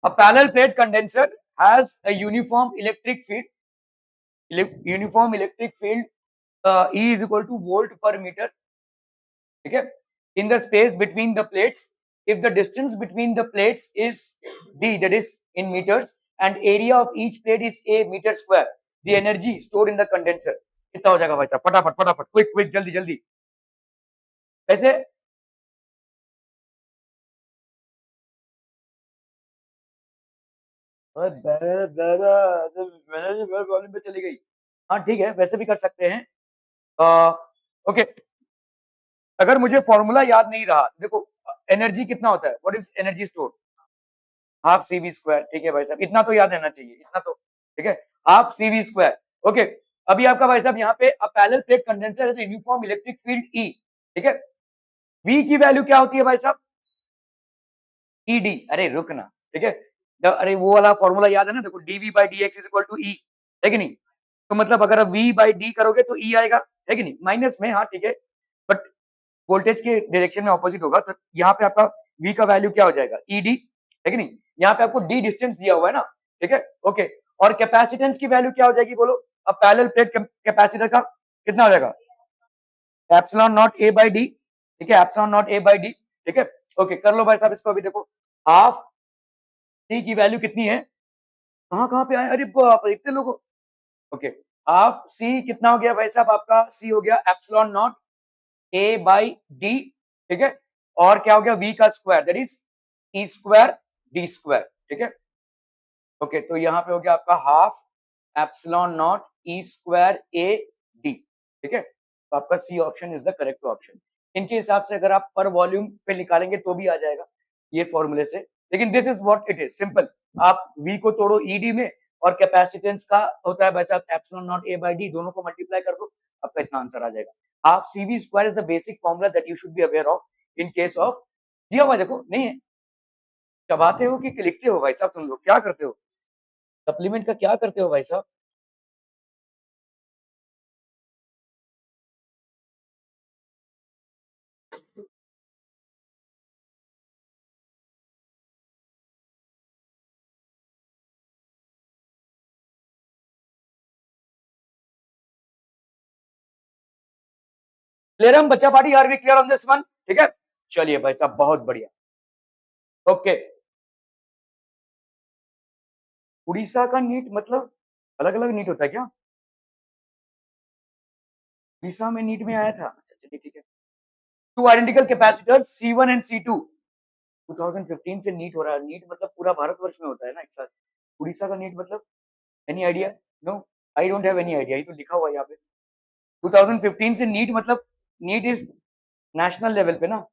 A parallel plate condenser has a uniform electric field. Uniform electric field E is equal to volt per meter. Okay, in the space between the plates, if the distance between the plates is d, that is in meters, and area of each plate is a meter square, the energy stored in the condenser कितना हो जाएगा भाई साहब? फटाफट फटाफट, quick quick, जल्दी जल्दी। ऐसे प्रॉब्लम पे चली गई। हाँ ठीक है, वैसे भी कर सकते हैं। ओके, अगर मुझे फॉर्मूला याद नहीं रहा, देखो एनर्जी कितना होता है, what is energy store? Half C V square. ठीक है भाई साहब, इतना तो याद रहना चाहिए, इतना तो ठीक है, half C V square. Okay, अभी आपका भाई साहब यहाँ पे पैरेलल प्लेट कंडेंसर है, यूनिफॉर्म इलेक्ट्रिक फील्ड ई। ठीक है, वी की वैल्यू क्या होती है भाई साहब? E D. अरे रुक ना, ठीक है, अरे वो वाला फॉर्मूला याद है ना, देखो dv by d x is equal to e, है कि नहीं? तो मतलब अगर आप वी बाई डी करोगे तो ई आएगा, है कि नहीं, माइनस में। हाँ ठीक है, बट वोल्टेज के डायरेक्शन में ऑपोजिट होगा, तो यहाँ पे आपका वी का वैल्यू क्या हो जाएगा? ई डी, है कि नहीं? यहाँ पे आपको डी डिस्टेंस दिया हुआ है ना, ठीक है, ओके। और कैपेसिटेंस की वैल्यू क्या हो जाएगी बोलो? अब पैरेलल प्लेट कैपेसिटर का कितना हो जाएगा? Epsilon not A by D. ठीक है, epsilon not A by D. ठीक है, ओके, कर लो भाई साहब इसको। अभी देखो, हाफ सी की वैल्यू कितनी है? कहाँ कहाँ पे आए, अरे बाप रे, इतने लोगों। ओके, हाफ सी कितना हो गया भाई साहब? आपका सी हो गया epsilon not A by D. ठीक है, और क्या हो गया? वी का square, that is E square D square. ठीक है, ओके, तो यहाँ पे हो गया आपका half epsilon not E square A D. ठीक है, तो आपका C option is the correct option. इनके हिसाब से अगर आप पर वॉल्यूम पे निकालेंगे तो भी आ जाएगा ये फॉर्मूले से, लेकिन this is what it is, simple. आप v को तोड़ो ईडी में, और कैपेसिटेंस का होता है भाई साहब epsilon not A by D, दोनों को मल्टीप्लाई कर दो, आपका इतना आंसर आ जाएगा। Half C V square is the basic formula that you should be aware of in case of. दिया हुआ देखो, नहीं है? चबाते हो कि लिखते हो भाई साहब? तुम लोग क्या करते हो? सप्लीमेंट का क्या करते हो भाई साहब? क्लियर हम बच्चा party, are we clear on this one? ठीक है, चलिए भाई साहब, बहुत बढ़िया। ओके, उड़ीसा का नीट मतलब अलग अलग नीट होता है क्या? उड़ीसा में नीट में आया था, अच्छा चलिए ठीक है। To identical capacitor C1 and C2, 2015 से नीट हो रहा है। नीट मतलब पूरा भारतवर्ष में होता है ना एक साथ। उड़ीसा का नीट मतलब, any idea? No, I don't have any idea, ये तो लिखा हुआ है यहाँ पे 2015 से नीट मतलब, नीट इज नेशनल लेवल पे ना,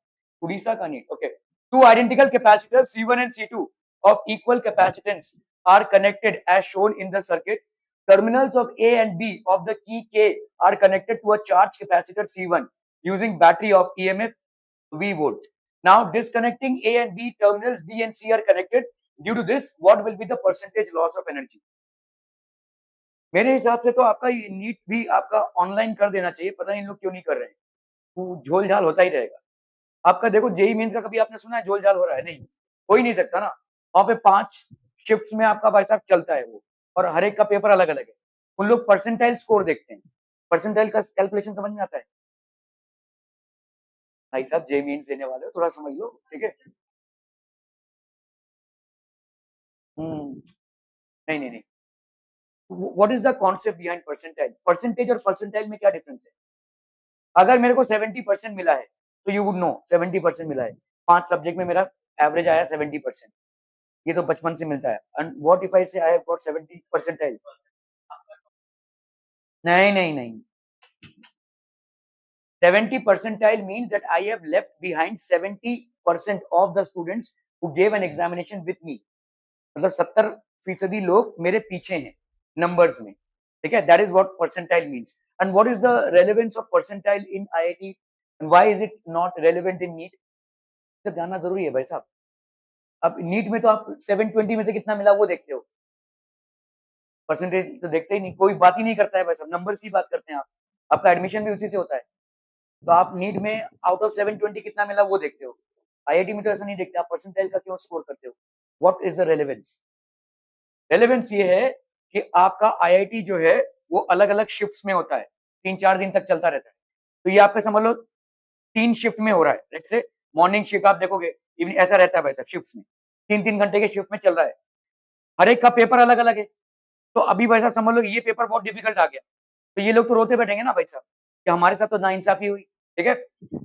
उड़ीसा का NEET. Okay, two identical capacitor C1 and C2 of equal capacitance are connected as shown in the circuit. Terminals of A and B of the key K are connected to a charged capacitor C1 using battery of EMF V volt. Now disconnecting A and B terminals B and C are connected. Due to this, what will be the percentage loss of energy? मेरे हिसाब से तो आपका NEET भी आपका online कर देना चाहिए, पता नहीं इन लोग क्यों नहीं कर रहे हैं। झोल झाल होता ही रहेगा आपका। देखो जेई मेंस का कभी आपने सुना है झोल झाल हो रहा है? नहीं, हो ही नहीं सकता ना। वहां पे 5 शिफ्ट्स में आपका भाई साहब चलता है वो, और हर एक का पेपर अलग अलग है। उन लोग परसेंटाइल स्कोर देखते हैं, परसेंटाइल का कैलकुलेशन समझ में आता है? भाई साहब जेई मेंस देने वाले हो, थोड़ा समझ लो, ठीक है। नहीं नहीं नहीं, what is the concept behind percentile? Percentage और परसेंटाइल में क्या डिफरेंस है? अगर मेरे को 70% मिला है, तो यू वुड नो 70% मिला है, 5 सब्जेक्ट में मेरा एवरेज आया 70%, ये तो बचपन से मिलता है। एंड व्हाट इफ आई से आई हैव गॉट 70 परसेंटाइल? नहीं नहीं नहीं, 70 percentile means that I have left behind 70% of the students who gave an examination with me. मतलब 70% लोग मेरे पीछे हैं नंबर्स में, ठीक है? That is what percentile means. And what is the relevance of percentile in IIT and why is it not relevant in NEET? सब जानना जरूरी है भाई साहब। अब नीट में तो आप 720 में से कितना मिला वो देखते हो, परसेंटेज तो देखते ही नहीं, कोई बात ही नहीं करता है भाई साहब, नंबर्स की बात करते हैं आप। आपका एडमिशन भी उसी से होता है। तो आप नीट में आउट ऑफ 720 कितना मिला वो देखते हो, आईआईटी में तो ऐसा नहीं देखते। आप परसेंटाइल का क्यों स्कोर करते हो? What is the relevance? Relevance ये है कि आपका आईआईटी जो है वो अलग अलग शिफ्ट्स में होता है, 3-4 दिन तक चलता रहता है। तो ये आपका समझ लो 3 शिफ्ट में हो रहा है। लेट्स से मॉर्निंग शिफ्ट आप देखोगे, इवनिंग ऐसा रहता है भाई साहब, शिफ्ट्स में 3-3 घंटे के शिफ्ट में चल रहा है। हर एक का पेपर अलग अलग है। तो अभी भाई साहब समझ लो ये पेपर बहुत डिफिकल्ट आ गया, तो ये लोग तो रोते बैठेंगे ना भाई साहब कि हमारे साथ तो नाइंसाफी हुई। ठीक है,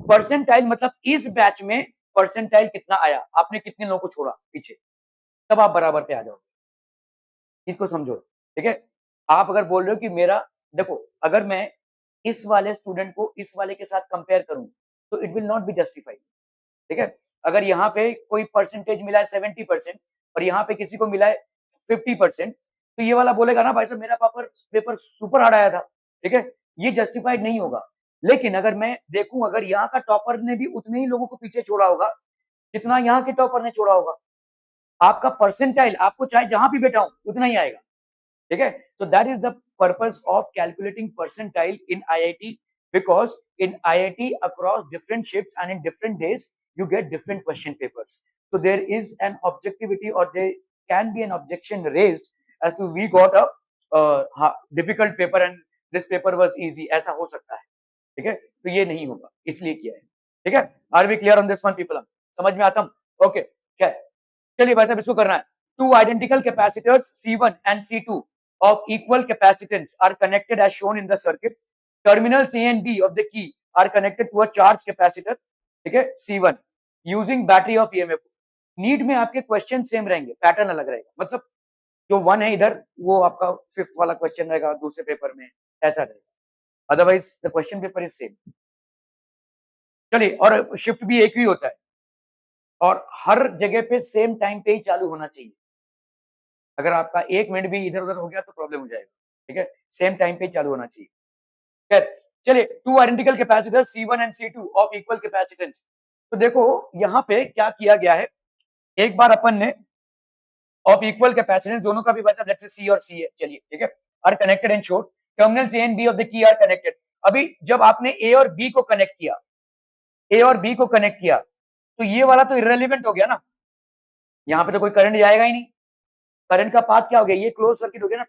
परसेंटाइल मतलब इस बैच में परसेंटाइल कितना आया, आपने कितने लोगों को छोड़ा पीछे, तब आप बराबर पे आ जाओ। चीज को समझो। ठीक है, आप अगर बोल रहे हो कि मेरा, देखो अगर मैं इस वाले स्टूडेंट को इस वाले के साथ कंपेयर करूं तो it will not be justified. ठीक है, अगर यहाँ पे कोई परसेंटेज मिला है 70% और यहाँ पे किसी को मिला है 50%, तो ये वाला बोलेगा ना भाई साहब मेरा पेपर सुपर हार्ड आया था। ठीक है, ये जस्टिफाइड नहीं होगा। लेकिन अगर मैं देखूं, अगर यहाँ का टॉपर ने भी उतने ही लोगों को पीछे छोड़ा होगा जितना यहाँ के टॉपर ने छोड़ा होगा, आपका परसेंटाइल आपको चाहे जहां भी बैठा हूं उतना ही आएगा। ठीक है, so that is the purpose of calculating percentile in IIT, because in IIT across different shifts and in different days you get different question papers. So there is an objectivity, or there can be an objection raised as to we got a difficult paper and this paper was easy, ऐसा हो सकता है। ठीक है, तो ये नहीं होगा, इसलिए किया है। ठीक है, are we clear on this one people? समझ में आता? ओके, क्या है? चलिए भाई साहब इसको करना है। To identical capacitors C1 and C2 of equal capacitance are connected as shown in the circuit. Terminals A and B of the key are connected to a charge capacitor, ठीक है, C1 using battery of EMF. NEET में आपके question same रहेंगे, pattern अलग रहेगा। मतलब जो 1 है इधर वो आपका 5th वाला क्वेश्चन रहेगा दूसरे पेपर में, ऐसा रहेगा। Otherwise the question paper is same. चलिए, और शिफ्ट भी एक ही होता है और हर जगह पे सेम टाइम पे ही चालू होना चाहिए। अगर आपका 1 मिनट भी इधर उधर हो गया तो प्रॉब्लम हो जाएगा। ठीक है, सेम टाइम पे चालू होना चाहिए। खैर, चलिए, to identical capacitor C1 and C2 of equal capacitance. तो देखो यहाँ पे क्या किया गया है, एक बार अपन ने ऑफ इक्वल कैपेसिटेंस दोनों का भी वैसा, लेट्स से C और C है, चलिए ठीक है, are connected and short, terminals A and B of the key are connected. अभी जब आपने A और B को कनेक्ट किया, A और B को कनेक्ट किया, तो ये वाला तो इररेलेवेंट हो गया ना, यहाँ पे तो कोई करंट जाएगा ही नहीं। करंट का पाथ क्या हो गया, ये क्लोज सर्किट हो गया ना,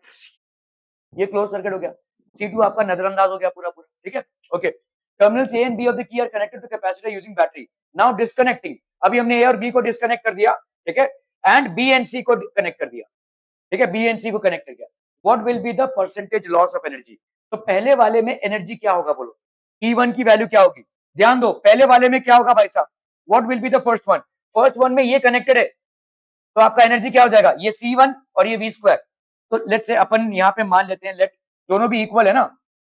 ये क्लोज सर्किट हो गया। C2 आपका नजरअंदाज हो गया पूरा पूरा। ठीक है, okay. Terminals A and B of the key are connected to capacitor using battery. Now disconnecting, अभी हमने A और B को डिस्कनेक्ट कर दिया, ठीक है, एंड B एंड C को कनेक्ट कर दिया। ठीक है, B एंड C को कनेक्ट कर दिया। What will be the percentage loss of energy? तो पहले वाले में एनर्जी क्या होगा बोलो, E1 की वैल्यू क्या होगी? ध्यान दो, पहले वाले में क्या होगा भाई साहब, what will be the first one? First one में ये कनेक्टेड है, तो आपका एनर्जी क्या हो जाएगा, ये C1 और ये V²। तो लेट्स से अपन यहाँ पे मान लेते हैं, लेट दोनों भी इक्वल है ना,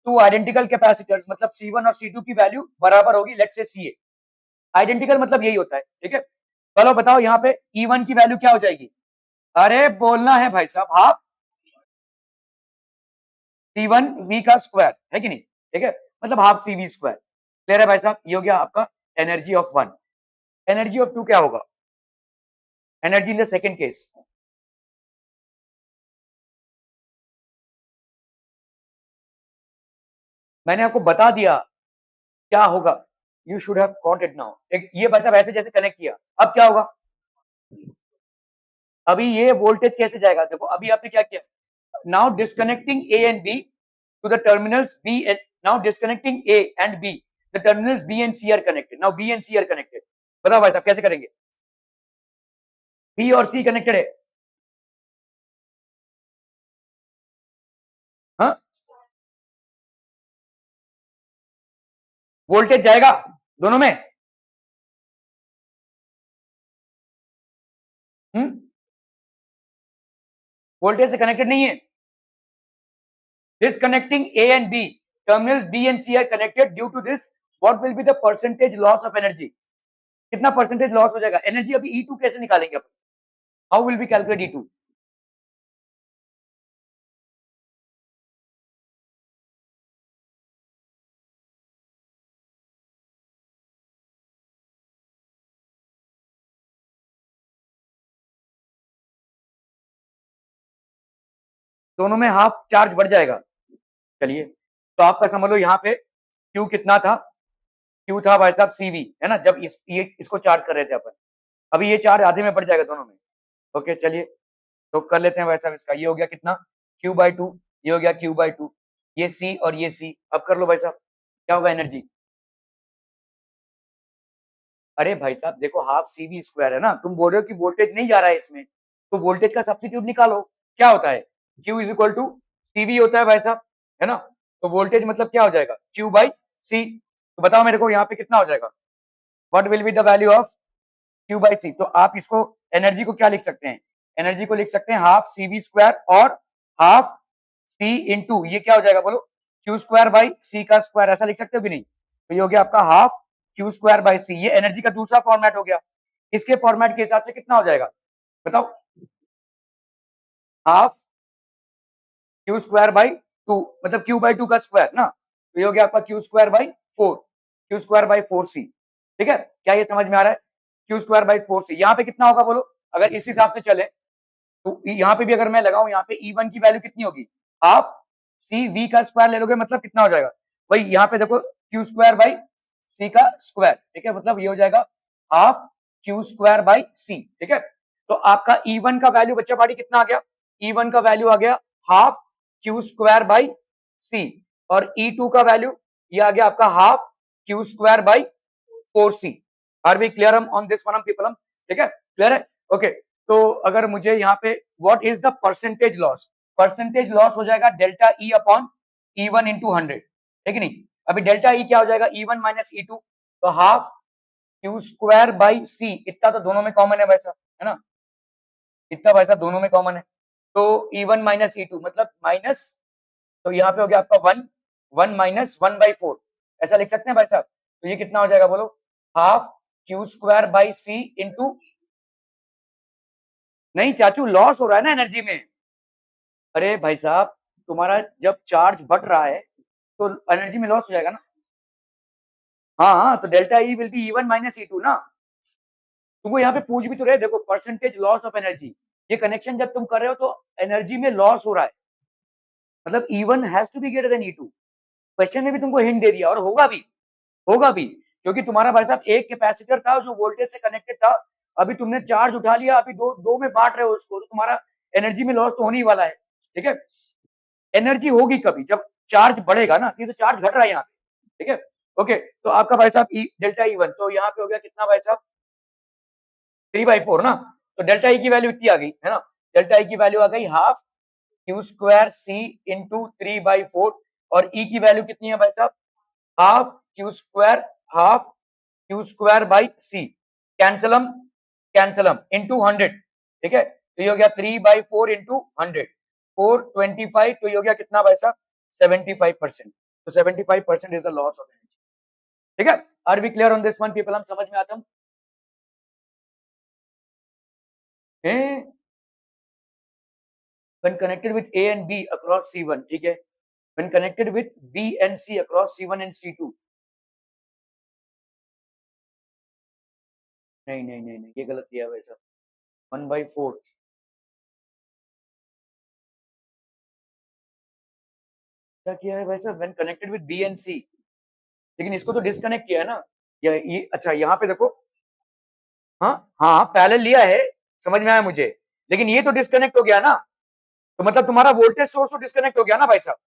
टू आइडेंटिकल कैपेसिटर्स मतलब C1 और C2 की वैल्यू बराबर होगी, लेट्स से CA। आइडेंटिकल मतलब यही होता है। ठीक है, चलो बताओ यहाँ पे E1 की वैल्यू क्या हो जाएगी? अरे बोलना है भाई साहब, हाफ C1 V का स्क्वायर है कि नहीं? ठीक है, मतलब हाफ CV स्क्वायर। क्लियर है भाई साहब? ये हो गया आपका energy of one. Energy of two क्या होगा? Energy in the second case, मैंने आपको बता दिया क्या होगा, you should have got it now. ये भाई साहब ऐसे जैसे कनेक्ट किया, अब क्या होगा, अभी ये वोल्टेज कैसे जाएगा, देखो अभी आपने क्या किया, now disconnecting A and B to the terminals B and now disconnecting A and B, the terminals B and C are connected, now B and C are connected। बताओ भाई साहब कैसे करेंगे? B और C कनेक्टेड है, हाँ, voltage जाएगा दोनों में। वोल्टेज से कनेक्टेड नहीं है। Disconnecting A and B, terminals B and C are connected, due to this what will be the percentage loss of energy? कितना परसेंटेज लॉस हो जाएगा एनर्जी? अभी E2 कैसे निकालेंगे अपन, how will be calculate E2? दोनों में हाफ चार्ज बढ़ जाएगा। चलिए, तो आपका समझ लो यहाँ पे Q कितना था, Q था भाई साहब CV, है ना, जब इसको चार्ज कर रहे थे अपन। अभी ये चार्ज आधे में बढ़ जाएगा दोनों में, ओके चलिए, तो कर लेते हैं भाई साहब इसका। ये हो गया कितना, Q/2, ये हो गया Q/2, ये C और ये C। अब कर लो भाई साहब, क्या होगा एनर्जी। अरे भाई साहब देखो, हाफ CV स्क्वायर है ना, तुम बोल रहे हो कि वोल्टेज नहीं जा रहा है इसमें, तो वोल्टेज का सब्स्टिट्यूट निकालो। क्या होता है, Q is equal to CV होता है भाई साहब, है ना। तो वोल्टेज मतलब क्या हो जाएगा, Q/C। तो बताओ मेरे को यहाँ पे कितना हो जाएगा, what will be the value of Q/C। तो आप इसको, एनर्जी को क्या लिख सकते हैं, एनर्जी को लिख सकते हैं हाफ CV स्क्वायर और हाफ C इंटू, ये क्या हो जाएगा बोलो, Q² बाई C का स्क्वायर, ऐसा लिख सकते हो कि नहीं। तो ये हो गया आपका हाफ Q²/C, ये एनर्जी का दूसरा फॉर्मेट हो गया। इसके फॉर्मेट के हिसाब से कितना हो जाएगा बताओ, हाफ Q²/2, मतलब Q/2 का स्क्वायर ना, तो ये हो गया आपका Q²/4, Q²/4C। ठीक है, क्या ये समझ में आ रहा है, Q²/4C। यहाँ पे कितना होगा बोलो, अगर इस हिसाब से चले, तो यहाँ पे भी अगर मैं लगाऊं, यहाँ पे E1 की वैल्यू कितनी होगी, हाफ CV का स्क्वायर ले लोगे, मतलब कितना हो जाएगा, वही यहाँ पे देखो Q²/C का स्क्वायर। ठीक है, मतलब ये हो जाएगा हाफ Q²/C। ठीक है, तो आपका E1 का वैल्यू बच्चा पार्टी कितना आ गया, E1 का वैल्यू आ गया हाफ Q²/C, और E2 का वैल्यू ये आ गया आपका half Q²/4C। Are we clear on this one people, ठीक है, क्लियर है। ओके, तो अगर मुझे यहाँ पे what is the percentage loss हो जाएगा delta E upon E1 into 100, है कि नहीं। अभी डेल्टा E क्या हो जाएगा, E1 माइनस E2, तो हाफ Q²/C, इतना तो दोनों में कॉमन है वैसा, है ना, इतना वैसा दोनों में कॉमन है। तो E1 माइनस E2 मतलब माइनस, तो यहाँ पे हो गया आपका 1, 1 माइनस 1/4, ऐसा लिख सकते हैं भाई साहब। तो ये कितना हो जाएगा बोलो, हाफ Q²/C इंटू, नहीं चाचू लॉस हो रहा है ना एनर्जी में। अरे भाई साहब, तुम्हारा जब चार्ज बढ़ रहा है तो एनर्जी में लॉस हो जाएगा ना। हाँ हाँ, तो delta E will be E1 minus E2 ना। तुमको यहाँ पे पूछ भी तो रहे, देखो परसेंटेज लॉस ऑफ एनर्जी, ये कनेक्शन जब तुम कर रहे हो तो एनर्जी में लॉस हो रहा है, मतलब E1 has to be greater than E2। Question में भी तुमको हिंट दे दिया, और होगा भी, क्योंकि तुम्हारा भाई साहब एक कैपेसिटर था जो वोल्टेज से कनेक्टेड था, अभी तुमने चार्ज उठा लिया, अभी दो दो में बांट रहे हो उसको, तो तुम्हारा एनर्जी में लॉस तो होने ही वाला है। ठीक है, एनर्जी होगी कभी जब चार्ज बढ़ेगा ना, ये तो चार्ज घट रहा है यहाँ पे। ठीक है, ओके, तो आपका भाई साहब डेल्टा E1 तो यहाँ पे हो गया कितना भाई साहब, 3/4 ना। तो डेल्टा E की वैल्यू इतनी आ गई है ना, डेल्टा E की वैल्यू आ गई हाफ Q²C इंटू 3/4, और E की वैल्यू कितनी है भाई साहब, हाफ Q²/C, कैंसलम कैंसलम इंटू 100। ठीक है, तो ये हो गया 3/4 इंटू 100, 425, तो ये हो गया कितना भाई साहब, 75%। तो 75% is the loss of energy. ठीक है, are we clear on this one people, हम समझ में आता है। when connected with A and B across C1, ठीक है, when connected with B and C across C1 and C2, नहीं नहीं नहीं नहीं, ये गलत किया है वैसा, 1/4 क्या किया है वैसा, when connected with B and C, लेकिन इसको तो डिस्कनेक्ट किया है ना, ये अच्छा यहाँ पे देखो, हाँ हाँ पैरेलल लिया है, समझ में आया मुझे, लेकिन ये तो डिस्कनेक्ट हो गया ना, तो मतलब तुम्हारा वोल्टेज सोर्स तो डिस्कनेक्ट हो गया ना भाई साहब।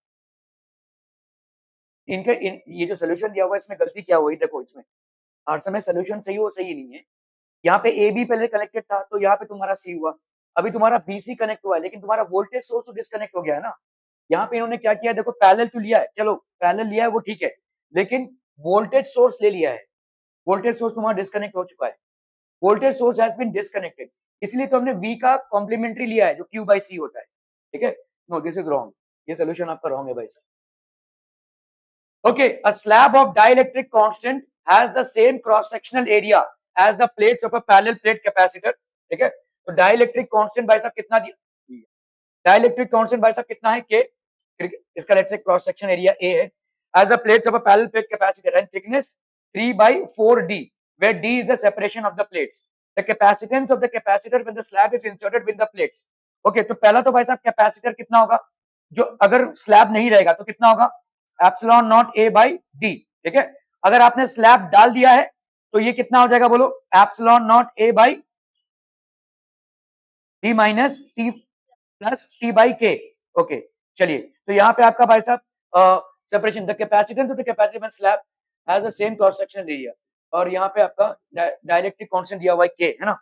ये जो सोल्यूशन दिया हुआ है इसमें गलती क्या हुई, देखो इसमें हर समय सोल्यूशन सही हो सही नहीं है। यहाँ पे ए बी पहले कनेक्टेड था, तो यहाँ पे तुम्हारा सी हुआ, अभी तुम्हारा बी सी कनेक्ट हुआ है, लेकिन तुम्हारा वोल्टेज सोर्स तो डिस्कनेक्ट हो गया है ना। यहाँ पे इन्होंने क्या किया, देखो पैरेलल तो लिया है, चलो पैरेलल लिया है वो ठीक है, लेकिन वोल्टेज सोर्स ले लिया है, वोल्टेज सोर्स तुम्हारा डिस्कनेक्ट हो चुका है, voltage source has been disconnected, इसलिए तो हमने वी का कॉम्प्लीमेंट्री लिया है जो Q/C होता है। ठीक है, नो दिस इज रॉन्ग, ये सोल्यूशन आपका रॉन्ग है भाई साहब। Okay, a slab of dielectric constant has the same cross-sectional area as the plates of a parallel plate capacitor. ठीक है, तो डाइलेक्ट्रिक कांस्टेंट भाई साहब कितना दिया, डाइलेक्ट्रिक कांस्टेंट भाई साहब कितना है K, इसका let's say cross section area A है, as the plates of a parallel plate capacitor and thickness 3/4D, where D is the separation of the plates. The capacitance of the capacitor when the slab is inserted with the plates. Okay, तो पहला तो भाई साहब capacitor कितना होगा, जो अगर slab नहीं रहेगा तो कितना होगा, epsilon naught A by D। ठीक है, अगर आपने स्लैब डाल दिया है तो ये कितना हो जाएगा बोलो, epsilon naught A by T minus T plus T by के। ओके, चलिए, तो यहाँ पे आपका भाई साहब separation, the capacitance of the capacitance slab has the same cross section area, और यहाँ पे आपका डायइलेक्ट्रिक कांस्टेंट दिया हुआ है के, है ना।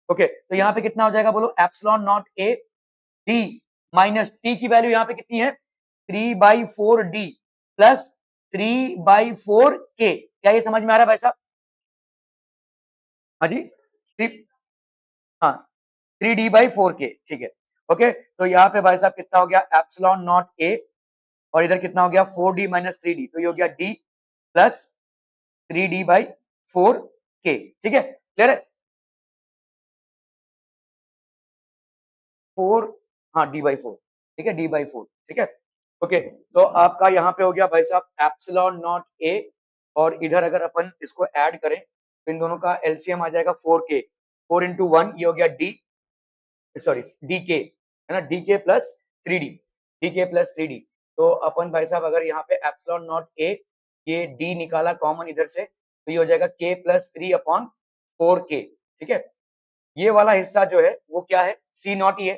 ओके, तो यहाँ पे कितना हो जाएगा बोलो, epsilon not A D minus T की वैल्यू यहाँ पे कितनी है, 3/4 डी प्लस 3/4 के। क्या ये समझ में आ रहा है भाई साहब? हाँ जी, हाँ, 3D/4 के, ठीक है। ओके, तो यहाँ पे भाई साहब कितना हो गया, एप्सिलॉन नॉट ए, और इधर कितना हो गया, 4D माइनस 3D, तो ये हो गया डी प्लस 3D/4 के, ठीक है, क्लियर है। 4, हाँ, D/4, ठीक है, D/4, ठीक है। ओके, तो आपका यहाँ पे हो गया भाई साहब एप्सिलॉन नॉट ए, और इधर अगर अपन इसको ऐड करें तो इन दोनों का एलसीएम आ जाएगा 4K, 4 × 1, ये हो गया डी, सॉरी, डी के, है ना, डी के प्लस 3D, डी के प्लस 3D। तो अपन भाई साहब अगर यहाँ पे एप्सिलॉन नॉट ए, ये डी निकाला कॉमन इधर से, तो ये हो जाएगा के प्लस 3/4 के, ठीक है। ये वाला हिस्सा जो है वो क्या है, सी नॉट ही है,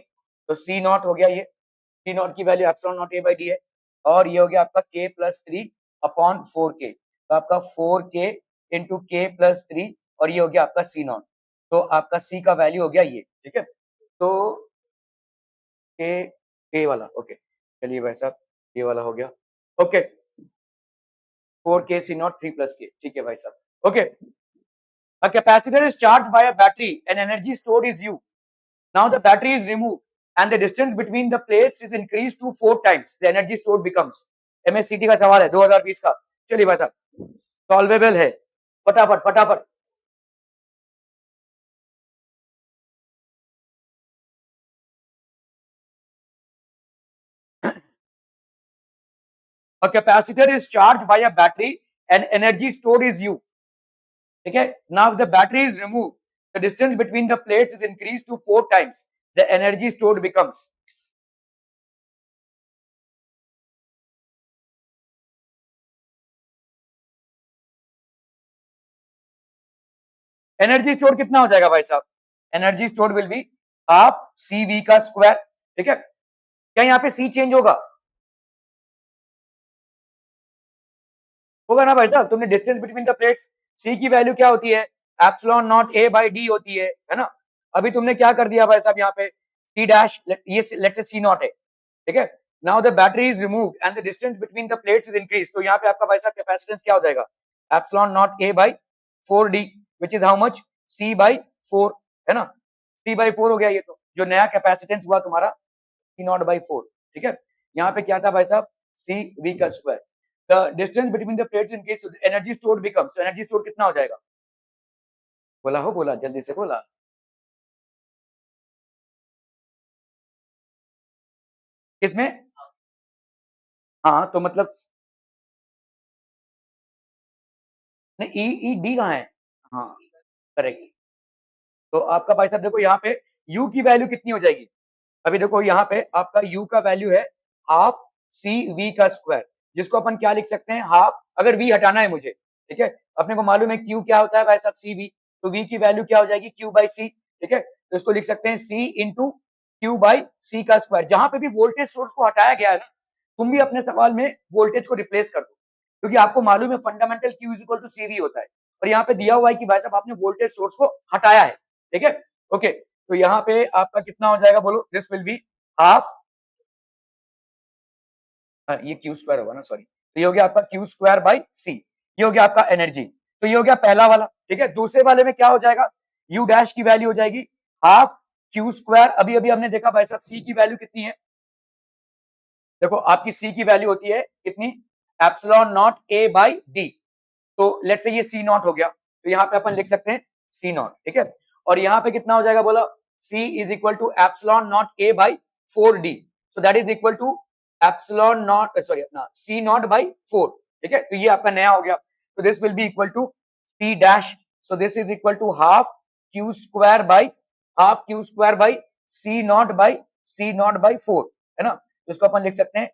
तो सी नॉट हो गया, ये सी नॉट की value epsilon not A by D है, और ये हो गया आपका के प्लस 3/4 के, तो आपका 4K इंटू के प्लस 3, और ये हो गया आपका सी नॉट, तो आपका सी का वैल्यू हो गया ये, ठीक है। तो के वाला, ओके, चलिए भाई साहब, ये वाला हो गया, okay, 4K C not 3 + K, ठीक है भाई साहब। Okay, a capacitor is charged by a battery and energy stored is U. Now the battery is removed and the distance between the plates is increased to 4 times the energy stored becomes. MSCT का सवाल है 2020 का, चलिए भाई साहब, solvable है, फटाफट फटाफट। A capacitor is charged by a battery and energy stored is U. ठीक है, now the battery is removed, the distance between the plates is increased to 4 times the energy stored becomes. Energy store कितना हो जाएगा भाई साहब, energy store will be half C V का square, ठीक है। क्या यहाँ पे सी चेंज होगा, होगा ना भाई साहब, तुमने डिस्टेंस बिटवीन द प्लेट्स, सी की वैल्यू क्या होती है, epsilon not A by D होती है ना। अभी तुमने क्या कर दिया भाई साहब, यहाँ पे सी डैश, ये लेट्स से सी नॉट है, ठीक है। Now the battery is removed and the distance between the plates is increase, तो यहाँ पे आपका भाई साहब कैपेसिटेंस क्या हो जाएगा, epsilon not A by 4D, which is how much, C/4, है ना, C/4 हो गया ये, तो जो नया कैपेसिटेंस हुआ तुम्हारा C0/4, ठीक है। यहाँ पे क्या था भाई साहब, सी वी का square, the distance between the plates increase, energy stored becomes, energy store कितना हो जाएगा, बोला हो, बोला जल्दी से बोला, किसमें, हाँ तो मतलब, नहीं, ई डी कहाँ है, हाँ, करेक्ट। तो आपका भाई साहब देखो यहाँ पे u की वैल्यू कितनी हो जाएगी, अभी देखो यहाँ पे आपका u का वैल्यू है हाफ सी वी का स्क्वायर, जिसको अपन क्या लिख सकते हैं, हाफ, अगर v हटाना है मुझे, ठीक है, अपने को मालूम है q क्या होता है भाई साहब, सी वी, तो v की वैल्यू क्या हो जाएगी, q/c, ठीक है, तो इसको लिख सकते हैं c इंटू q/c का स्क्वायर। जहां पे भी वोल्टेज सोर्स को हटाया गया है ना, तुम भी अपने सवाल में वोल्टेज को रिप्लेस कर दो, क्योंकि आपको मालूम है fundamental q equal to C V होता है, और यहाँ पे दिया हुआ है कि भाई साहब आपने वोल्टेज सोर्स को हटाया है, ठीक है। ओके, तो यहाँ पे आपका कितना हो जाएगा बोलो, दिस विल बी हाफ, ये क्यू स्क्वायर होगा ना, सॉरी, तो ये हो गया आपका क्यू स्क्वायर बाई सी, ये हो गया आपका एनर्जी, तो ये हो गया पहला वाला, ठीक है। दूसरे वाले में क्या हो जाएगा, यू डैश की वैल्यू हो जाएगी हाफ क्यू स्क्वायर, अभी अभी हमने देखा भाई साहब सी की वैल्यू कितनी है, देखो आपकी सी की वैल्यू होती है कितनी, epsilon not A by D, तो लेट्स से ये सी नॉट हो गया, तो यहाँ पे अपन लिख सकते हैं सी नॉट, ठीक है। और यहाँ पे कितना हो जाएगा बोला, C is equal to epsilon not A by 4D, so that is equal to epsilon not, sorry अपना सी नॉट बाई 4, ठीक है, तो ये आपका नया हो गया, तो this will be equal to C dash, so this is equal to half Q square by C not by 4, है ना, तो इसको अपन लिख सकते हैं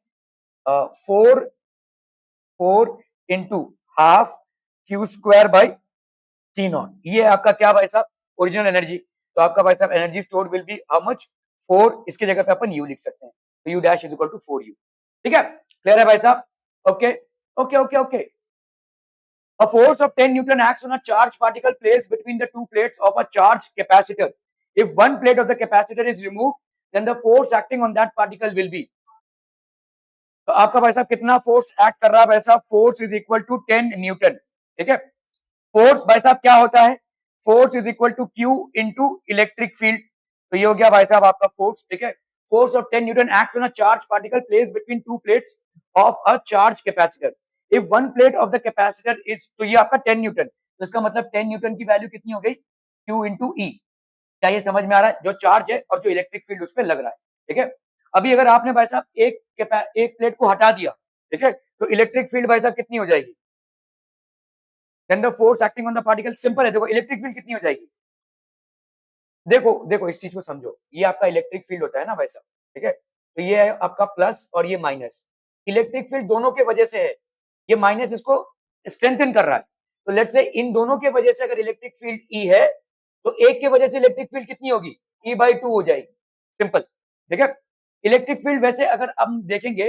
4 into half Q square by C not, ये आपका क्या भाई साहब, ओरिजिनल एनर्जी। तो आपका भाई साहब energy stored will be how much 4, इसकी जगह पे अपन यू लिख सकते हैं, तो u dash is equal to 4u। ठीक है, क्लियर है भाई साहब? Okay okay okay okay. A force of 10 Newton acts on a charged particle placed between the two plates of a charged capacitor. If one plate of the capacitor is removed, then the force acting on that particle will be. तो आपका भाई साहब कितना force act कर रहा है भाई साहब? Force is equal to 10 newton. ठीक है, फोर्स भाई साहब क्या होता है? Force is equal to Q into electric field. तो ये हो गया भाई साहब आपका फोर्स। ठीक है, force of 10 Newton acts on a charge particle placed between two plates of a charge capacitor. If one plate of the capacitor is, तो ये आपका 10 न्यूटन, तो इसका मतलब 10 न्यूटन की वैल्यू कितनी हो गई? क्यू इंटू ई। क्या ये समझ में आ रहा है? जो चार्ज है और जो इलेक्ट्रिक फील्ड उस पर लग रहा है। ठीक है, अभी अगर आपने भाई साहब एक प्लेट को हटा दिया, ठीक है, तो इलेक्ट्रिक फील्ड भाई साहब कितनी हो जाएगी? Then the force acting on the particle, simple है, देखो इलेक्ट्रिक फील्ड कितनी हो जाएगी? देखो देखो इस चीज को समझो, ये आपका इलेक्ट्रिक फील्ड होता है ना भाई साहब, ठीक है, तो ये है आपका प्लस और ये माइनस। इलेक्ट्रिक फील्ड दोनों के वजह से है, ये माइनस इसको स्ट्रेंथन कर रहा है। तो लेट्स से इन दोनों के वजह से अगर इलेक्ट्रिक फील्ड ई है, तो एक के वजह से इलेक्ट्रिक फील्ड कितनी होगी? E/2 हो जाएगी, सिंपल। ठीक है, इलेक्ट्रिक फील्ड वैसे अगर हम देखेंगे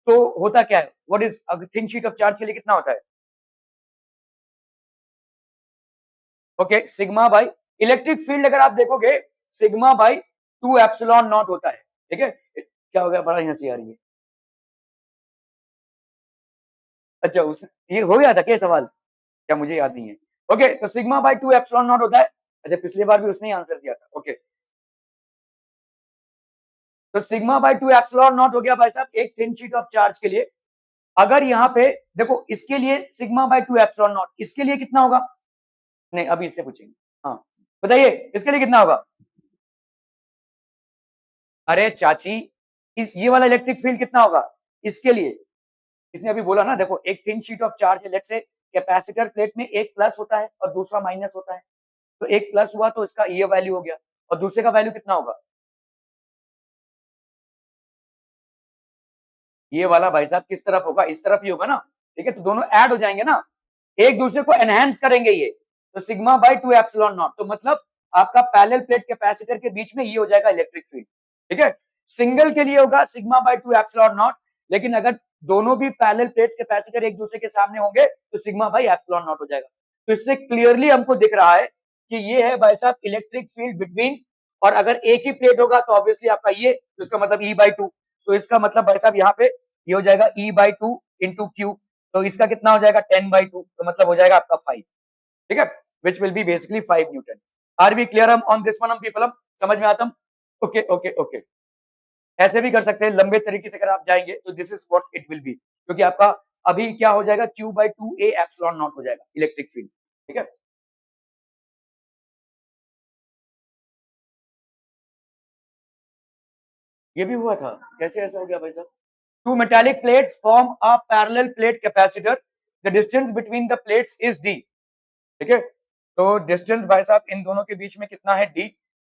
तो होता क्या है, what is thin sheet of charge के लिए कितना होता है? Okay, sigma by, electric field अगर आप देखोगे सिग्मा बाई 2 एप्सिलॉन नॉट होता है। ठीक है, क्या हो गया, बड़ा हंसी आ रही है। अच्छा, उस ये हो गया था क्या सवाल? क्या मुझे याद नहीं है। ओके, तो सिग्मा बाई 2 एप्सिलॉन नॉट होता है। अच्छा, पिछली बार भी उसने ही आंसर दिया था। ओके, तो सिग्मा बाई 2 एप्सिलॉन नॉट हो गया भाई साहब एक थिन शीट ऑफ चार्ज के लिए। अगर यहाँ पे देखो, इसके लिए सिग्मा बाई 2 एप्सिलॉन नॉट, इसके लिए कितना होगा? नहीं, अभी इससे पूछेंगे। हाँ, बताइए इसके लिए कितना होगा? अरे चाची, इस ये वाला इलेक्ट्रिक फील्ड कितना होगा इसके लिए? इसने अभी बोला ना, देखो एक थिन शीट ऑफ चार्ज है, लेट्स से कैपेसिटर प्लेट में एक प्लस होता है और दूसरा माइनस होता है। तो एक प्लस हुआ तो इसका ये वैल्यू हो गया, और दूसरे का वैल्यू कितना होगा? ये वाला भाई साहब किस तरफ होगा? इस तरफ ही होगा ना। ठीक है, तो दोनों ऐड हो जाएंगे ना, एक दूसरे को एनहेंस करेंगे ये। तो सिग्मा बाई 2 एप्सिलॉन नॉट, तो मतलब आपका पैरेलल प्लेट कैपेसिटर के बीच में ये हो जाएगा इलेक्ट्रिक फील्ड। ठीक है, सिंगल के लिए होगा सिग्मा बाई 2 एप्सिलॉन नॉट, लेकिन अगर दोनों भी पैरेलल प्लेट्स कैपेसिटर एक दूसरे के सामने होंगे तो सिग्मा बाई एप्सिलॉन नॉट हो जाएगा। तो इससे क्लियरली हमको दिख रहा है कि ये है भाई साहब इलेक्ट्रिक फील्ड बिटवीन, और अगर एक ही प्लेट होगा तो ऑब्वियसली आपका ये, तो इसका मतलब E/2, तो इसका मतलब भाई साहब यहाँ पे ये हो जाएगा E/2 इंटू क्यू, तो इसका कितना हो जाएगा? 10/2, तो मतलब हो जाएगा आपका 5। ठीक है, which will be basically 5 newton. Are we clear on this one people? समझ में आता? ओके ओके ओके, ऐसे भी कर सकते हैं लंबे तरीके से अगर आप जाएंगे, तो this is what it will be, क्योंकि आपका अभी क्या हो जाएगा? Q/2a एप्सिलॉन नॉट हो जाएगा इलेक्ट्रिक फील्ड। ठीक है, ये भी हुआ था, कैसे ऐसा हो गया भाई साहब? Two metallic plates form a parallel plate capacitor. The distance between the plates is d. ठीक है, तो डिस्टेंस भाई साहब इन दोनों के बीच में कितना है? d.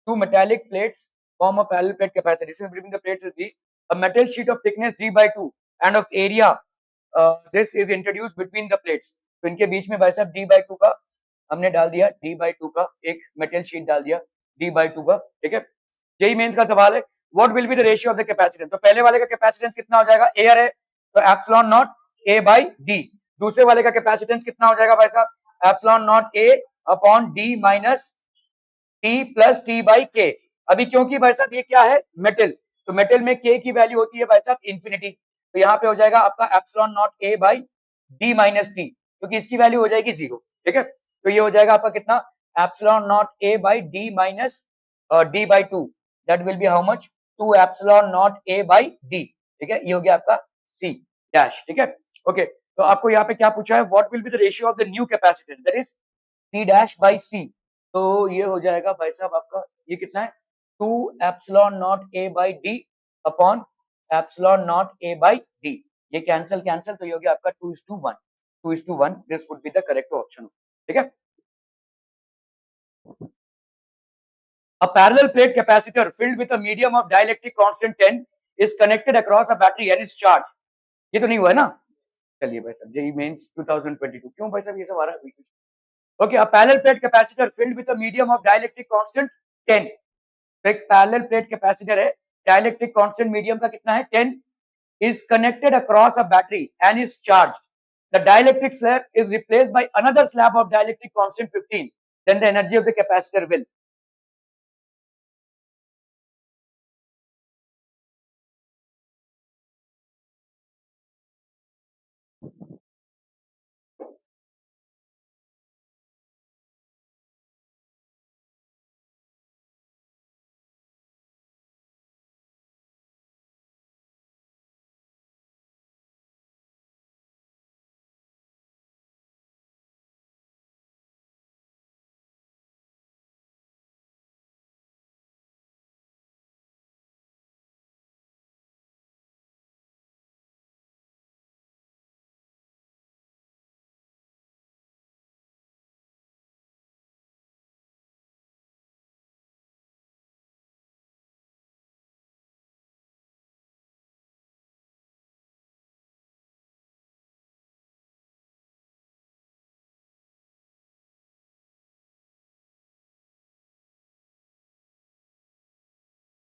Two metallic plates form a parallel plate capacitor. Distance between the plates is d. A metal sheet of thickness d/2 and of area this is introduced between the plates. तो इनके बीच में भाई साहब d/2 का हमने डाल दिया, d/2 का एक मेटल शीट डाल दिया d/2 का। ठीक है, यही मेंस का सवाल है, what will be the ratio of the capacitance. तो पहले वाले का कैपेसिटेंस कितना हो जाएगा? एयर है, तो epsilon not A by D. दूसरे वाले का कैपेसिटेंस कितना हो जाएगा भाई साहब? Epsilon not a upon D minus T plus T by के। अभी क्योंकि भाई साहब ये क्या है? मेटल, तो मेटल में के की वैल्यू होती है भाई साहब इंफिनिटी, तो यहाँ पे हो जाएगा आपका epsilon not A by D minus T, क्योंकि इसकी वैल्यू हो जाएगी 0। ठीक है, तो ये हो जाएगा आपका कितना? Epsilon not A by D minus D by 2, that will be how much? 2 epsilon not A by D. ठीक है, ये हो गया आपका सी डैश। ठीक है, ओके, तो आपको यहाँ पे क्या पूछा है? What will be the ratio of the new capacitance, that is c dash by सी। तो ये हो जाएगा भाई साहब आपका, ये कितना है? 2 epsilon not A by D upon epsilon not A by D. ये कैंसिल कैंसिल, तो ये हो गया आपका 2:1। 2:1, this would be the correct option. ठीक है, a parallel plate capacitor filled with a medium of dielectric constant 10 is connected across a battery and is charged। ये तो नहीं हुआ है ना? चलिए भाई साहब, जेई मेंस 2022, क्यों भाई साहब ये सब आ रहा है? Okay, a parallel plate capacitor filled with a medium of dielectric constant 10। तो एक पैरेलल प्लेट कैपेसिटर है, डाइलेक्ट्रिक कांस्टेंट मीडियम का कितना है 10, is connected across a battery and is charged. The dielectric slab is replaced by another slab of dielectric constant 15. Then the energy of the capacitor will.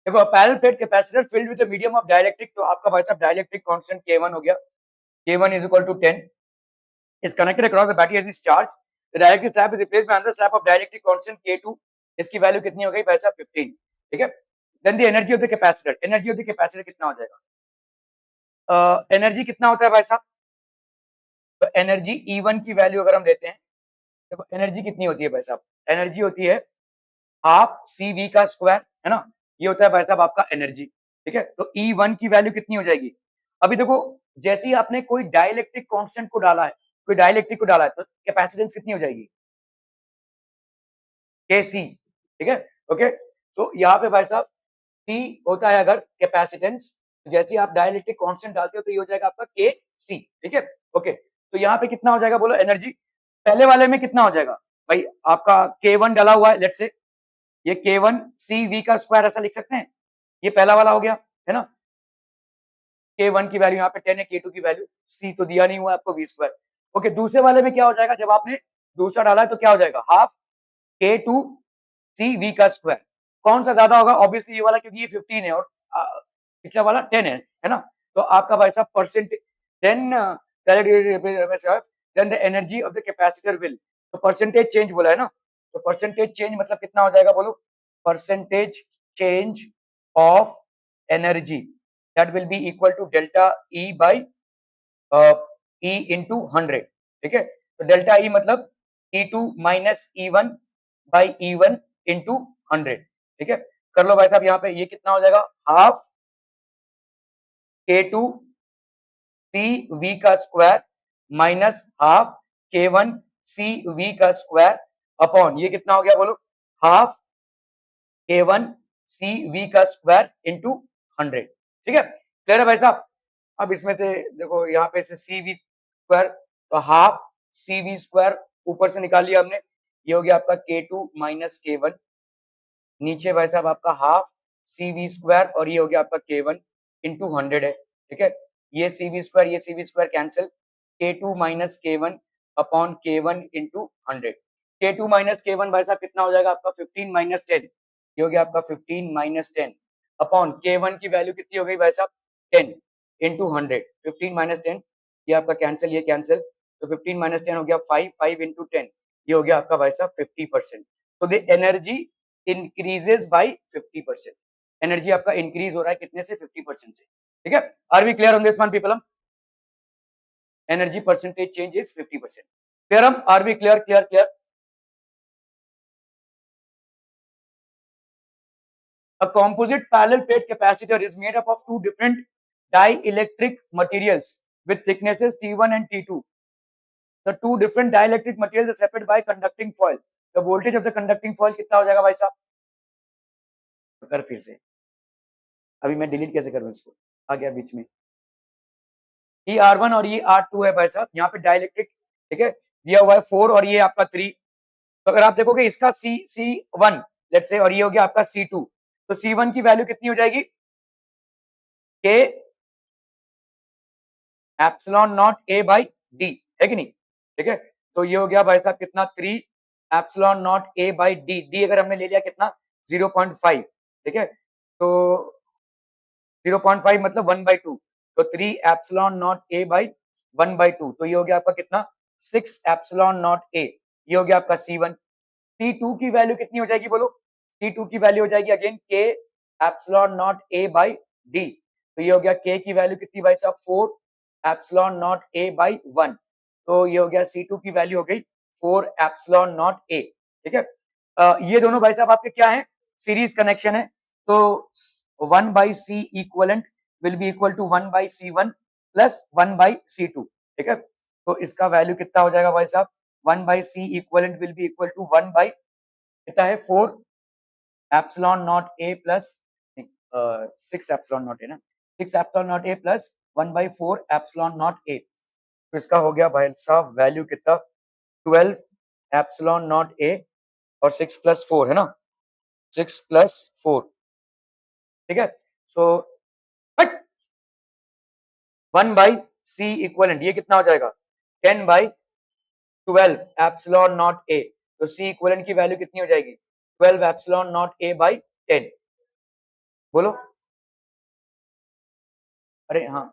देखो parallel plate capacitor filled with the medium of dielectric, तो आपका भाई साहब dielectric constant K1 हो गया, K1 is equal to 10, is connected across the battery as is charged. The dielectric slab is replaced by another slab of dielectric constant K2. इसकी value कितनी हो गई भाई साहब 15, ठीक है। Then the energy of the capacitor, energy of the capacitor कितना हो जाएगा, एनर्जी कितना होता है भाई साहब, तो एनर्जी E1 की वैल्यू अगर हम लेते हैं, देखो एनर्जी कितनी होती है भाई साहब, एनर्जी होती है हाफ CV का स्क्वायर, है ना, ये होता है भाई साहब आपका एनर्जी, ठीक है। तो E1 की वैल्यू कितनी हो जाएगी, अभी देखो जैसे ही आपने कोई डाइलेक्ट्रिक कांस्टेंट को डाला है, कोई डाइलेक्ट्रिक को डाला है, तो कैपेसिटेंस कितनी हो जाएगी KC, ठीक है। ओके, तो यहाँ पे भाई साहब C होता है अगर कैपेसिटेंस, जैसे ही आप डाइलेक्ट्रिक कांस्टेंट डालते हो तो ये हो जाएगा आपका KC, ठीक है। ओके, तो यहाँ पे कितना हो जाएगा बोलो एनर्जी, पहले वाले में कितना हो जाएगा भाई, आपका K1 डाला हुआ है, लेट्स से ये K1 CV का स्क्वायर ऐसा लिख सकते हैं, ये पहला वाला हो गया, है ना। K1 की वैल्यू यहाँ पे 10 है, K2 की वैल्यू C तो दिया नहीं हुआ आपको V स्क्वायर। ओके, दूसरे वाले में क्या हो जाएगा, जब आपने दूसरा डाला है तो क्या हो जाएगा हाफ K2 CV का स्क्वायर, कौन सा ज्यादा होगा, ऑब्वियसली ये वाला, क्योंकि ये 15 है और पिछला वाला 10 है ना। तो आपका भाई साहब percent 10 then the energy of the capacitor will, तो परसेंटेज चेंज बोला है ना, तो परसेंटेज चेंज मतलब कितना हो जाएगा बोलो, percentage change of energy that will be equal to delta E by E into 100, ठीक है। तो डेल्टा E मतलब E2 minus E1 by E1 into 100, ठीक है। कर लो भाई साहब, यहाँ पे ये कितना हो जाएगा हाफ K2 CV का square minus half K1 CV का स्क्वायर अपॉन ये कितना हो गया बोलो, हाफ K1 CV का स्क्वायर इंटू 100, ठीक है। क्लियर है भाई साहब। अब इसमें से देखो यहाँ पे से CV स्क्वायर, तो हाफ CV स्क्वायर ऊपर से निकाल लिया हमने, ये हो गया आपका K2 माइनस K1, नीचे भाई साहब आपका हाफ CV स्क्वायर और ये हो गया आपका K1 इंटू 100 है, ठीक है। ये CV square cancel, K2 minus K1 upon K1 into 100, K2 minus K1 भाई साहब कितना हो जाएगा आपका 15 माइनस 10, ये हो गया आपका 15 माइनस 10 अपॉन K1 की वैल्यू कितनी हो गई भाई साहब 10 इंटू 100, 15 माइनस 10, ये आपका कैंसिल, ये कैंसिल, तो 15 माइनस 10 हो गया 5, 5 इंटू 10, ये हो गया आपका भाई साहब 50%। तो the energy increases by 50%, energy आपका इंक्रीज हो रहा है कितने से 50% से, ठीक है। Are we clear on this one people, energy percentage change is 50%, clear हम, are we clear clear clear. A composite parallel plate capacitor is made up of two different dielectric materials with thicknesses T1 and T2. The two different dielectric materials are separated by conducting foil. The voltage of the conducting foil कितना हो जाएगा भाई साहब, कर फिर से, अभी मैं डिलीट कैसे करूं इसको, आ गया बीच में, ये R1 और ये R2 है भाई साहब, यहाँ पे डाइलेक्ट्रिक, ठीक है, दिया हुआ है 4 और ये आपका 3, तो अगर आप देखोगे इसका C1 लेट्स से और ये हो गया आपका C2, तो C1 की वैल्यू कितनी हो जाएगी K epsilon naught A by D, है कि नहीं, ठीक है। तो ये हो गया भाई साहब कितना 3 epsilon naught A by D, D अगर हमने ले लिया कितना 0.5, ठीक है, तो 0.5 मतलब 1/2, तो 3 एप्सिलॉन नॉट ए बाई 1/2, तो ये हो गया आपका कितना 6 एप्सिलॉन नॉट ए, ये हो गया आपका C1। C2 की वैल्यू कितनी हो जाएगी बोलो, C2 की वैल्यू हो जाएगी again K epsilon naught A by D, तो ये हो गया K की वैल्यू कितनी भाई साहब 4 एप्सिलॉन नॉट A बाई 1, तो ये हो गया C2 की वैल्यू हो गई 4 एप्सिलॉन नॉट A, ठीक है। ये दोनों भाई साहब आपके क्या है, सीरीज कनेक्शन है, तो 1/C equivalent will be equal to 1/C1 plus 1/C2, ठीक है, तो इसका वैल्यू कितना हो जाएगा भाई साहब 1/C equivalent will be equal to 1 by कितना है 4 epsilon not A plus 6 epsilon not A ना, 6 epsilon not A plus 1/4 epsilon not A, तो इसका हो गया भाई साहब वैल्यू कितना 12 एप्सिलॉन नॉट ए और 6 प्लस 4 है ना, 6 प्लस 4, ठीक है, सो 1/C इक्वलेंट ये कितना हो जाएगा 10/12 एप्सिलॉन नॉट ए, तो C इक्वलेंट की वैल्यू कितनी हो जाएगी 12 एप्सिलॉन नॉट ए बाई 10, बोलो। अरे हाँ,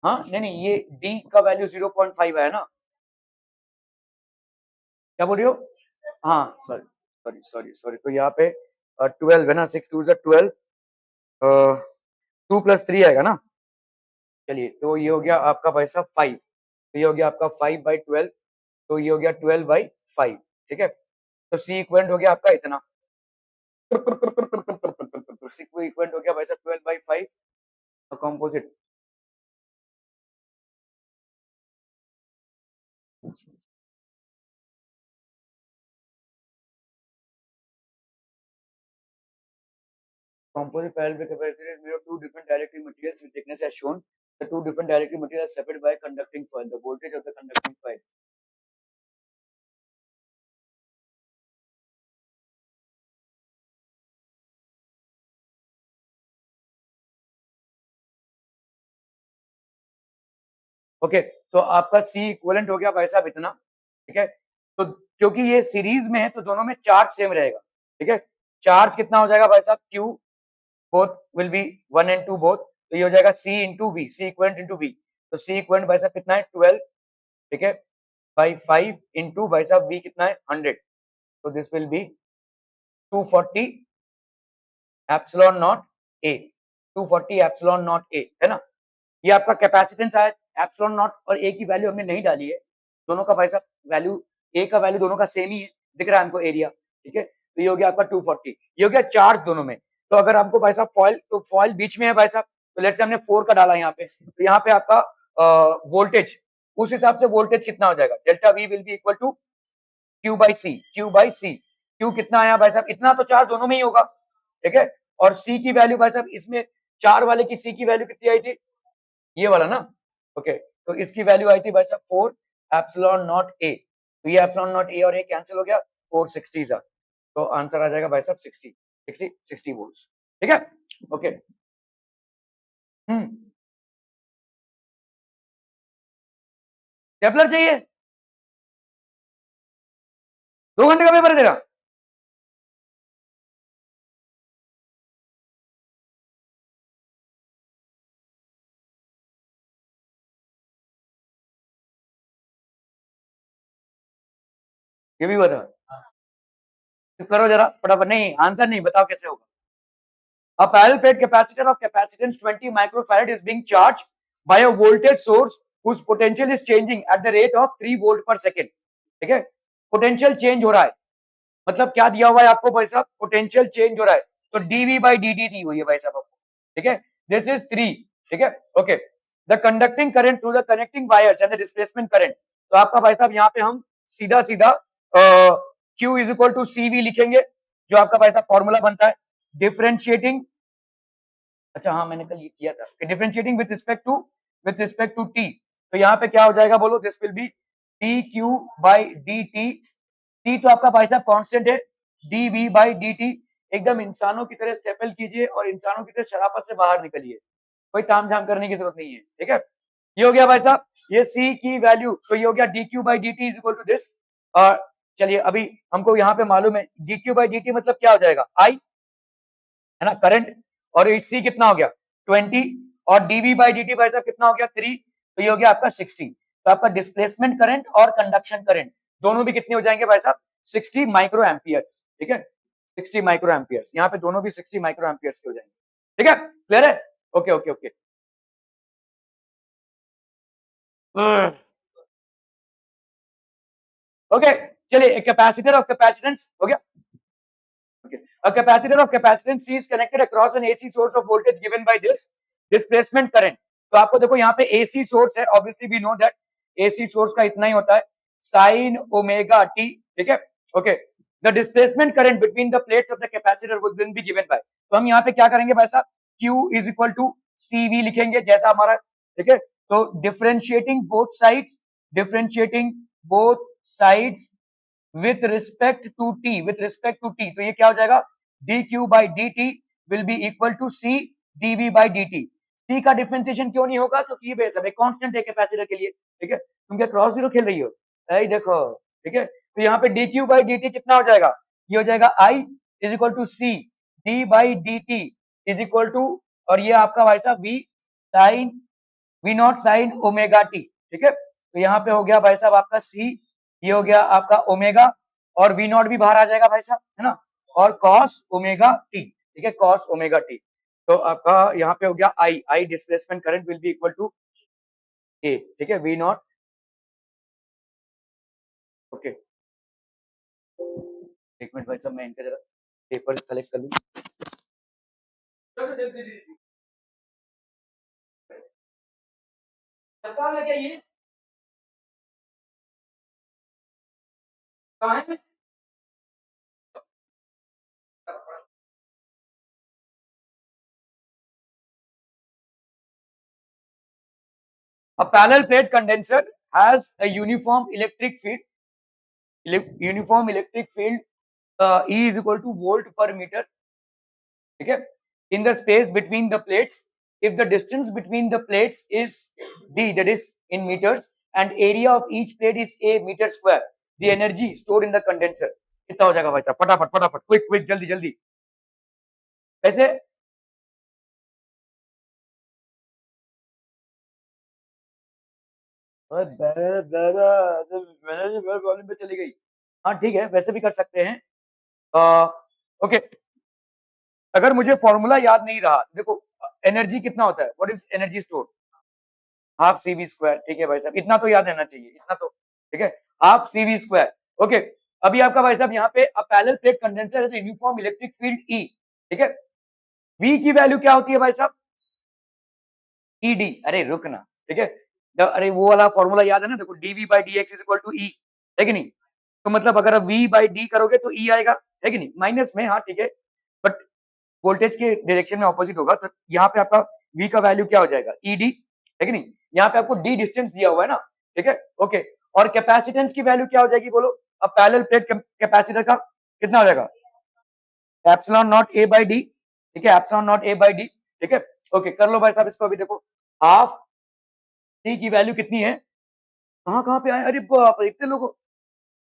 हाँ नहीं नहीं ये D का वैल्यू 0.5 है ना, क्या बोल रही हो, हाँ सॉरी सॉरी सॉरी सॉरी, तो यहाँ पे 12 है ना, 6 2 12, 2 + 3 आएगा ना, चलिए तो ये हो गया आपका भाई साहब 5, तो ये हो गया आपका 5/12, तो ये हो गया 12/5, ठीक है, तो C इक्वलेंट हो गया आपका इतना, C इक्वलेंट हो गया भाई साहब 12/5 composite, composite parallel capacitor is made of two different dielectric materials with thickness as shown. The two different dielectric materials are separated by a conducting foil. The voltage of the conducting foil. Okay, तो आपका C equivalent हो गया भाई साहब इतना, ठीक है, तो क्योंकि ये सीरीज में है तो दोनों में चार्ज सेम रहेगा, ठीक है, चार्ज कितना हो जाएगा भाई साहब Q both will be 1 and 2 both, तो ये हो जाएगा C into V, C equivalent into V, तो C equivalent भाई साहब कितना है 12, ठीक है, by 5 into भाई साहब V कितना है 100, तो this will B 240 epsilon not a, 240 epsilon not a है ना, ये आपका कैपेसिटेंस है, एप्सिलॉन नॉट और ए की वैल्यू हमने नहीं डाली है, दोनों का भाई साहब वैल्यू ए का वैल्यू दोनों का सेम ही है, दिख रहा है हमको एरिया, ठीक है, तो ये हो गया आपका 240, ये हो गया चार्ज दोनों में, तो अगर आपको भाई साहब फॉइल, तो फॉइल बीच में है भाई साहब, तो लेट्स से हमने 4 का डाला यहाँ पे, तो यहाँ पे आपका वोल्टेज, उस हिसाब से वोल्टेज कितना हो जाएगा, delta V will be equal to Q by C, Q by C, Q कितना आया भाई साहब, इतना तो चार्ज दोनों में ही होगा, ठीक है, और सी की वैल्यू भाई साहब इसमें 4 वाले की सी की वैल्यू कितनी आई थी, ये वाला ना, ओके, तो इसकी वैल्यू आई थी भाई साहब 4 एप्सिलॉन नॉट ए, तो ये एप्सिलॉन नॉट ए और ए कैंसिल हो गया, 460 सा, तो आंसर आ जाएगा भाई साहब 60 वोल्ट्स, ठीक है, ओके, केपलर चाहिए, 2 घंटे का पेपर है तेरा, ये भी बता, करो जरा फटाफट, नहीं आंसर नहीं, बताओ कैसे होगा। A parallel plate capacitor of capacitance 20 microfarad is being charged by a voltage source whose potential is changing at the rate of 3 volt per second, ठीक है, पोटेंशियल चेंज हो रहा है, मतलब क्या दिया हुआ है आपको भाई साहब, पोटेंशियल चेंज हो रहा है, तो dv by dt दी हुई है भाई साहब आपको, ठीक है, दिस इज 3, ठीक है, okay, the conducting current through the connecting wires and the displacement current, तो आपका भाई साहब यहाँ पे हम सीधा सीधा Q is equal to CV लिखेंगे, जो आपका भाई साहब फॉर्मूला बनता है डिफरेंशिएटिंग, अच्छा हाँ मैंने कल ये किया था, differentiating with respect to T, तो यहाँ पे क्या हो जाएगा बोलो, this will be D Q by D T, T तो आपका भाई साहब कांस्टेंट है, D V by D T, एकदम इंसानों की तरह स्टेपल कीजिए और इंसानों की तरह शराफत से बाहर निकलिए, कोई ताम झाम करने की जरूरत नहीं है, ठीक है, ये हो गया भाई साहब, ये सी की वैल्यू, तो ये हो गया D Q by D T is equal to this, और चलिए अभी हमको यहाँ पे मालूम है D Q by D T मतलब क्या हो जाएगा, आई, है ना, करंट, और सी कितना हो गया 20, और डीवी बाई डी टी भाई साहब कितना हो गया 3, तो ये हो गया आपका 60। तो आपका डिस्प्लेसमेंट करंट और कंडक्शन करंट दोनों भी कितने हो जाएंगे भाई साहब 60 माइक्रो एम्पियर, ठीक है, 60 माइक्रो एम्पियर, यहाँ पे दोनों भी 60 माइक्रो एम्पियर के हो जाएंगे, ठीक है, क्लियर है, ओके ओके ओके। ओके, चलिए, कैपेसिटर ऑफ कैपेसिटेंस हो गया। Okay. A capacitor of capacitance C is connected across an AC source of voltage given by this displacement current. तो आपको देखो यहाँ पे AC सोर्स है, obviously we know that AC source का इतना ही होता है साइन ओमेगा टी, ठीक है, okay. The displacement current between the plates of the capacitor would be given by, तो हम यहाँ पे क्या करेंगे भाई साहब Q is equal to CV लिखेंगे जैसा हमारा, ठीक है। तो differentiating both sides with respect to t, तो ये क्या हो जाएगा dq by dt will be equal to c dv by dt। c का डिफरेंशिएशन क्यों नहीं होगा, क्योंकि ये बेस है कांस्टेंट है कैपेसिटर के लिए, ठीक है, तुम क्या क्रॉस जीरो खेल रही हो, ऐ देखो, ठीक है। तो यहाँ पे dq by dt कितना हो जाएगा, ये हो जाएगा i is equal to c d by dt is equal to, और ये आपका भाई साहब v naught sine omega T, ठीक है। तो यहाँ पे हो गया भाई साहब आपका c, ये हो गया आपका ओमेगा, और वी नॉट भी बाहर आ जाएगा भाई साहब, है ना, और कॉस ओमेगा टी, ठीक है, कॉस ओमेगा टी। तो आपका यहाँ पे हो गया I displacement current will be equal to a, ठीक है, वी नॉट, ओके। एक मिनट भाई साहब, मैं इनका जरा पेपर कलेक्ट कर लूँ। सरकार लेके आइए, कहाँ है? A parallel plate condenser has a uniform electric field E is equal to volt per meter, ठीक है, in the space between the plates if the distance between the plates is d, that is in meters, and area of each plate is a meter square, the energy stored in the condenser कितना हो जाएगा भाई साहब, फटाफट फटाफट, quick quick, जल्दी जल्दी, कैसे? प्रॉब्लम पे चली गई, हाँ ठीक है, वैसे भी कर सकते हैं, ओके। अगर मुझे फॉर्मूला याद नहीं रहा, देखो एनर्जी कितना होता है, what is energy store, half C V square, ठीक है भाई साहब, इतना तो याद रहना चाहिए, इतना तो, ठीक है, half C V square, okay. अभी आपका भाई साहब यहाँ पे पैरेलल प्लेट कंडेंसर है यूनिफॉर्म इलेक्ट्रिक फील्ड ई, ठीक है, वी की वैल्यू क्या होती है भाई साहब ईडी, अरे रुकना, ठीक है, अरे वो वाला फॉर्मूला याद है ना, देखो dv by d x is equal to e, है कि नहीं, तो मतलब अगर वी बाई डी करोगे तो ई आएगा, है कि नहीं, माइनस में, हाँ ठीक है, बट वोल्टेज के डायरेक्शन में ऑपोजिट होगा, तो यहाँ पे आपका v का वैल्यू क्या हो जाएगा ईडी, है कि नहीं, यहाँ पे आपको d डिस्टेंस दिया हुआ है ना, ठीक है, ओके। और कैपेसिटेंस की वैल्यू क्या हो जाएगी बोलो, अब पैरेलल प्लेट कैपेसिटर का कितना हो जाएगा epsilon not A by D, ठीक है, epsilon not A by D, ठीक है, ओके, कर लो भाई साहब इसको, अभी देखो हाफ सी की वैल्यू कितनी है, कहाँ कहाँ पे आए, अरे बाप रे, इतने लोगों,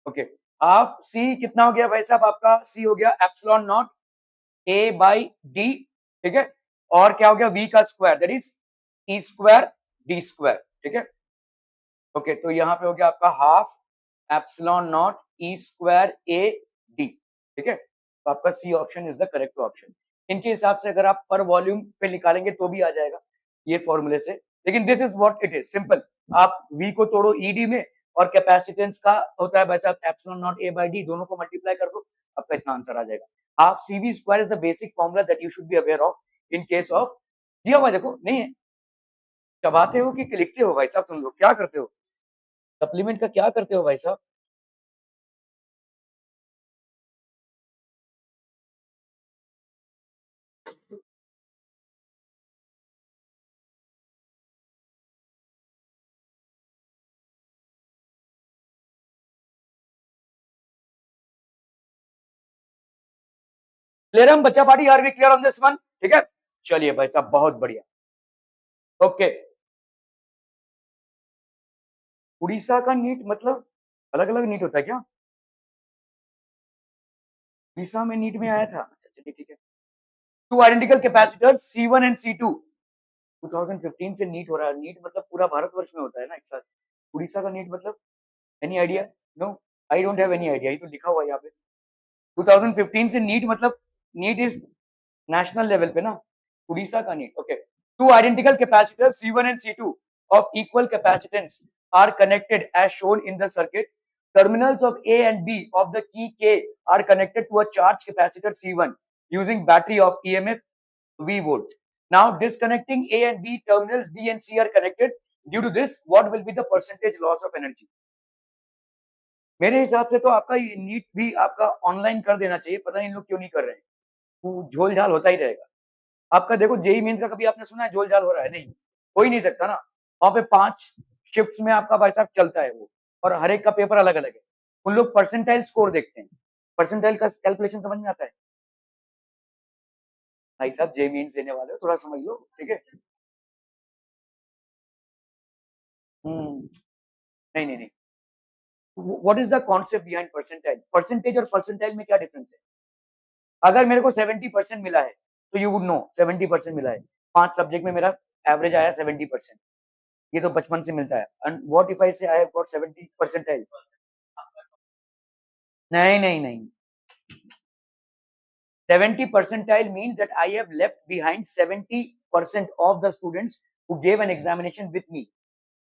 ओके, हाफ सी कितना हो गया भाई साहब आपका, सी हो गया epsilon not A by D, ठीक है, और क्या हो गया v का square, that is E square D square, ठीक है, ओके। तो यहाँ पे हो गया आपका half epsilon not E square A D, ठीक है, तो आपका C option is the correct option. इनके हिसाब से अगर आप पर वॉल्यूम पे निकालेंगे तो भी आ जाएगा ये फॉर्मूले से, लेकिन this is what it is simple, आप v को तोड़ो ईडी में, और कैपेसिटेंस का होता है भाई साहब epsilon not A by D, दोनों को मल्टीप्लाई कर दो, आपका इतना आंसर आ जाएगा। Half CV square is the basic formula that you should be aware of in case of, दिया हुआ देखो नहीं है, चबाते हो कि लिखते हो भाई साहब, तुम लोग क्या करते हो, सप्लीमेंट का क्या करते हो भाई साहब, क्लियर हम बच्चा party, are we clear on this one, ठीक है, चलिए भाई साहब बहुत बढ़िया, ओके। उड़ीसा का नीट मतलब अलग अलग नीट होता है क्या, उड़ीसा में नीट में आया था, अच्छा चलिए ठीक है, to identical capacitors C1 and C2। 2015 से नीट हो रहा है। नीट मतलब पूरा भारतवर्ष में होता है ना एक साथ। उड़ीसा का नीट मतलब any idea? No, I don't have any idea. ये तो लिखा हुआ है यहाँ पे 2015 से नीट मतलब नीट इज नेशनल लेवल पे ना, उड़ीसा का NEET. Okay, two identical capacitors C1 and C2 of equal capacitance are connected as shown in the circuit. Terminals of A and B of the key K are connected to a charged capacitor C1 using battery of EMF V volt. Now disconnecting A and B terminals B and C are connected. Due to this, what will be the percentage loss of energy? मेरे हिसाब से तो आपका NEET भी आपका online कर देना चाहिए। पता नहीं इन लोग क्यों नहीं कर रहे हैं। वो झोल झाल होता ही रहेगा। आपका देखो जेई मेंस का कभी आपने सुना है झोल झाल हो रहा है? नहीं, हो ही नहीं सकता ना। वहां पे 5 शिफ्ट्स में आपका भाई साहब चलता है वो, और हर एक का पेपर अलग अलग है। उन लोग परसेंटाइल स्कोर देखते हैं। परसेंटाइल का कैलकुलेशन समझ में आता है? भाई साहब जेई मेंस देने वाले हो, थोड़ा समझ लो, ठीक है? नहीं नहीं नहीं। What is the concept behind percentile? Percentage और परसेंटाइल में क्या डिफरेंस है? अगर मेरे को 70% मिला है तो यू वुड नो 70% मिला है। 5 सब्जेक्ट में मेरा एवरेज आया 70%। ये तो बचपन से मिलता है। एंड व्हाट इफ आई से आई हैव गॉट 70 परसेंटाइल? नहीं नहीं नहीं। 70 percentile means that I have left behind 70% of the students who gave an examination with me.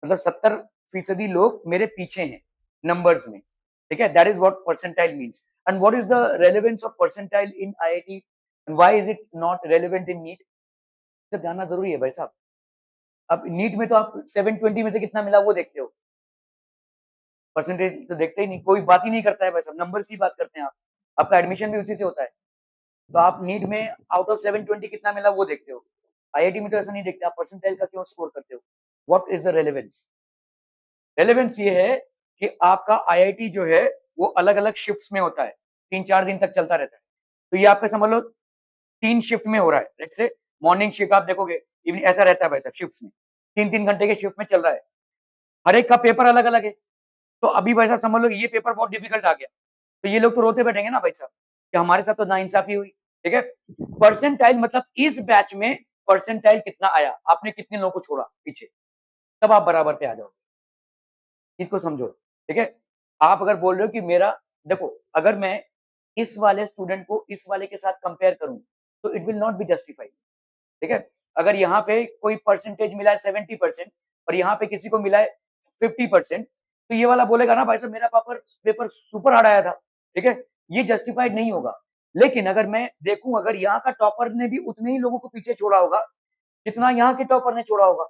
मतलब 70% लोग मेरे पीछे हैं नंबर्स में, ठीक है? That is what percentile means. And what is the relevance of percentile in IIT and why is it not relevant in NEET? तो जानना जरूरी है भाई साहब। अब नीट में तो आप 720 में से कितना मिला वो देखते हो, परसेंटेज तो देखते ही नहीं। कोई बात ही नहीं करता है भाई साहब, नंबर्स की बात करते हैं आप। आपका एडमिशन भी उसी से होता है। तो आप नीट में आउट ऑफ 720 कितना मिला वो देखते हो। आईआईटी में तो ऐसा नहीं देखते। आप परसेंटाइल का क्यों स्कोर करते हो? What is the relevance? Relevance ये है कि आपका आईआईटी जो है वो अलग अलग शिफ्ट्स में होता है, 3-4 दिन तक चलता रहता है। तो ये आपका समझ लो 3 शिफ्ट में हो रहा है। लेट्स से मॉर्निंग शिफ्ट आप देखोगे, इवनिंग ऐसा रहता है भाई साहब, शिफ्ट्स में 3-3 घंटे के शिफ्ट में चल रहा है। हर एक का पेपर अलग अलग है। तो अभी भाई साहब समझ लो ये पेपर बहुत डिफिकल्ट आ गया, तो ये लोग तो रोते बैठेंगे ना भाई साहब कि हमारे साथ तो नाइंसाफी हुई, ठीक है? परसेंटाइल मतलब इस बैच में परसेंटाइल कितना आया, आपने कितने लोगों को छोड़ा पीछे, तब आप बराबर पे आ जाओगे। इसको समझो, ठीक है? आप अगर बोल रहे हो कि मेरा देखो, अगर मैं इस वाले स्टूडेंट को इस वाले के साथ कंपेयर करूं तो it will not be justified, ठीक है? अगर यहाँ पे कोई परसेंटेज मिला है 70% और यहाँ पे किसी को मिला है 50%, तो ये वाला बोलेगा ना भाई साहब मेरा पेपर पेपर सुपर हार्ड आया था, ठीक है? ये जस्टिफाइड नहीं होगा। लेकिन अगर मैं देखूं, अगर यहाँ का टॉपर ने भी उतने ही लोगों को पीछे छोड़ा होगा जितना यहाँ के टॉपर ने छोड़ा होगा,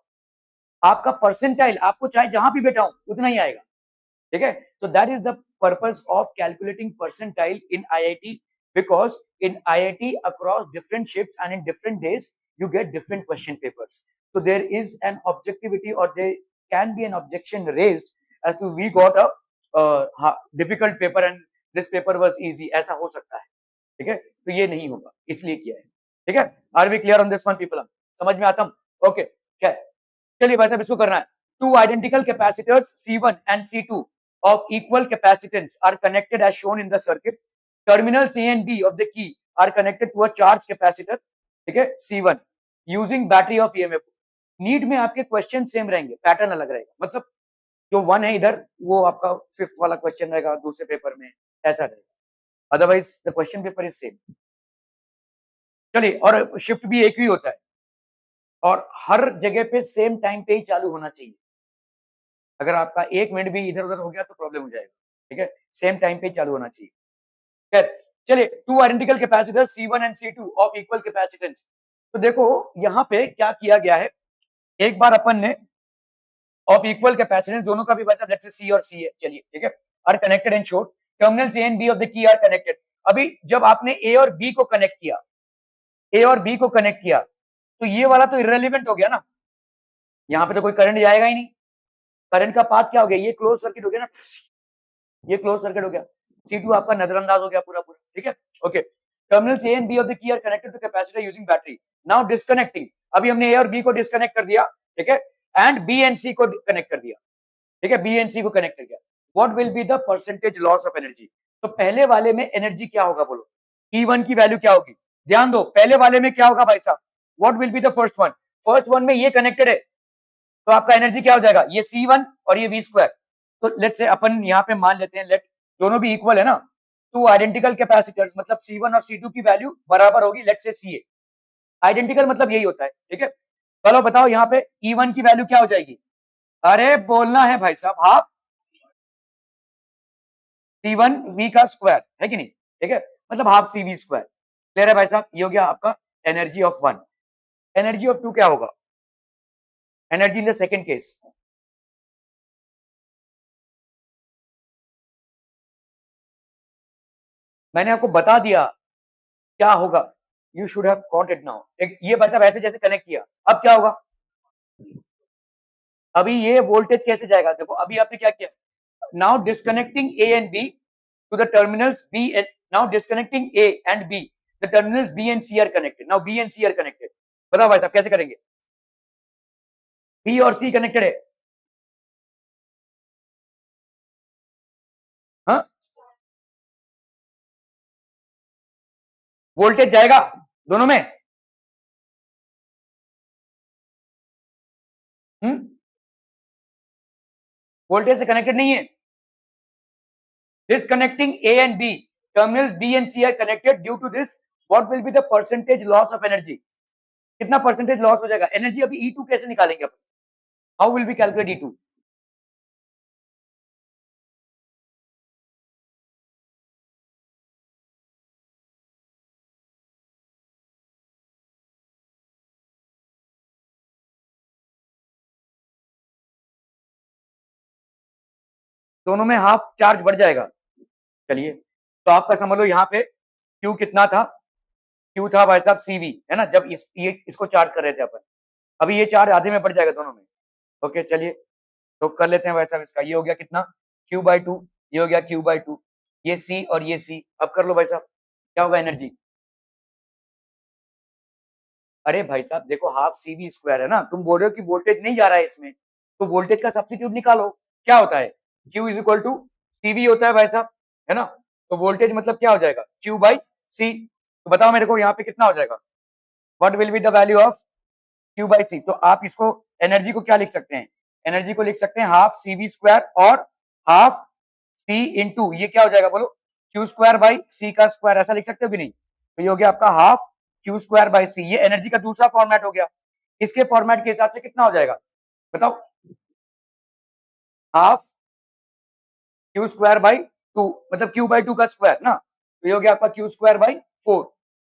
आपका परसेंटाइल आपको चाहे जहां भी बैठा हो उतना ही आएगा, ठीक है? So that is the purpose of calculating percentile in IIT, because in IIT across different shifts and in different days you get different question papers. So there is an objectivity, or there can be an objection raised as to we got a difficult paper and this paper was easy, ऐसा हो सकता है, ठीक है? तो ये नहीं होगा, इसलिए किया है, ठीक है? Are we clear on this one people? समझ में आता? ओके, क्या है? चलिए भाई साहब इसको करना है। To identical capacitors C1 and C2 of equal capacitance are connected as shown in the circuit. Terminals A and B of the key are connected to a charge capacitor, ठीक है, C1 using battery of EMF. NEET में आपके question same रहेंगे, pattern अलग रहेगा। मतलब जो 1 है इधर वो आपका 5th वाला क्वेश्चन रहेगा दूसरे पेपर में, ऐसा रहेगा। Otherwise the question paper is same. चलिए, और शिफ्ट भी एक ही होता है और हर जगह पे सेम टाइम पे ही चालू होना चाहिए। अगर आपका 1 मिनट भी इधर उधर हो गया तो प्रॉब्लम हो जाएगा, ठीक है? सेम टाइम पे चालू होना चाहिए। खैर, चलिए, to identical capacitors C1 and C2 of equal capacitance. तो देखो यहाँ पे क्या किया गया है, एक बार अपन ने ऑफ इक्वल कैपेसिटेंस दोनों का भी वैसा, लेट्स से C और C है, चलिए, ठीक है, are connected and short. Terminals A and B of the key are connected. अभी जब आपने A और B को कनेक्ट किया, A और B को कनेक्ट किया, तो ये वाला तो इररेलेवेंट हो गया ना, यहाँ पे तो कोई करंट जाएगा ही नहीं। करंट का पाथ क्या हो गया, ये क्लोज सर्किट हो गया ना, ये क्लोज सर्किट हो गया। C2 आपका नजरअंदाज हो गया पूरा पूरा, ठीक है? Okay, terminals A and B of the key are connected to capacitor using battery. Now disconnecting, अभी हमने A और B को डिस्कनेक्ट कर दिया, ठीक है, एंड B एंड C को कनेक्ट कर दिया, ठीक है, B एंड C को कनेक्ट कर दिया। What will be the percentage loss of energy? तो पहले वाले में एनर्जी क्या होगा बोलो, E1 की वैल्यू क्या होगी? ध्यान दो, पहले वाले में क्या होगा भाई साहब, what will be the first one में ये कनेक्टेड है, तो आपका एनर्जी क्या हो जाएगा, ये C1 और ये V स्क्वायर। तो लेट्स से अपन यहाँ पे मान लेते हैं, लेट दोनों भी इक्वल है ना, टू आइडेंटिकल कैपेसिटर्स, मतलब C1 और C2 की वैल्यू बराबर होगी, लेट्स से CA। आइडेंटिकल मतलब यही होता है, ठीक है। चलो बताओ यहाँ पे E1 की वैल्यू क्या हो जाएगी, अरे बोलना है भाई साहब, हाफ C1 V का स्क्वायर है कि नहीं, ठीक है, मतलब हाफ CV स्क्वायर। क्लियर है भाई साहब, ये हो गया आपका energy of one. Energy of two क्या होगा, energy in the second case, मैंने आपको बता दिया क्या होगा, you should have got it now. एक ये भाई साहब ऐसे जैसे कनेक्ट किया, अब क्या होगा, अभी ये वोल्टेज कैसे जाएगा, देखो अभी आपने क्या किया, now disconnecting A and B to the terminals B and now disconnecting A and B, the terminals B and C are connected, now B and C are connected। बताओ भाई साहब कैसे करेंगे, B और C कनेक्टेड है, हाँ, voltage जाएगा दोनों में, वोल्टेज से कनेक्टेड नहीं है, disconnecting A and B, terminals B and C are connected, due to this what will be the percentage loss of energy, कितना परसेंटेज लॉस हो जाएगा एनर्जी, अभी E2 कैसे निकालेंगे अपन, how will be calculate E2, दोनों में हाफ चार्ज बढ़ जाएगा। चलिए तो आपका समझ लो यहाँ पे Q कितना था, Q था भाई साहब CV, है ना, जब इसको चार्ज कर रहे थे अपन, अभी ये चार्ज आधे में बढ़ जाएगा दोनों में। ओके चलिए तो कर लेते हैं भाई साहब, इसका ये हो गया कितना Q/2, ये हो गया Q/2, ये C और ये C, अब कर लो भाई साहब क्या होगा एनर्जी, अरे भाई साहब देखो हाफ CV स्क्वायर है ना, तुम बोल रहे हो कि वोल्टेज नहीं जा रहा है इसमें, तो वोल्टेज का सब्स्टिट्यूट निकालो, क्या होता है Q is equal to CV होता है भाई साहब, है ना, तो वोल्टेज मतलब क्या हो जाएगा Q/C, तो बताओ मेरे को यहाँ पे कितना हो जाएगा, what will be the value of Q/C, तो आप इसको एनर्जी को क्या लिख सकते हैं, एनर्जी को लिख सकते हैं हाफ CV स्क्वायर और हाफ C इंटू ये क्या हो जाएगा बोलो, Q² / C का स्क्वायर, ऐसा लिख सकते हो कि नहीं, तो ये हो गया आपका हाफ Q² / C, ये एनर्जी का दूसरा फॉर्मेट हो गया, इसके फॉर्मेट के हिसाब से कितना हो जाएगा बताओ, हाफ Q²/2, मतलब Q/2 का स्क्वायर ना, तो ये हो गया आपका Q²/4,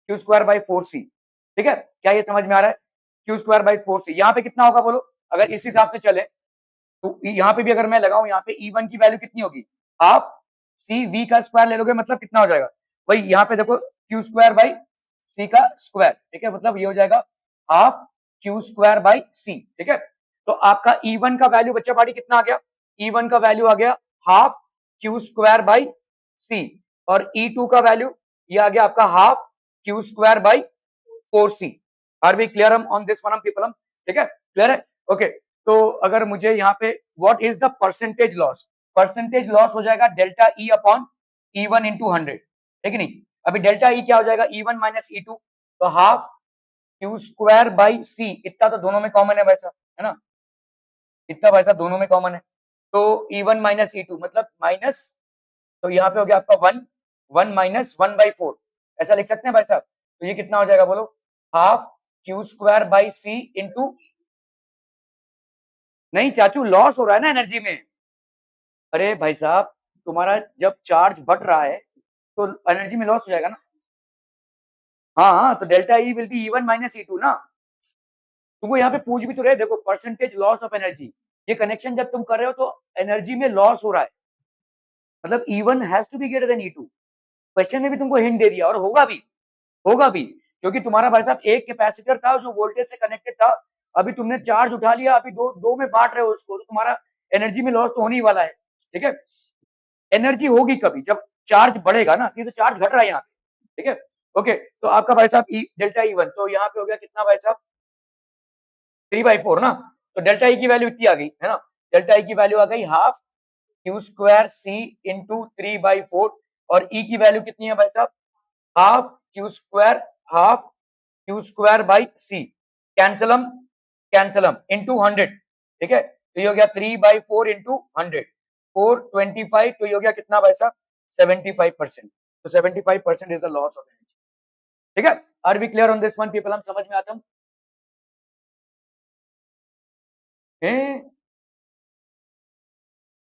Q²/4C, ठीक है, क्या ये समझ में आ रहा है, Q²/4C, यहाँ पे कितना होगा बोलो, अगर इस हिसाब से चले तो यहाँ पे भी अगर मैं लगाऊं, यहाँ पे E1 की वैल्यू कितनी होगी, हाफ CV का स्क्वायर ले लोगे, मतलब कितना हो जाएगा, वही यहाँ पे देखो Q²/C का स्क्वायर, ठीक है, मतलब ये हो जाएगा हाफ Q²/C, ठीक है, तो आपका E1 का वैल्यू बच्चा पार्टी कितना आ गया, E1 का वैल्यू आ गया हाफ Q²/C, और E2 का वैल्यू ये आ गया आपका half Q²/4C। Are we clear on this one people, ठीक है, क्लियर है, ओके। तो अगर मुझे यहाँ पे what is the percentage loss हो जाएगा delta E upon E1 into 100, है कि नहीं, अभी डेल्टा E क्या हो जाएगा E1 माइनस E2, तो हाफ Q²/C, इतना तो दोनों में कॉमन है वैसा, है ना, इतना वैसा दोनों में कॉमन है, तो E1 माइनस E2 मतलब माइनस, तो यहाँ पे हो गया आपका 1, 1 माइनस 1/4, ऐसा लिख सकते हैं भाई साहब, तो ये कितना हो जाएगा बोलो, हाफ Q²/C इंटू, नहीं चाचू लॉस हो रहा है ना एनर्जी में, अरे भाई साहब तुम्हारा जब चार्ज बढ़ रहा है तो एनर्जी में लॉस हो जाएगा ना, हाँ हाँ, तो delta E will be E1 minus E2 ना, तुमको यहाँ पे पूछ भी तो रहे, देखो परसेंटेज लॉस ऑफ एनर्जी, ये कनेक्शन जब तुम कर रहे हो तो एनर्जी में लॉस हो रहा है, मतलब E1 has to be greater than E2, question में भी तुमको हिंट दे दिया, और होगा भी क्योंकि तुम्हारा भाई साहब एक कैपेसिटर था जो वोल्टेज से कनेक्टेड था, अभी तुमने चार्ज उठा लिया, अभी दो में बांट रहे हो उसको, तो तुम्हारा एनर्जी में लॉस तो होने ही वाला है, ठीक है, एनर्जी होगी कभी जब चार्ज बढ़ेगा ना, ये तो चार्ज घट रहा है यहाँ पे, ठीक है, ओके, तो आपका भाई साहब डेल्टा E1 तो यहाँ पे हो गया कितना भाई साहब 3/4 ना, तो डेल्टा E की वैल्यू इतनी आ गई है ना, डेल्टा E की वैल्यू आ गई हाफ Q²C इंटू 3/4, और E की वैल्यू कितनी है भाई साहब, half Q² half Q square by c, कैंसलम इंटू 100, ठीक है, तो ये हो गया 3/4 इंटू 100, 425, तो ये हो गया कितना भाई साहब 75%, तो 75% is the loss of energy, ठीक है। Are we clear on this one people, हम समझ में आता हूं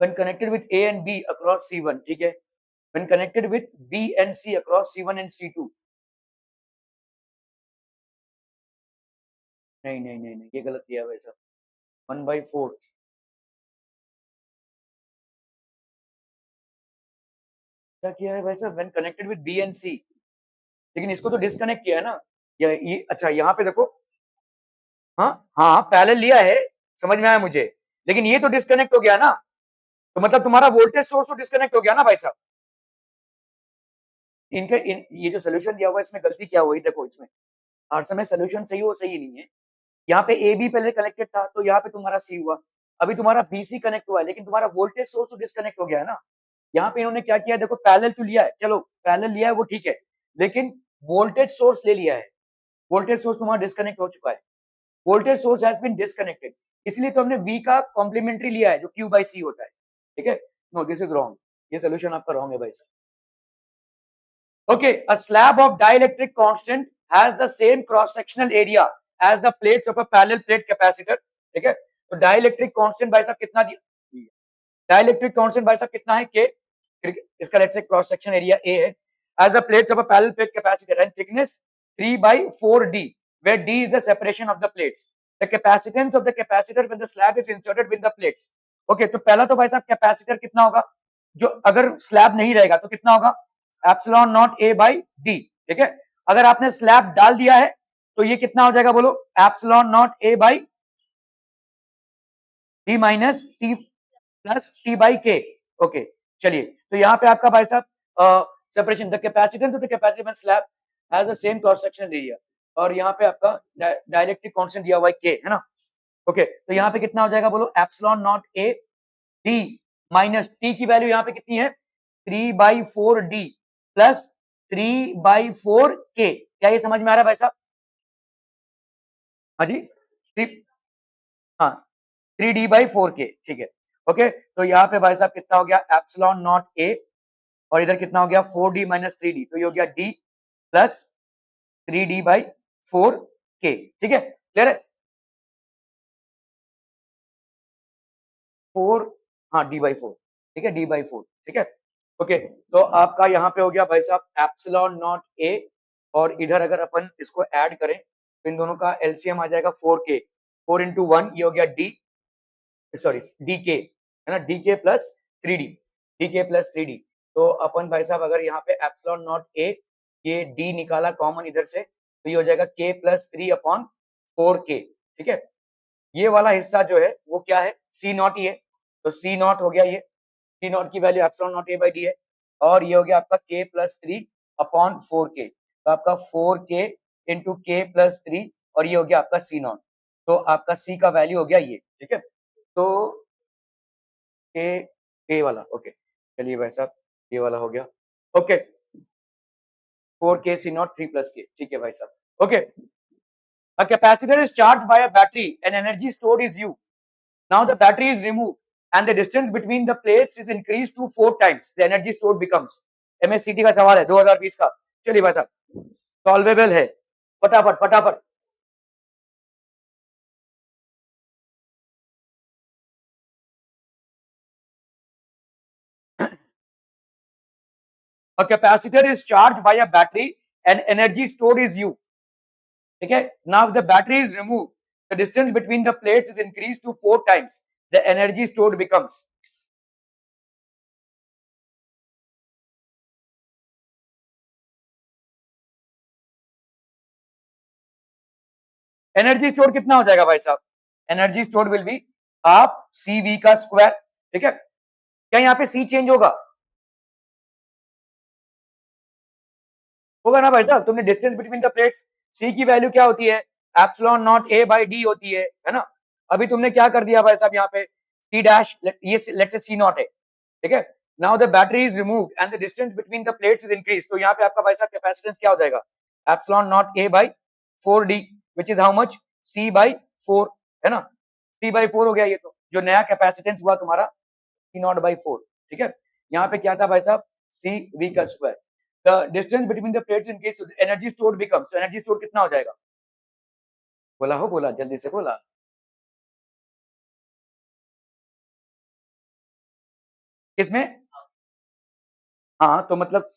when connected with A and B across C1, ठीक है, when connected with B and C across C1 and C2, नहीं नहीं नहीं नहीं, ये गलत किया है भाई साहब, 1/4 क्या किया है भाई साहब, when connected with B and C, लेकिन इसको तो डिस्कनेक्ट किया है ना, ये अच्छा यहाँ पे देखो, हाँ हाँ पैरेलल लिया है, समझ में आया मुझे, लेकिन ये तो डिस्कनेक्ट हो गया ना, तो मतलब तुम्हारा वोल्टेज सोर्स तो डिस्कनेक्ट हो गया ना भाई साहब। ये जो सोल्यूशन दिया हुआ है इसमें गलती क्या हुई, देखो इसमें हर समय सोल्यूशन सही हो सही नहीं है, यहाँ पे ए बी पहले कनेक्टेड था तो यहाँ पे तुम्हारा सी हुआ, अभी तुम्हारा बी सी कनेक्ट हुआ है, लेकिन तुम्हारा वोल्टेज सोर्स तो डिस्कनेक्ट हो गया है ना। यहाँ पे इन्होंने क्या किया, देखो पैरेलल तो लिया है, चलो पैरेलल लिया है वो ठीक है, लेकिन वोल्टेज सोर्स ले लिया है, वोल्टेज सोर्स तुम्हारा डिस्कनेक्ट हो चुका है, voltage source has been disconnected, इसलिए तो हमने V का कॉम्प्लीमेंट्री लिया है जो Q बाई C होता है, ठीक है। नो दिस इज रॉन्ग, ये सोल्यूशन आपका रॉन्ग है भाई साहब। Okay, a slab of dielectric constant has the same cross-sectional area as the plates of a parallel plate capacitor. ठीक है, तो dielectric constant भाई साहब कितना दिया, dielectric constant भाई साहब कितना है K, इसका let's say cross section area A है, as the plates of a parallel plate capacitor and thickness 3/4D, where D is the separation of the plates. The capacitance of the capacitor when the slab is inserted within the plates. Okay, तो पहला तो भाई साहब capacitor कितना होगा, जो अगर slab नहीं रहेगा तो कितना होगा, epsilon not A by D, ठीक है। अगर आपने स्लैब डाल दिया है तो ये कितना हो जाएगा बोलो, epsilon not A by D minus T plus T by के। ओके, चलिए, तो यहाँ पे आपका भाई साहब separation the capacitance of the capacitor slab has the same cross section area, और यहाँ पे आपका डायरेक्टिव कांस्टेंट दिया हुआ है के, है ना। ओके, तो यहाँ पे कितना हो जाएगा बोलो, epsilon not A D minus T की वैल्यू यहाँ पे कितनी है 3/4D प्लस 3/4K, क्या ये समझ में आ रहा है भाई साहब, हाँ जी, हाँ 3D/4K, ठीक है। ओके, तो यहाँ पे भाई साहब कितना हो गया एप्सिलॉन नॉट ए, और इधर कितना हो गया 4D माइनस 3D, तो ये हो गया D प्लस 3D/4K, ठीक है, क्लियर है, 4, हाँ D/4, ठीक है, D/4, ठीक है। ओके, तो आपका यहाँ पे हो गया भाई साहब एप्सिलॉन नॉट ए, और इधर अगर अपन इसको ऐड करें तो इन दोनों का एलसीएम आ जाएगा 4K, 4 इंटू 1, ये हो गया डी, सॉरी डी के, है ना, डी के प्लस 3D, डी के प्लस 3D, तो अपन भाई साहब अगर यहाँ पे एप्सिलॉन नॉट ए, ये डी निकाला कॉमन इधर से, तो ये हो जाएगा K प्लस 3/4K, ठीक है। ये वाला हिस्सा जो है वो क्या है, सी नॉट ही है, तो सी नॉट हो गया, ये सी नॉट की value epsilon not A by D है, और ये हो गया आपका K प्लस 3/4K, तो आपका 4K इंटू के प्लस 3, और ये हो गया आपका सी नॉट, तो आपका सी का वैल्यू हो गया ये, ठीक है। तो के वाला, ओके, चलिए भाई साहब ये वाला हो गया, okay, 4K C not 3 plus के, ठीक है भाई साहब। Okay, a capacitor is charged by a battery and energy stored is U. Now the battery is removed and the distance between the plates is increased to 4 times. The energy stored becomes. MSCT का सवाल है 2020 का, चलिए भाई साहब solvable है, फटाफट फटाफट। A capacitor is charged by a battery and energy stored is U. ठीक है, now if the battery is removed, the distance between the plates is increased to 4 times. The energy stored becomes. Energy store कितना हो जाएगा भाई साहब, energy store will be half C V का square, ठीक है। क्या यहाँ पे सी चेंज होगा, होगा ना भाई साहब, तुमने डिस्टेंस बिटवीन द प्लेट्स, सी की वैल्यू क्या होती है, epsilon not A by D होती है ना। अभी तुमने क्या कर दिया भाई साहब, यहाँ पे सी डैश, ये लेट्स से सी नॉट है, ठीक है। Now the battery is removed and the distance between the plates is increase, तो यहाँ पे आपका भाई साहब कैपेसिटेंस क्या हो जाएगा, epsilon not A by 4d which is how much c by 4, है ना, c बाई 4 हो गया ये, तो जो नया कैपेसिटेंस हुआ तुम्हारा c नॉट बाई 4, ठीक है। यहाँ पे क्या था भाई साहब, c v का square, the distance between the plates in case energy stored becomes, energy store कितना हो जाएगा, बोला हो, बोला जल्दी से बोला, किसमें, हाँ तो मतलब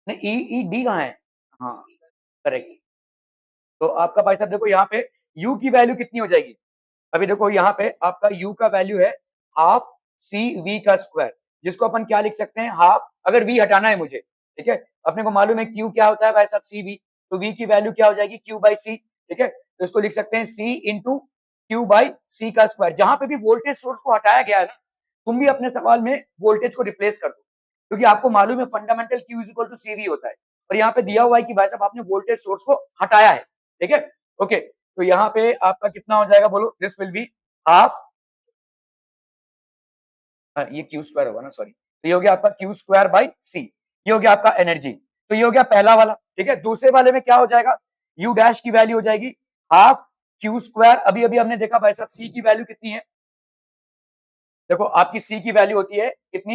नहीं, ई ई डी कहाँ है, हाँ करेक्ट। तो आपका भाई साहब देखो यहाँ पे u की वैल्यू कितनी हो जाएगी, अभी देखो यहाँ पे आपका u का वैल्यू है हाफ सी वी का स्क्वायर, जिसको अपन क्या लिख सकते हैं, हाफ, अगर v हटाना है मुझे, ठीक है, अपने को मालूम है q क्या होता है भाई साहब सी वी, तो v की वैल्यू क्या हो जाएगी q बाई सी, ठीक है, तो इसको लिख सकते हैं c into Q by C का स्क्वायर। जहां पे भी वोल्टेज सोर्स को हटाया गया है ना, तुम भी अपने सवाल में वोल्टेज को रिप्लेस कर दो, क्योंकि आपको मालूम है fundamental Q is equal to C V होता है, और यहाँ पे दिया हुआ है कि भाई साहब आपने वोल्टेज सोर्स को हटाया है, ठीक है, ओके, तो यहाँ पे आपका कितना हो जाएगा बोलो, दिस विल बी हाफ, ये क्यू स्क्वायर होगा ना, सॉरी, तो ये हो गया आपका क्यू स्क्वायर बाई सी, ये हो गया आपका एनर्जी, तो ये हो गया पहला वाला, ठीक है। दूसरे वाले में क्या हो जाएगा, यू डैश की वैल्यू हो जाएगी हाफ क्यू स्क्वायर, अभी अभी हमने देखा भाई साहब सी की वैल्यू कितनी है, देखो आपकी सी की वैल्यू होती है कितनी,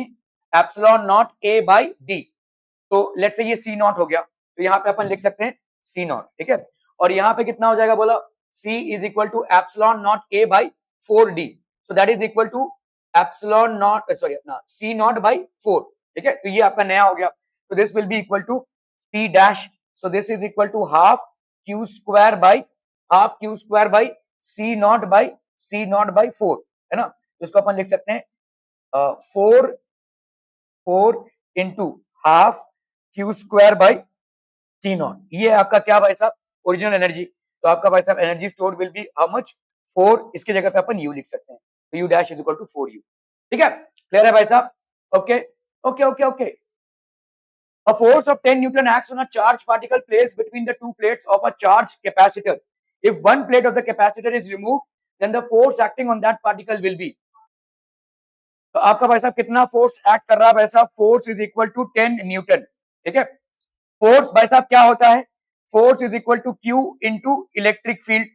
epsilon not A by D, तो लेट्स से ये सी नॉट हो गया, तो यहाँ पे अपन लिख सकते हैं सी नॉट, ठीक है, और यहाँ पे कितना हो जाएगा बोला, c is equal to epsilon naught a by 4d, so that is equal to epsilon not, sorry अपना c नॉट बाई 4, ठीक है, तो ये आपका नया हो गया, तो this will be equal to c dash, so this is equal to half Q square by C not by 4, है ना, तो इसको अपन लिख सकते हैं 4 into half Q square by T not, ये आपका क्या भाई साहब ओरिजिनल एनर्जी, तो आपका भाई साहब energy stored will be how much 4, इसकी जगह पे अपन यू लिख सकते हैं, तो u dash is equal to 4u, ठीक है, क्लियर है भाई साहब, okay okay okay okay. A force of 10 Newton acts on a charged particle placed between the two plates of a charged capacitor. If one plate of the capacitor is removed, then the force acting on that particle will be. तो आपका भाई साहब कितना force act कर रहा है भाई साहब, force is equal to 10 newton, ठीक है। फोर्स भाई साहब क्या होता है, force is equal to Q into electric field,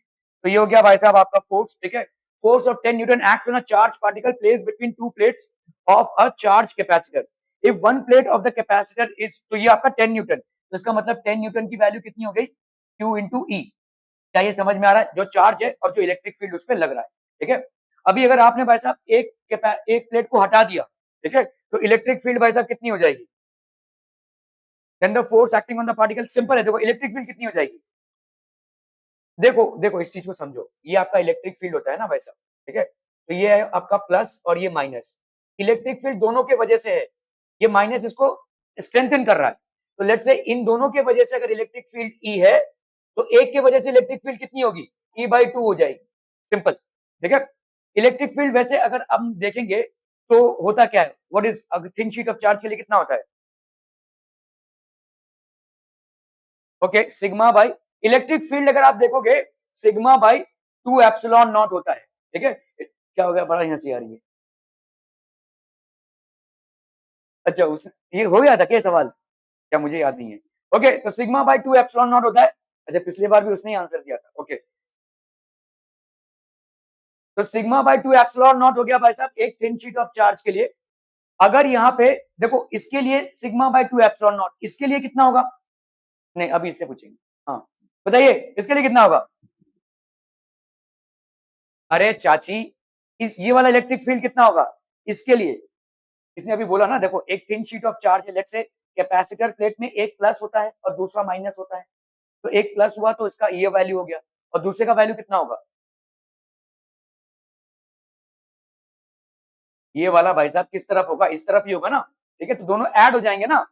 तो ये हो गया भाई साहब आपका फोर्स, ठीक है। Force of 10 Newton acts on a charge particle place between two plates of a charge capacitor, if one plate of the capacitor is, तो ये आपका 10 न्यूटन, तो इसका मतलब 10 न्यूटन की वैल्यू कितनी हो गई, क्यू इंटू ई, क्या ये समझ में आ रहा है, जो चार्ज है और जो इलेक्ट्रिक फील्ड उस पर लग रहा है, ठीक है। अभी अगर आपने भाई साहब एक प्लेट को हटा दिया, ठीक है, तो इलेक्ट्रिक फील्ड भाई साहब कितनी हो जाएगी, then the force acting on the particle, simple है, देखो इलेक्ट्रिक फील्ड कितनी हो जाएगी, देखो देखो इस चीज को समझो, ये आपका इलेक्ट्रिक फील्ड होता है ना भाई साहब, ठीक है, तो ये है आपका प्लस और ये माइनस, इलेक्ट्रिक फील्ड दोनों के वजह से है, ये माइनस इसको स्ट्रेंथन कर रहा है, तो लेट्स से इन दोनों के वजह से अगर इलेक्ट्रिक फील्ड ई है, तो एक के वजह से इलेक्ट्रिक फील्ड कितनी होगी, ई बाई 2 हो जाएगी, सिंपल, ठीक है। इलेक्ट्रिक फील्ड वैसे अगर हम देखेंगे तो होता क्या है, what is thin sheet of charge के लिए कितना होता है, okay sigma by, electric field अगर आप देखोगे सिग्मा बाई 2 एप्सिलॉन नॉट होता है, ठीक है, क्या हो गया, बड़ा हंसी आ रही है, अच्छा उस ये हो गया था क्या सवाल, क्या मुझे याद नहीं है, ओके, तो सिग्मा बाई 2 एप्सिलॉन नॉट होता है, अच्छा पिछली बार भी उसने ही आंसर दिया था, ओके, तो सिग्मा बाई 2 एप्सिलॉन नॉट हो गया भाई साहब एक थिन शीट ऑफ चार्ज के लिए, अगर यहाँ पे देखो इसके लिए सिग्मा बाई 2 एप्सिलॉन नॉट, इसके लिए कितना होगा, नहीं अभी इससे पूछेंगे, हाँ बताइए इसके लिए कितना होगा, अरे चाची इस ये वाला इलेक्ट्रिक फील्ड कितना होगा इसके लिए, इसने अभी बोला ना, देखो एक थिन शीट ऑफ चार्ज है, लेट्स से कैपेसिटर प्लेट में एक प्लस होता है और दूसरा माइनस होता है, तो एक प्लस हुआ तो इसका ये वैल्यू हो गया, और दूसरे का वैल्यू कितना होगा, ये वाला भाई साहब किस तरफ होगा, इस तरफ ही होगा ना, ठीक है, तो दोनों ऐड हो जाएंगे ना,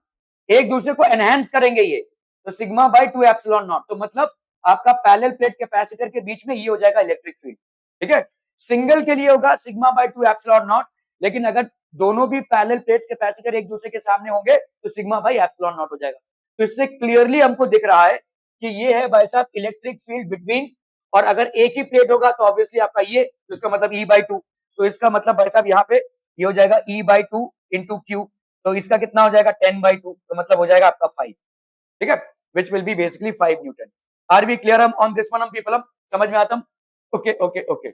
एक दूसरे को एनहेंस करेंगे ये, तो सिग्मा बाई 2 एप्सिलॉन नॉट, तो मतलब आपका पैरेलल प्लेट कैपेसिटर के बीच में ये हो जाएगा इलेक्ट्रिक फील्ड, ठीक है। सिंगल के लिए होगा सिग्मा बाई 2 एप्सिलॉन नॉट, लेकिन अगर दोनों भी पैरेलल प्लेट्स कैपेसिटर एक दूसरे के सामने होंगे तो सिग्मा बाई एप्सिलॉन नॉट हो जाएगा, तो इससे क्लियरली हमको दिख रहा है कि ये है भाई साहब इलेक्ट्रिक फील्ड बिटवीन, और अगर एक ही प्लेट होगा तो ऑब्वियसली आपका ये, तो इसका मतलब ई बाई 2, तो इसका मतलब भाई साहब यहाँ पे ये हो जाएगा ई बाई 2 इंटू क्यू, तो इसका कितना हो जाएगा 10/2, तो मतलब हो जाएगा आपका 5, ठीक है, which will be basically 5 newton. Are we clear hmm on this one हम पीपल, हम समझ में आता हम? Okay okay okay.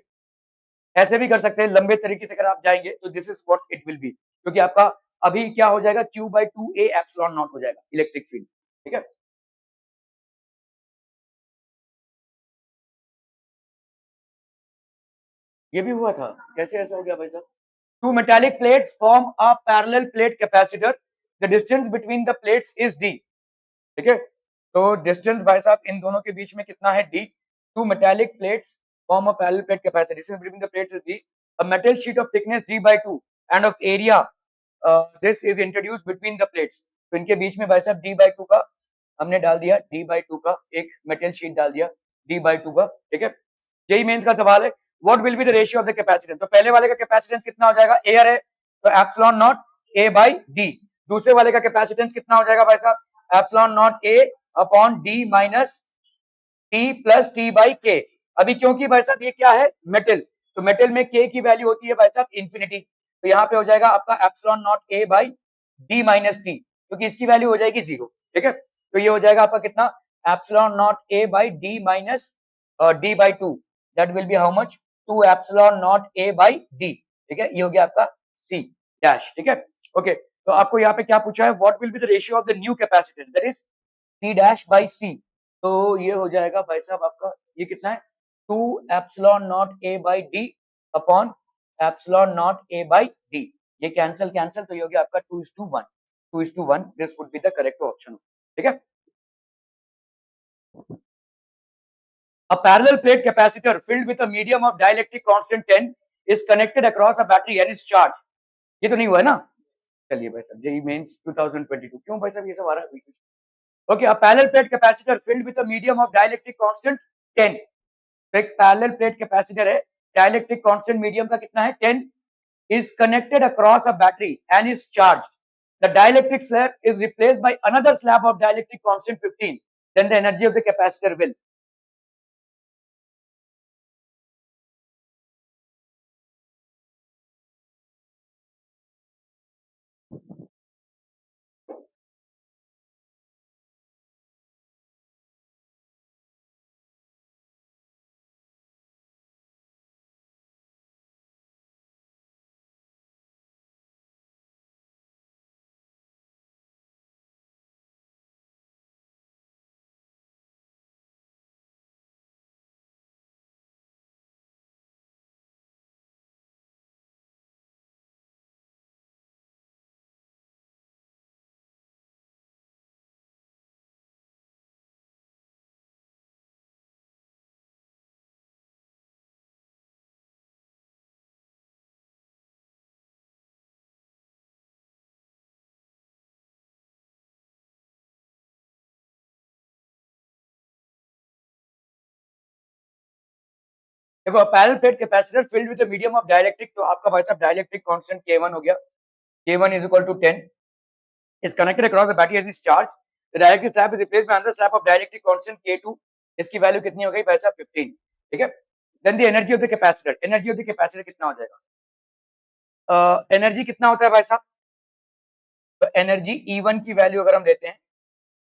ऐसे भी कर सकते हैं लंबे तरीके से, अगर आप जाएंगे तो this is what it will be, क्योंकि आपका अभी क्या हो जाएगा, Q/2A एप्सिलॉन नॉट हो जाएगा इलेक्ट्रिक फील्ड, ठीक है। ये भी हुआ था, कैसे ऐसा हो गया भाई साहब? Two metallic plates form a parallel plate capacitor. The distance between the plates is d. ठीक है, तो डिस्टेंस भाई साहब इन दोनों के बीच में कितना है, d. Two metallic plates form a parallel plate capacitor. Distance between the plates is d. A metal sheet of thickness d/2 and of area this is introduced between the plates. तो इनके बीच में भाई साहब d/2 का हमने डाल दिया, d/2 का एक मेटल शीट डाल दिया, d/2 का, ठीक है। यही मेंस का सवाल है, what will be the ratio of the capacitance. तो पहले वाले का कैपेसिटेंस कितना हो जाएगा, एयर है तो epsilon not A by D. दूसरे वाले का कैपेसिटेंस कितना हो जाएगा भाई साहब, epsilon not a upon D minus T plus T by के। अभी क्योंकि भाई साहब ये क्या है, मेटल, तो मेटल में के की वैल्यू होती है भाई साहब इंफिनिटी, तो यहाँ पे हो जाएगा आपका epsilon not A by D minus T, क्योंकि इसकी वैल्यू हो जाएगी 0, ठीक है। तो ये हो जाएगा आपका कितना, epsilon not A by D minus D by two, that will be how much, 2 epsilon not A by D, ठीक है। ये हो गया आपका सी डैश, ठीक है। ओके, तो आपको यहाँ पे क्या पूछा है, what will be the ratio of the new capacitance, that is c dash by सी। तो ये हो जाएगा भाई साहब आपका, ये कितना है, 2 epsilon not A by D upon epsilon not A by D. ये कैंसिल कैंसिल, तो ये हो गया आपका 2:1, 2:1, this would be the correct option, ठीक है। A parallel plate capacitor filled with a medium of dielectric constant 10 is connected across a battery and is charged. ये तो नहीं हुआ है ना? चलिए भाई साहब, जेई मेंस 2022, क्यों भाई साहब ये सब आ रहा है? Okay, a parallel plate capacitor filled with a medium of dielectric constant 10, तो एक पैरेलल प्लेट कैपेसिटर है, डाइलेक्ट्रिक कांस्टेंट मीडियम का कितना है 10, is connected across a battery and is charged. The dielectric slab is replaced by another slab of dielectric constant 15, then the energy of the capacitor will. देखो, parallel plate capacitor filled with a medium of dielectric, तो आपका भाई साहब dielectric constant K1 हो गया, K1 is equal to 10, is connected across the battery as is charged. The dielectric slab is replaced by another slab of dielectric constant K2, इसकी value कितनी हो गई भाई साहब 15, ठीक है। Then the energy of the capacitor, energy of the capacitor कितना हो जाएगा, एनर्जी कितना होता है भाई साहब, तो एनर्जी E1 की वैल्यू अगर हम लेते हैं,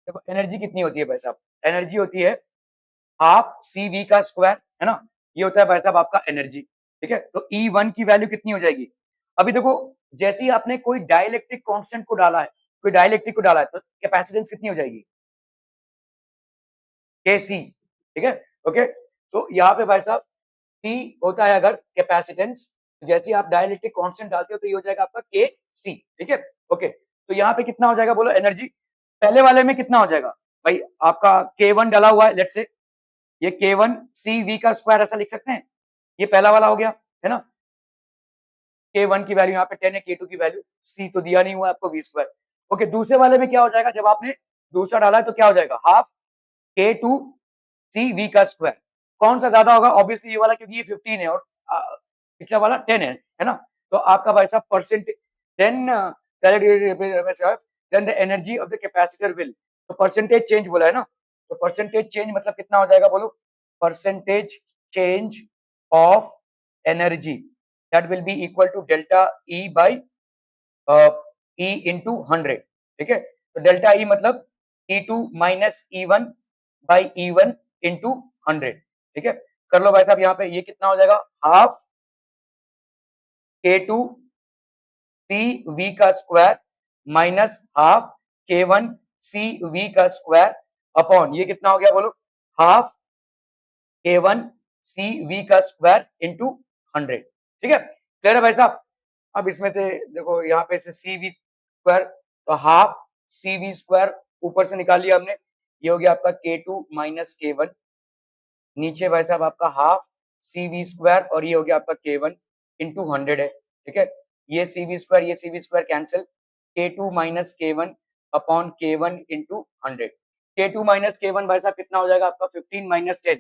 देखो एनर्जी कितनी होती है भाई साहब, एनर्जी होती है हाफ CV का स्क्वायर, है ना, ये होता है भाई साहब आपका एनर्जी, ठीक है। तो E1 की वैल्यू कितनी हो जाएगी, अभी देखो जैसे ही आपने कोई डाइलेक्ट्रिक कांस्टेंट को डाला है, कोई डाइलेक्ट्रिक को डाला है, तो कैपेसिटेंस कितनी हो जाएगी, Kc, ठीक है। ओके, तो यहाँ पे भाई साहब C होता है अगर कैपेसिटेंस, जैसे आप डाइलेक्ट्रिक कांस्टेंट डालते हो तो ये हो जाएगा आपका Kc, ठीक है। ओके, तो यहाँ पे कितना हो जाएगा बोलो एनर्जी, पहले वाले में कितना हो जाएगा भाई, आपका K1 डाला हुआ है, लेट्स से ये K1 CV का स्क्वायर ऐसा लिख सकते हैं, ये पहला वाला हो गया, है ना। K1 की वैल्यू यहाँ पे 10 है, K2 की वैल्यू, C तो दिया नहीं हुआ आपको V स्क्वायर। ओके, दूसरे वाले में क्या हो जाएगा, जब आपने दूसरा डाला है तो क्या हो जाएगा, हाफ K2 CV का स्क्वायर, कौन सा ज्यादा होगा, ऑब्वियसली ये वाला, क्योंकि ये 15 है और पिछला वाला 10 है ना। तो आपका भाई साहब percentage, then then the energy of the capacitor will, तो परसेंटेज चेंज बोला है ना, तो परसेंटेज चेंज मतलब कितना हो जाएगा बोलो, percentage change of energy, that will be equal to delta E by E into 100, ठीक है। तो डेल्टा E मतलब E2 minus E1 by E1 into 100, ठीक है। कर लो भाई साहब, यहाँ पे ये कितना हो जाएगा, हाफ K2 CV का square minus half K1 CV का स्क्वायर अपॉन ये कितना हो गया बोलो, हाफ K1 CV का स्क्वायर इंटू 100, ठीक है। क्लियर है भाई साहब। अब इसमें से देखो यहाँ पे से CV स्क्वायर, तो हाफ CV स्क्वायर ऊपर से निकाल लिया हमने, ये हो गया आपका K2 माइनस K1, नीचे भाई साहब आपका हाफ CV स्क्वायर और ये हो गया आपका K1 इंटू 100 है, ठीक है। ये CV square cancel, K2 minus K1 upon K1 into 100, K2 minus K1 भाई साहब कितना हो जाएगा आपका 15 माइनस 10,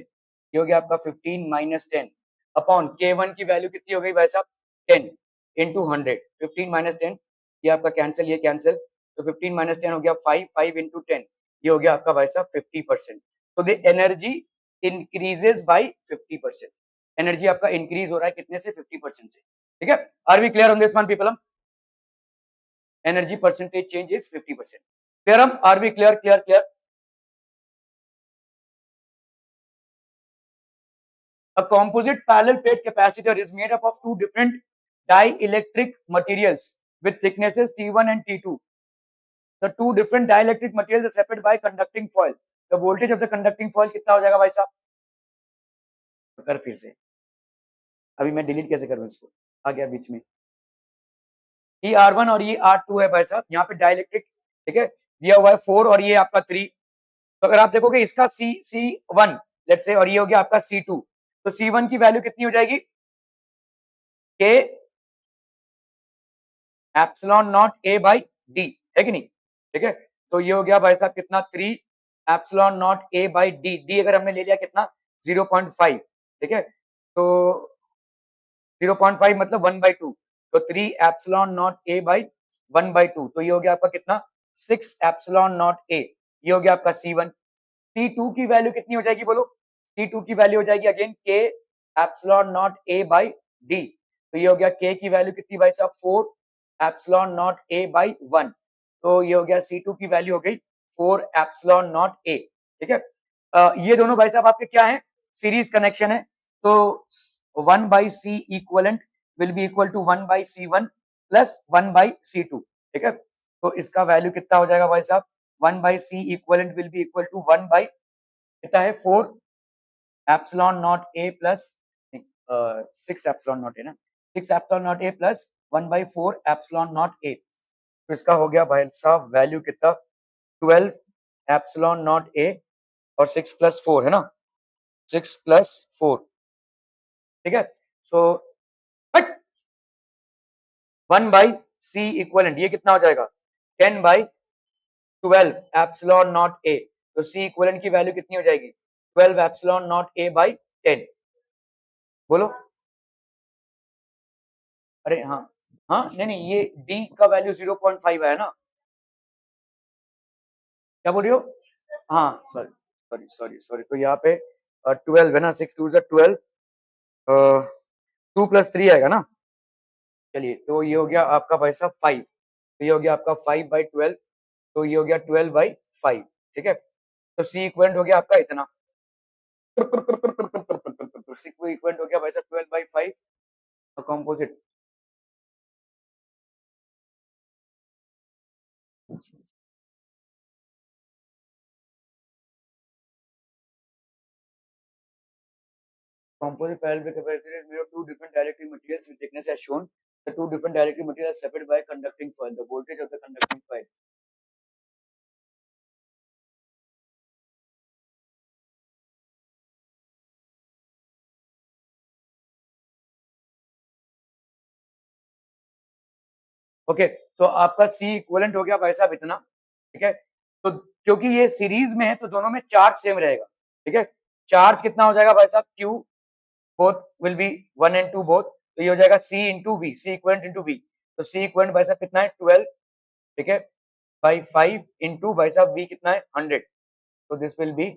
ये हो गया आपका 15 माइनस 10 अपॉन K1 की वैल्यू कितनी हो गई भाई साहब 10 इंटू 100, 15 माइनस 10, ये आपका कैंसिल, ये कैंसिल, तो 15 माइनस 10 हो गया 5, 5 इंटू 10, ये हो गया आपका भाई साहब 50%। तो the energy increases by 50%, energy आपका इंक्रीज हो रहा है कितने से, 50% से, ठीक है। Are we clear on this one people, energy percentage change is 50%, clear हम, are we clear clear clear. A composite parallel plate capacitor is made up of two different dielectric materials with thicknesses T1 and T2. The two different dielectric materials are separated by conducting foil. The voltage of the conducting foil कितना हो जाएगा भाई साहब, कर फिर से, अभी मैं डिलीट कैसे करूं इसको, आ गया बीच में, ये R1 और ये R2 है भाई साहब, यहाँ पे डाइलेक्ट्रिक, ठीक है, दिया हुआ है 4 और ये आपका 3, तो अगर आप देखोगे इसका C1 लेट्स से और ये हो गया आपका C2, तो C1 की वैल्यू कितनी हो जाएगी, K epsilon naught A by D, है कि नहीं, ठीक है। तो ये हो गया भाई साहब कितना 3 epsilon naught A by D, D अगर हमने ले लिया कितना 0.5, ठीक है, तो 0.5 मतलब 1/2, तो 3 एप्सिलॉन नॉट A बाई 1/2, तो ये हो गया आपका कितना 6 एप्सिलॉन नॉट A, ये हो गया आपका C1। C2 की वैल्यू कितनी हो जाएगी बोलो, C2 की वैल्यू हो जाएगी again K epsilon naught A by D, तो ये हो गया K की वैल्यू कितनी भाई साहब 4 एप्सिलॉन नॉट A बाई 1, तो ये हो गया C2 की वैल्यू हो गई 4 एप्सिलॉन नॉट A, ठीक है। ये दोनों भाई साहब आपके क्या है, सीरीज कनेक्शन है, तो 1 by C equivalent will be equal to 1 by C1 plus 1 by C2, ठीक है। तो इसका वैल्यू कितना हो जाएगा भाई साहब, 1 by C equivalent will be equal to 1 by कितना है 4 epsilon naught A plus 6 epsilon naught A ना, 6 epsilon naught A plus 1 by 4 epsilon naught A, तो इसका हो गया भाई साहब वैल्यू कितना 12 एप्सिलॉन नॉट A और 6 प्लस 4 है ना, 6 प्लस 4, ठीक है। So but 1 by C equivalent ये कितना हो जाएगा 10 बाई 12 एप्सिलॉन नॉट A, तो C इक्वलेंट की वैल्यू कितनी हो जाएगी 12 एप्सिलॉन नॉट A बाई 10, बोलो, अरे हाँ, हाँ नहीं नहीं ये D का वैल्यू 0.5 है ना, क्या बोल रही हो, हाँ सॉरी सॉरी सॉरी सॉरी, तो यहाँ पे 12 है ना, 6 2 12, 2 प्लस 3 आएगा ना, चलिए तो ये हो गया आपका भाई साहब 5, तो ये हो गया आपका 5 बाई 12, तो ये हो गया 12 बाई 5, ठीक है। तो C इक्वलेंट हो गया आपका इतना, C इक्वलेंट हो गया भाई साहब 12 by 5, composite composite parallel capacitor is made of two different dielectric materials with thickness as shown. The two different dielectric materials are separated by conducting foil. The voltage of the conducting foil. Okay, तो आपका C equivalent हो गया भाई साहब इतना, ठीक है। तो क्योंकि ये सीरीज में है तो दोनों में चार्ज सेम रहेगा, ठीक है। चार्ज कितना हो जाएगा भाई साहब Q both will be 1 and 2 both, तो ये हो जाएगा C into V, C equivalent into V, तो C इक्वलेंट भाई साहब कितना है 12, ठीक है, बाई 5 इंटू भाई साहब V कितना है 100, तो this will B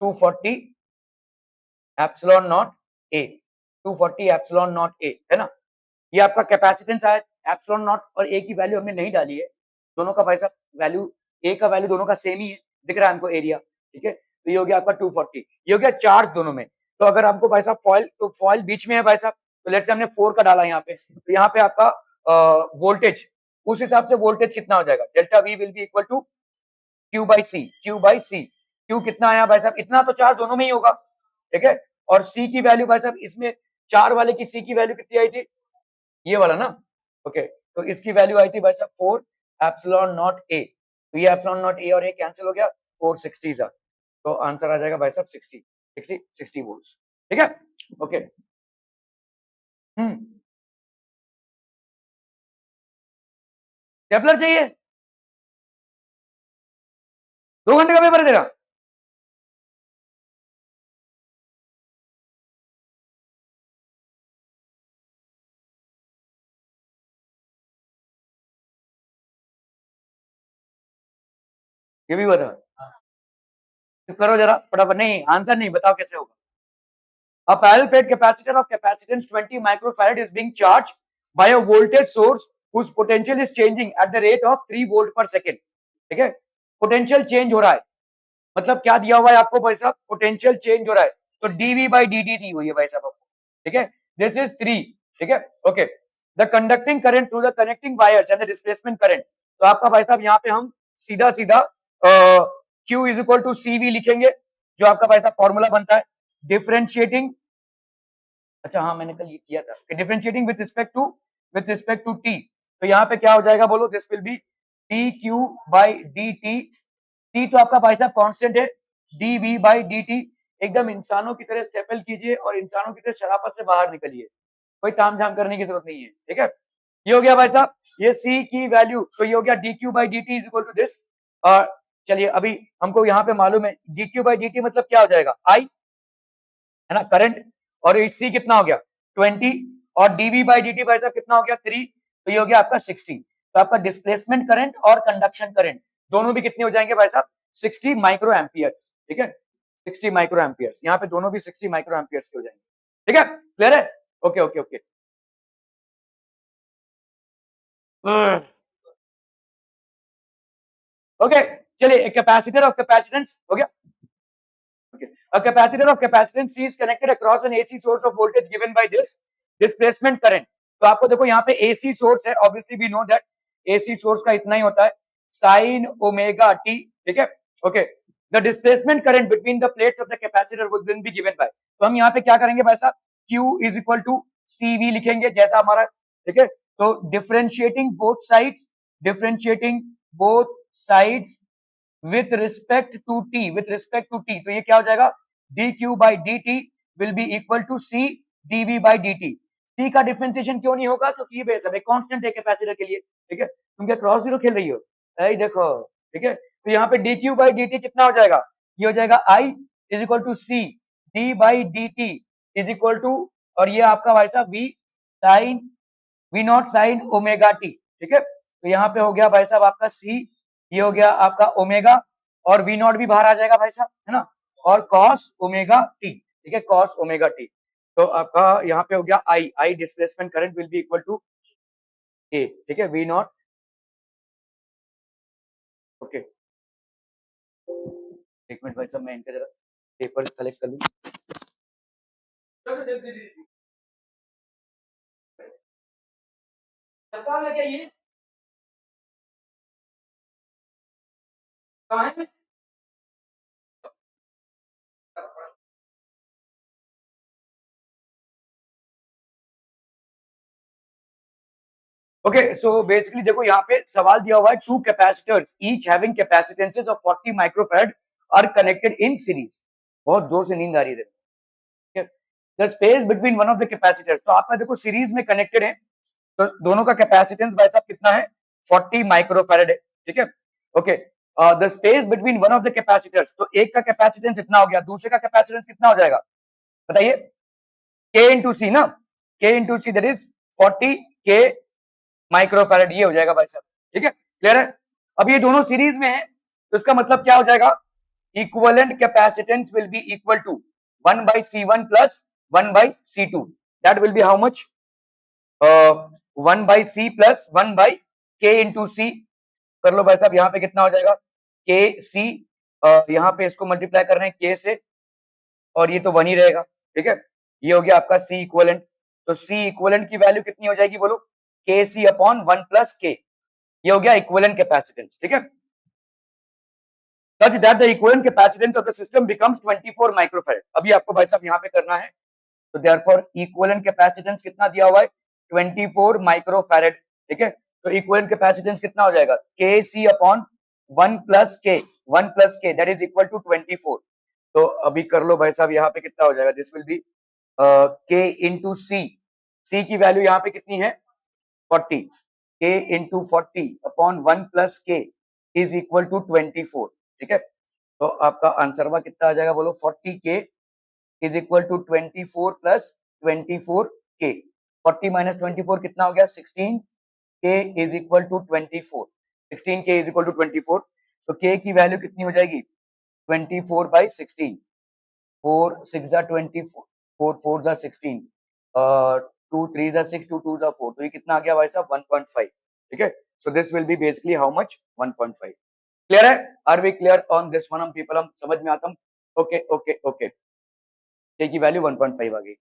240 epsilon not a, 240 epsilon not a, है ना। ये आपका कैपेसिटेंस आया एप्सिलॉन नॉट और ए की वैल्यू हमने नहीं डाली है, दोनों का भाई साहब वैल्यू, ए का वैल्यू दोनों का सेम ही है, दिख रहा है हमको एरिया, ठीक है। तो ये हो गया आपका 240, ये हो गया चार्ज दोनों में। तो अगर आपको भाई साहब फॉइल, तो फॉइल बीच में है भाई साहब, तो लेट्स से हमने 4 का डाला यहाँ पे, तो यहाँ पे आपका वोल्टेज, उस हिसाब से वोल्टेज कितना हो जाएगा, delta V will be equal to Q by C, Q by C, Q कितना आया भाई साहब, इतना तो चार्ज दोनों में ही होगा, ठीक है। और सी की वैल्यू भाई साहब, इसमें चार वाले की सी की वैल्यू कितनी आई थी, ये वाला ना, ओके, तो इसकी वैल्यू आई थी भाई साहब 4 एप्सिलॉन नॉट ए, तो ये एप्सिलॉन नॉट ए और ए कैंसिल हो गया, 460 सा, तो आंसर आ जाएगा भाई साहब 60 वोल्ट, ठीक है, ओके। केपलर चाहिए, 2 घंटे का पेपर है तेरा, ये भी बता, तो करो जरा फटाफट, नहीं आंसर नहीं, बताओ कैसे होगा। A parallel plate capacitor of capacitance 20 microfarad is being charged by a voltage source whose potential is changing at the rate of 3 volt per second, ठीक है। पोटेंशियल चेंज हो रहा है, मतलब क्या दिया हुआ है आपको भाई साहब, पोटेंशियल चेंज हो रहा है, तो dv by dt दी हुई है भाई साहब आपको, ठीक है। दिस इज 3, ठीक है, okay. The conducting current through the connecting wires and the displacement current, तो आपका भाई साहब यहाँ पे हम सीधा सीधा Q is equal to CV लिखेंगे, जो आपका भाई साहब फॉर्मूला बनता है डिफरेंशिएटिंग, अच्छा हाँ मैंने कल ये किया था, differentiating with respect to T, तो यहाँ पे क्या हो जाएगा बोलो, this will be D Q by D T, T तो आपका भाई साहब कांस्टेंट है, D V by D T, एकदम इंसानों की तरह स्टेपल कीजिए और इंसानों की तरह शराफत से बाहर निकलिए, कोई ताम झाम करने की जरूरत नहीं है, ठीक है। ये हो गया भाई साहब, ये सी की वैल्यू, तो ये हो गया D Q by D T is equal to this, और चलिए अभी हमको यहाँ पे मालूम है D Q by D T मतलब क्या हो जाएगा, आई है ना, करंट, और सी कितना हो गया 20, और डीवी बाई डी टी भाई साहब कितना हो गया 3, तो ये हो गया आपका 60, तो आपका डिस्प्लेसमेंट करंट और कंडक्शन करंट दोनों भी कितने हो जाएंगे भाई साहब 60 माइक्रो एम्पियर, ठीक है, 60 माइक्रो एम्पियर, यहाँ पे दोनों भी 60 माइक्रो एम्पियर के हो जाएंगे, ठीक है, क्लियर है, ओके ओके ओके। ओके चलिए, कैपेसिटर ऑफ कैपेसिटेंस हो गया, okay. A capacitor of capacitance C is connected across an AC source of voltage given by this displacement current, तो आपको देखो यहाँ पे AC सोर्स है, obviously we know that AC source का इतना ही होता है साइन ओमेगा टी, ठीक है, okay. The displacement current between the plates of the capacitor would then be given by, तो हम यहाँ पे क्या करेंगे भाई साहब, Q is equal to CV लिखेंगे जैसा हमारा, ठीक है। तो differentiating both sides with respect to t, तो ये क्या हो जाएगा, dq by dt will be equal to c dv by dt, c का डिफरेंशिएशन क्यों नहीं होगा, क्योंकि ये बेस है कांस्टेंट है कैपेसिटर के लिए, ठीक है। तुम क्या क्रॉस जीरो खेल रही हो, ऐ देखो, ठीक है। तो यहाँ पे dq by dt कितना हो जाएगा, ये हो जाएगा i is equal to c d by dt is equal to, और ये आपका भाई साहब v naught sine omega T, ठीक है। तो यहाँ पे हो गया भाई साहब आपका c, ये हो गया आपका ओमेगा, और वी नॉट भी बाहर आ जाएगा भाई साहब, है ना, और कॉस ओमेगा टी, ठीक है, कॉस ओमेगा टी, तो आपका यहाँ पे हो गया I displacement current will be equal to a, ठीक है, वी नॉट, ओके। एक मिनट भाई साहब, मैं इनका जरा पेपर कलेक्ट कर लूँ, सरकार लगे ये कहाँ है, ओके। सो बेसिकली देखो यहाँ पे सवाल दिया हुआ है, two capacitors each having capacitances of 40 microfarad are connected in series, बहुत जोर से नींद आ रही है, the space between one of the capacitors, तो आपका देखो सीरीज में कनेक्टेड है, तो दोनों का कैपेसिटेंस भाई साहब कितना है 40 माइक्रोफैराड है, ठीक है, okay. The space between one of the capacitors, तो एक का कैपेसिटेंस इतना हो गया, दूसरे का कैपेसिटेंस कितना हो जाएगा बताइए, के इंटू सी ना, के इंटू सी दैट इज 40 के माइक्रोफैराड, ये हो जाएगा भाई साहब, ठीक है, क्लियर है। अब ये दोनों सीरीज में है, तो इसका मतलब क्या हो जाएगा, equivalent capacitance will be equal to 1 by C1 plus 1 by C2, that will be how much, 1/c plus 1/k into c. कर लो भाई साहब, यहाँ पे कितना हो जाएगा के सी, यहाँ पे इसको मल्टीप्लाई कर रहे हैं के से, और ये तो 1 ही रहेगा। ठीक है, ये हो गया आपका सी इक्वलेंट। तो सी इक्वलेंट की वैल्यू कितनी हो जाएगी बोलो, के सी अपॉन 1 प्लस के। ये हो गया इक्वलेंट कैपेसिटेंस। ठीक है, such that the equivalent capacitance of the system becomes 24 microfarad. अभी आपको भाई साहब यहाँ पे करना है, तो therefore equivalent capacitance कितना दिया हुआ है 24 माइक्रोफैरड। ठीक है, तो equivalent capacitance कितना हो जाएगा के सी अपॉन 1 प्लस के दैट इज इक्वल टू 24। तो अभी कर लो भाई साहब, यहाँ पे कितना हो जाएगा, दिस विल बी के इंटू सी। सी की वैल्यू यहाँ पे कितनी है 40, के इंटू 40 अपॉन 1 प्लस के इज इक्वल टू 24। ठीक है, तो आपका आंसर हुआ कितना आ जाएगा बोलो, 40 के इज इक्वल टू 24 प्लस 24 के। 40 माइनस 24 कितना हो गया 16 के इज इक्वल टू 24। 16 के इज इक्वल टू 24, तो के की वैल्यू कितनी हो जाएगी 24/16। 4 6 जा 24, 4 4 जा 16, 2 3 जा 6, 2 2 जा 4, तो ये कितना आ गया भाई साहब 1.5। ठीक है, so this will be basically how much 1.5। Clear है, are we clear on this one, हम पीपल हम समझ में आता हम। ओके ओके ओके, के की वैल्यू 1.5 आ गई।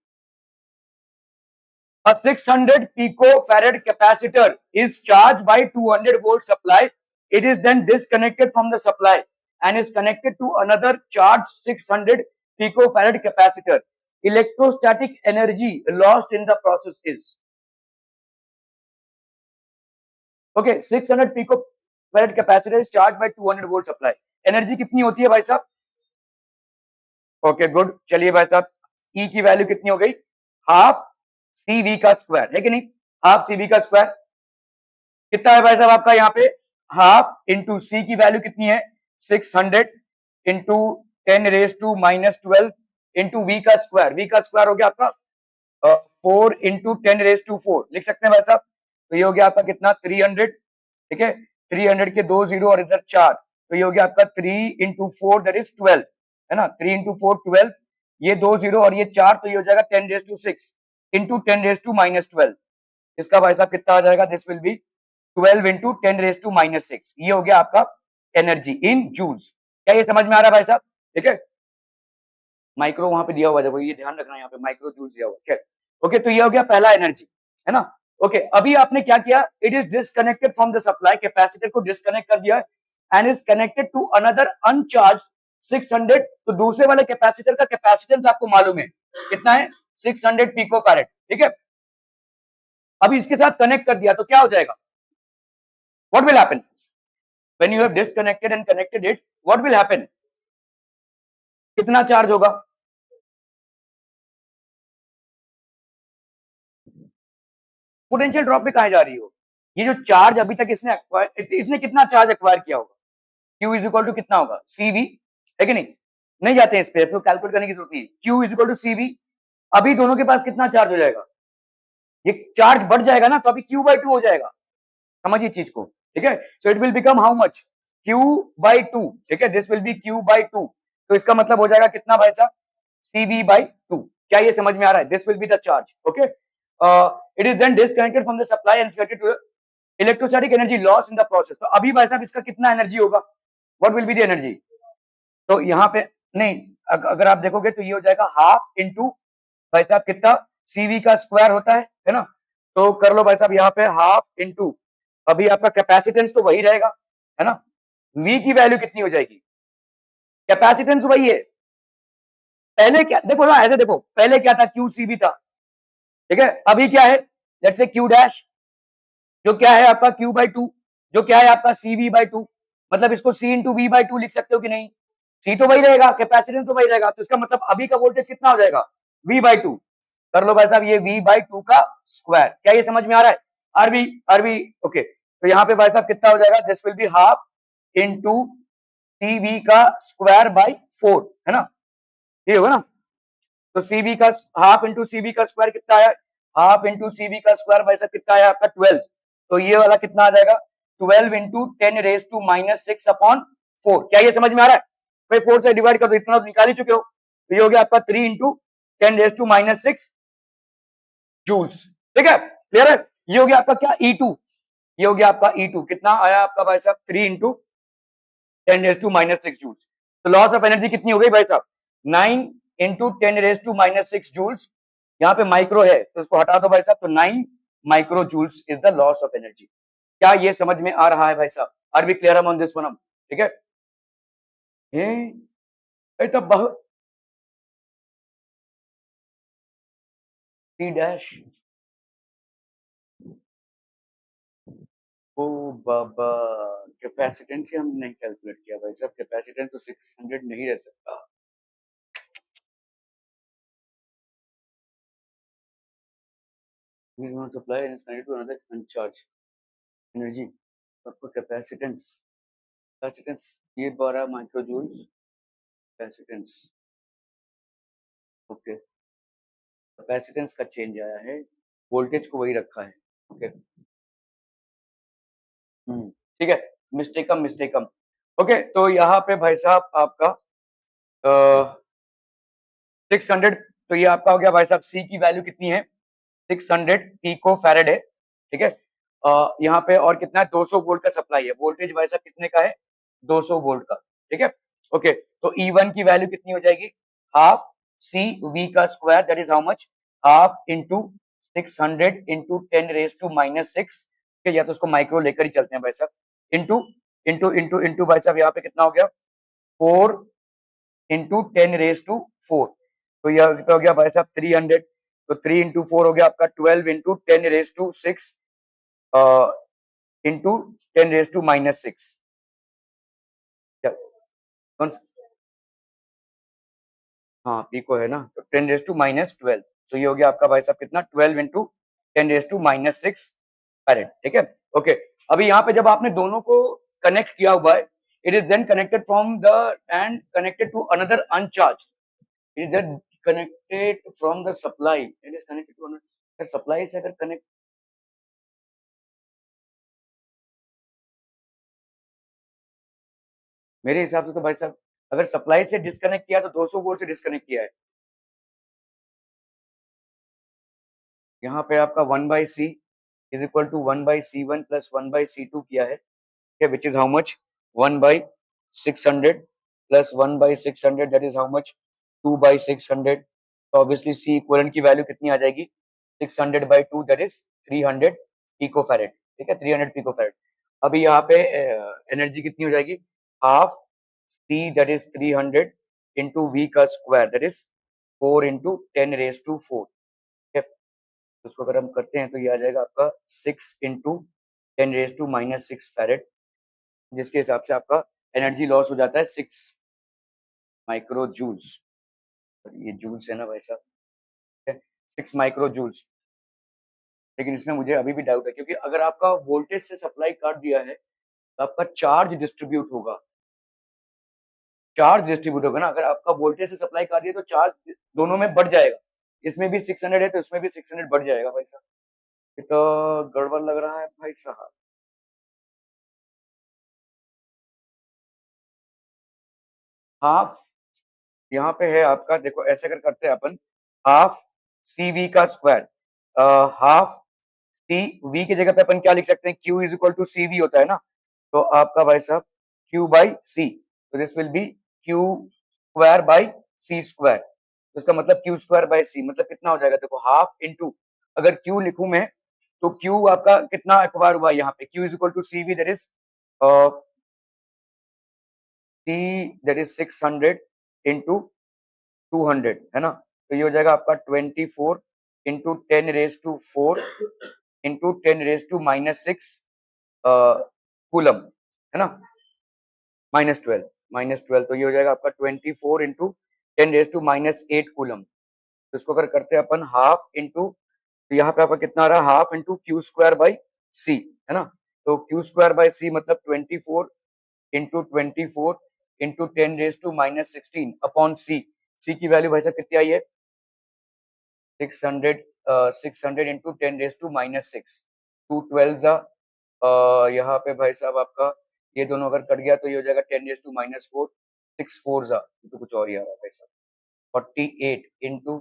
A 600 picofarad capacitor is charged by 200 volt supply. It is then disconnected from the supply and is connected to another charged 600 picofarad capacitor. Electrostatic energy lost in the process is, okay, 600 picofarad capacitor is charged by 200 volt supply. Energy कितनी होती है भाई साहब, okay good, चलिए भाई साहब, ई की value कितनी हो गई हाफ सी वी का स्क्वायर, है कि नहीं, हाफ सी वी का स्क्वायर कितना है भाई साहब आपका यहाँ पे, हाफ इंटू सी की वैल्यू कितनी है 600 इंटू 10⁻⁻12 इंटू वी का स्क्वायर। वी का स्क्वायर हो गया आपका 4 इंटू 10⁻⁴ लिख सकते हैं भाई साहब। तो ये हो गया आपका कितना 300। ठीक है, 300 के 2 जीरो और इधर 4, तो ये हो गया आपका 3 इंटू 4 दैट इज 12, है ना, 3 इंटू 4 12, ये 2 जीरो और ये 4, तो ये हो जाएगा 10⁻6 इंटू 10⁻⁻12। इसका भाई साहब कितना आ जाएगा, दिस विल बी 12 इंटू 10⁻⁻6। ये हो गया आपका एनर्जी इन जूल्स। क्या ये समझ में आ रहा है भाई साहब, ठीक है, माइक्रो वहां पे दिया हुआ है, देखो ये ध्यान रखना, यहाँ पे माइक्रो जूल्स दिया हुआ है। ओके, तो ये हो गया पहला एनर्जी, है ना। ओके, अभी आपने क्या किया, it is disconnected from the supply, capacitor को डिस्कनेक्ट कर दिया and is connected to another uncharged 600। तो दूसरे वाले कैपेसिटर का कैपेसिटेंस आपको मालूम है कितना है 600 पिकोफैरेड। ठीक है, अभी इसके साथ कनेक्ट कर दिया तो क्या हो जाएगा, what will happen when you have disconnected and connected it, what will happen, कितना चार्ज होगा, पोटेंशियल ड्रॉप पे कहा जा रही हो, ये जो चार्ज अभी तक इसने कितना चार्ज एक्वायर किया होगा, Q इज इक्वल टू कितना होगा CV, है कि नहीं, नहीं जाते हैं इस पे, तो कैलकुलेट करने की जरूरत नहीं है। Q is equal to CV, अभी दोनों के पास कितना चार्ज हो जाएगा, ये चार्ज बढ़ जाएगा ना, तो अभी Q/2 हो जाएगा, समझिए चीज को। ठीक है, so it will become how much Q/2। ठीक है, दिस विल बी Q/2, तो इसका मतलब हो जाएगा कितना भाई साहब CV/2। क्या ये समझ में आ रहा है, this will be the charge. Okay, it is then disconnected from the supply and seated to electrostatic energy loss in the process. तो अभी भाई साहब इसका कितना एनर्जी होगा, what will be the energy, तो यहाँ पे नहीं, अगर आप देखोगे तो ये हो जाएगा हाफ इंटू भाई साहब कितना सीवी का स्क्वायर होता है ना, तो कर लो भाई साहब यहाँ पे हाफ इंटू, अभी आपका कैपेसिटेंस तो वही रहेगा, है ना, वी की वैल्यू कितनी हो जाएगी, कैपेसिटेंस वही है, पहले क्या देखो ना, ऐसे देखो पहले क्या था क्यू सी भी था। ठीक है, अभी क्या है, लेट्स से क्यू डैश, जो क्या है आपका Q/2, जो क्या है आपका CV/2, मतलब इसको C इंटू V/2 लिख सकते हो कि नहीं, C तो वही रहेगा, कैपेसिटेंस तो वही रहेगा, तो इसका मतलब अभी का वोल्टेज कितना हो जाएगा V/2। कर लो भाई साहब ये V/2 का स्क्वायर। क्या ये समझ में आ रहा है, आरबी ओके, तो यहाँ पे भाई साहब कितना हो जाएगा, this will be half into CV का स्क्वायर बाई 4, है ना, ये होगा ना, तो CV का हाफ इंटू CV का स्क्वायर कितना है, हाफ इंटू CV का स्क्वायर भाई साहब कितना है आपका 12, तो ये वाला कितना आ जाएगा 12 इंटू 10⁻⁻6 अपॉन 4। क्या ये समझ में आ रहा है, भाई 4 से डिवाइड कर दो, इतना निकाल ही चुके हो, तो ये हो गया आपका 3 इंटू 10⁻6 जूल्स। ठीक है, क्लियर है, ये हो गया आपका क्या E2, ये हो गया आपका E2, कितना आया आपका भाई साहब 3 इंटू 10⁻⁻6 जूल्स। तो लॉस ऑफ एनर्जी कितनी हो गई भाई साहब 9 इंटू 10⁻⁻6 जूल्स। यहाँ पे माइक्रो है तो उसको हटा दो भाई साहब, तो 9 micro joules is the loss of energy. क्या ये समझ में आ रहा है भाई साहब? Are we clear on this one? ठीक है, ये तो बहुत सी डैश। ओ बाबा, कैपेसिटेंस ही हम नहीं कैलकुलेट किया भाई साहब, कैपेसिटेंस तो 600 नहीं रह सकता। We want supply and is connected to another uncharged energy। आपको कैपेसिटेंस, कैपेसिटेंस ये 12 micro joules capacitance. Okay, capacitance का चेंज आया है, वोल्टेज को वही रखा है। ओके, ठीक है, मिस्टेकम मिस्टेकम। ओके, तो यहाँ पे भाई साहब आपका 600, तो ये आपका हो गया भाई साहब, सी की वैल्यू कितनी है 600 पिको फैरेड है। ठीक है, यहाँ पे और कितना है 200 वोल्ट का सप्लाई है, वोल्टेज भाई साहब कितने का है 200 वोल्ट का। ठीक है, ओके, तो E1 की वैल्यू कितनी हो जाएगी हाफ सी वी का square, that is how much half into 600 into 10⁻⁻6। या तो उसको माइक्रो लेकर ही चलते हैं भाई साहब, इंटू इंटू इंटू इंटू भाई साहब यहाँ पे कितना हो गया 4 इंटू 10⁻4। तो यह कितना हो गया भाई साहब 300। तो 3 इंटू 4 हो गया आपका 12 इंटू 10⁻6 इंटू 10⁻⁻6। कौन सा? हाँ पीको है ना, तो 10⁻⁻12। तो ये हो गया आपका भाई साहब कितना 12 इंटू 10⁻⁻6 फैरेड। ठीक है, ओके। अभी यहाँ पे जब आपने दोनों को कनेक्ट किया हुआ है, it is then connected from the and connected to another uncharged, it is then connected from the supply, it is connected to another supply से अगर कनेक्ट, मेरे हिसाब से तो भाई साहब अगर सप्लाई से डिस्कनेक्ट किया तो 200 वोल्ट से डिस्कनेक्ट किया है। यहाँ पे आपका 1/C is equal to 1/C1 plus 1/C2 किया है, which is how much 1/600 plus 1/600, that is how much 2/600। तो ऑब्वियसली सी इक्वलेंट की वैल्यू कितनी आ जाएगी 600/2, दैट इज 300 पिको फैरेड। ठीक है, 300 पिको फैरेड। अभी यहाँ पे एनर्जी कितनी हो जाएगी half C that is 300 into V का स्क्वायर, दैट इज 4 इंटू 10⁻⁴। ठीक है, तो उसको अगर हम करते हैं तो ये आ जाएगा आपका 6 इंटू 10⁻⁻6 फैरेड, जिसके हिसाब से आपका एनर्जी लॉस हो जाता है 6 माइक्रो जूल्स। ये जूल्स है ना भाई साहब, 6 माइक्रो जूल्स। लेकिन इसमें मुझे अभी भी डाउट है, क्योंकि अगर आपका वोल्टेज से सप्लाई काट दिया है तो आपका चार्ज डिस्ट्रीब्यूट होगा, चार्ज डिस्ट्रीब्यूट होगा ना। अगर आपका वोल्टेज से सप्लाई काट दिया तो चार्ज दोनों में बढ़ जाएगा, इसमें भी 600 है तो इसमें भी 600 बढ़ जाएगा भाई साहब। ये तो गड़बड़ लग रहा है भाई साहब। हाफ यहाँ पे है आपका, देखो ऐसे अगर करते हैं अपन, हाफ सी वी का स्क्वायर, हाफ सी वी की जगह पे अपन क्या लिख सकते हैं, Q is equal to C V होता है ना, तो आपका भाई साहब क्यू बाई सी, तो this will be Q square by C square. तो इसका मतलब क्यू स्क्वायर बाई सी मतलब कितना हो जाएगा, देखो हाफ इंटू, अगर क्यू लिखूं मैं तो क्यू आपका कितना एक्वायर हुआ यहाँ पे, Q is equal to C V, that is C that is 600 into 200 है ना, तो ये हो जाएगा आपका 24 इंटू 10⁻⁴ इंटू 10⁻⁻6 कूलम है ना, -12 तो ये हो जाएगा आपका 24 इंटू 10⁻⁻8 कूलम। तो इसको अगर करते हैं अपन हाफ इंटू, तो यहाँ पे आपका कितना आ रहा है half into Q square by सी है ना, तो क्यू स्क्वायर बाई सी मतलब 24 इंटू 24 इंटू 10⁻16 अपॉन सी। सी की वैल्यू भाई साहब कितनी आई है 600, 600 इंटू 10⁻⁻6, 212 जा, यहाँ पे भाई साहब आपका ये दोनों अगर कट गया तो ये हो जाएगा 10⁻⁻4, 6 4 जा, तो कुछ और ही आ रहा है भाई साहब 48 इंटू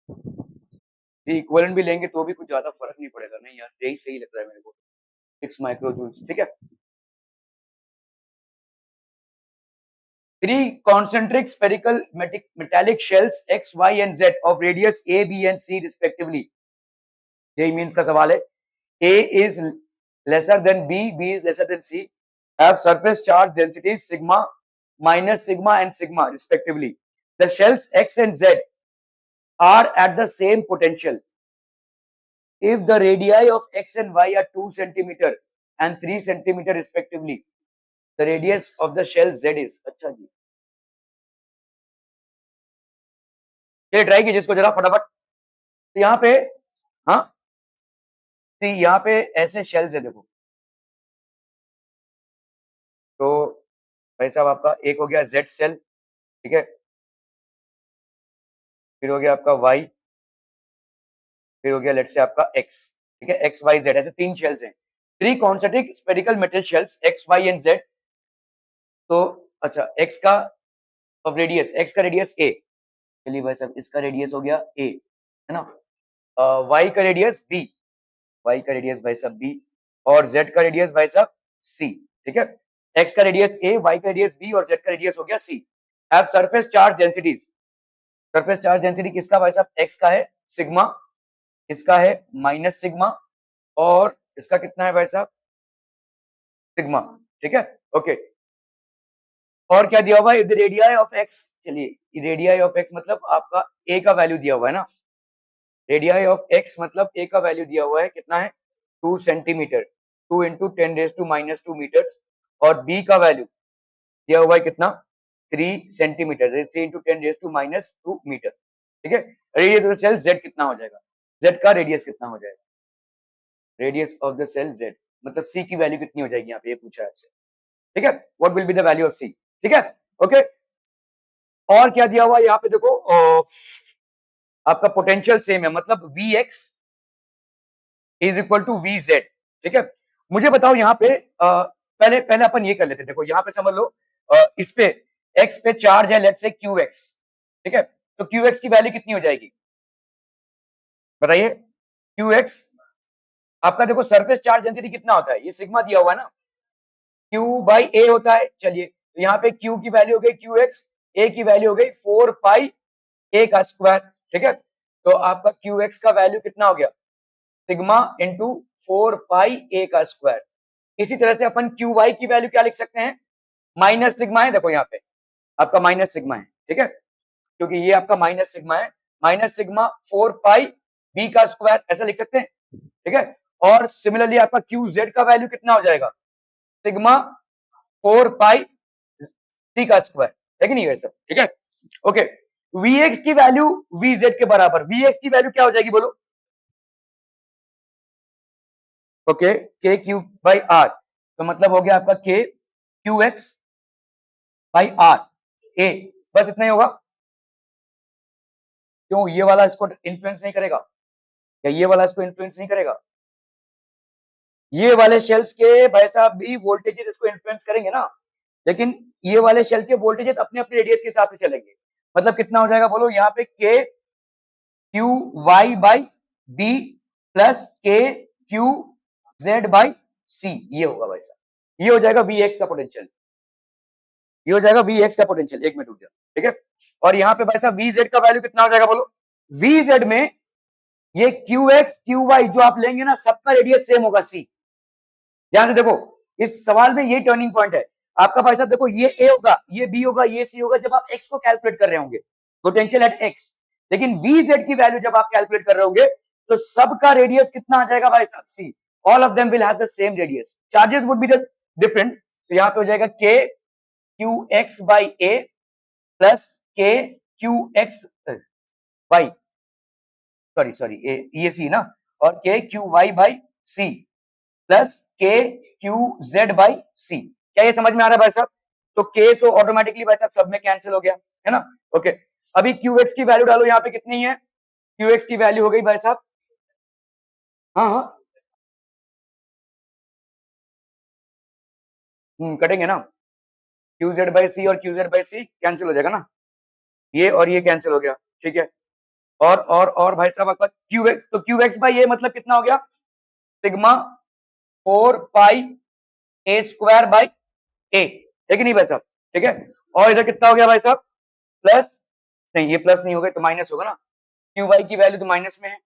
जी इक्विवेलेंट भी लेंगे तो भी कुछ ज्यादा फर्क नहीं पड़ेगा, नहीं यार यही सही लग रहा है मेरे को, 6 माइक्रो जूल्स, ठीक है। Three concentric spherical metallic shells X, Y, and Z of radius A, B, and C respectively. यही मीन्स का सवाल है। A is lesser than B, B is lesser than C, have surface charge densities sigma, minus sigma, and sigma respectively. The shells X and Z are at the same potential. If the radii of X and Y are 2 centimeter and 3 centimeter respectively, the radius of the shell Z is। अच्छा जी, ये try कीजिए इसको जरा फटाफट। तो यहाँ पे, हाँ, तो यहाँ पे ऐसे शेल्स है देखो। तो भाई साहब आपका एक हो गया जेड सेल, ठीक है, फिर हो गया आपका वाई, फिर हो गया लेट से आपका एक्स, ठीक है, एक्स वाई जेड, ऐसे 3 शेल्स हैं। 3 concentric spherical metal shells X Y and Z. तो अच्छा, एक्स का अब रेडियस, एक्स का रेडियस ए, चलिए भाई साहब इसका रेडियस हो गया ए, है ना। वाई का रेडियस बी, वाई का रेडियस भाई साहब बी, और जेड का रेडियस भाई साहब सी, ठीक है। एक्स का रेडियस ए, वाई का रेडियस बी, और जेड का रेडियस हो गया c. Have surface charge densities. Surface charge density किसका भाई साहब, एक्स का है सिग्मा, इसका है माइनस सिग्मा, और इसका कितना है भाई साहब सिग्मा, ठीक है, ओके। और क्या दिया हुआ है, रेडियाई ऑफ एक्स, चलिए रेडियाई ऑफ एक्स मतलब आपका ए का वैल्यू दिया हुआ है ना, रेडियाई ऑफ एक्स मतलब ए का वैल्यू दिया हुआ है कितना है 2 सेंटीमीटर, 2 इंटू 10⁻⁻²मीटर्स, और बी का वैल्यू दिया हुआ है कितना 3 सेंटीमीटर, 3 इंटू 10⁻⁻²मीटर, ठीक है। Radius of the shell Z कितना हो जाएगा, जेड का रेडियस कितना हो जाएगा, radius of the shell Z मतलब सी की वैल्यू कितनी हो जाएगी, यहाँ पे ये पूछा है आपसे, ठीक है। What will be the value of c, ठीक है, ओके। और क्या दिया हुआ है यहाँ पे देखो, आपका पोटेंशियल सेम है, मतलब V X is equal to V Z, ठीक है। मुझे बताओ यहाँ पे पहले पहले अपन ये कर लेते हैं, देखो यहाँ पे समझ लो, इस पे एक्स पे चार्ज है लेट्स से क्यू एक्स, ठीक है। तो क्यू एक्स की वैल्यू कितनी हो जाएगी बताइए, क्यू एक्स आपका देखो सरफेस चार्ज डेंसिटी कितना होता है, ये सिग्मा दिया हुआ है ना, क्यू बाई ए होता है। चलिए तो यहाँ पे क्यू की वैल्यू हो गई क्यू एक्स, ए की वैल्यू हो गई 4 पाई ए का स्क्वायर, ठीक है। तो आपका क्यू एक्स का वैल्यू कितना हो गया सिग्मा इंटू 4 पाई ए का स्क्वायर। इसी तरह से अपन क्यू वाई की वैल्यू क्या लिख सकते हैं, माइनस सिग्मा है, देखो यहाँ पे आपका माइनस सिग्मा है, ठीक है, क्योंकि ये आपका माइनस सिग्मा है, माइनस सिग्मा 4 पाई बी का स्क्वायर ऐसा लिख सकते हैं, ठीक है। और सिमिलरली आपका क्यू जेड का वैल्यू कितना हो जाएगा सिग्मा 4 पाई सी का स्क्वायर, है कि नहीं वैसा, ठीक है, ओके। वी एक्स की वैल्यू वी जेड के बराबर, वी एक्स की वैल्यू क्या हो जाएगी बोलो, ओके, के क्यू बाई आर, तो मतलब हो गया आपका के q x by R A, बस इतना ही होगा। क्यों, ये वाला इसको इन्फ्लुएंस नहीं करेगा, या ये वाला इसको इन्फ्लुएंस नहीं करेगा, ये वाले शेल्स के भाई साहब भी वोल्टेजेस इसको इन्फ्लुएंस करेंगे ना, लेकिन ये वाले शेल के वोल्टेजेस अपने अपने रेडियस के हिसाब से चलेंगे। मतलब कितना हो जाएगा बोलो, यहाँ पे K Q Y by B plus के क्यू जेड बाई सी, ये होगा भाई साहब, ये हो जाएगा वी एक्स का पोटेंशियल, ये हो जाएगा वी एक्स का पोटेंशियल, एक मिनट रुक जा, ठीक है। और यहाँ पे भाई साहब वी जेड का वैल्यू कितना हो जाएगा बोलो, वी जेड में ये क्यू एक्स क्यू वाई जो आप लेंगे ना सबका रेडियस सेम होगा सी। ध्यान से देखो, इस सवाल में ये टर्निंग पॉइंट है आपका भाई साहब, देखो ये ए होगा, ये बी होगा, ये सी होगा जब आप एक्स को कैलकुलेट कर रहे होंगे, पोटेंशियल एट एक्स। लेकिन वी जेड की वैल्यू जब आप कैलकुलेट कर रहे होंगे तो सबका रेडियस कितना आ जाएगा भाई साहब c, all of them will have the same radius, charges would be the different. तो यहाँ पे हो जाएगा k q x by a plus के q x y, sorry sorry ये सी ना, और k Q Y by c plus के क्यू जेड बाई सी। क्या ये समझ में आ रहा है भाई साहब, तो के सो ऑटोमेटिकली भाई साहब सब में कैंसिल हो गया, है ना, ओके। अभी क्यू एक्स की वैल्यू डालो यहाँ पे कितनी है, क्यू एक्स की वैल्यू हो गई भाई साहब, हाँ हाँ, कटेंगे ना, क्यू जेड बाई सी और Q Z by C cancel हो जाएगा ना, ये और ये कैंसिल हो गया, ठीक है। और भाई साहब आपका क्यू एक्स, तो क्यू एक्स बाई ए मतलब कितना हो गया, sigma 4 pi a square by a, है कि नहीं भाई साहब, ठीक है। और इधर कितना हो गया भाई साहब, प्लस, नहीं ये प्लस नहीं होगा तो माइनस होगा ना, क्यू वाई की वैल्यू तो माइनस में है,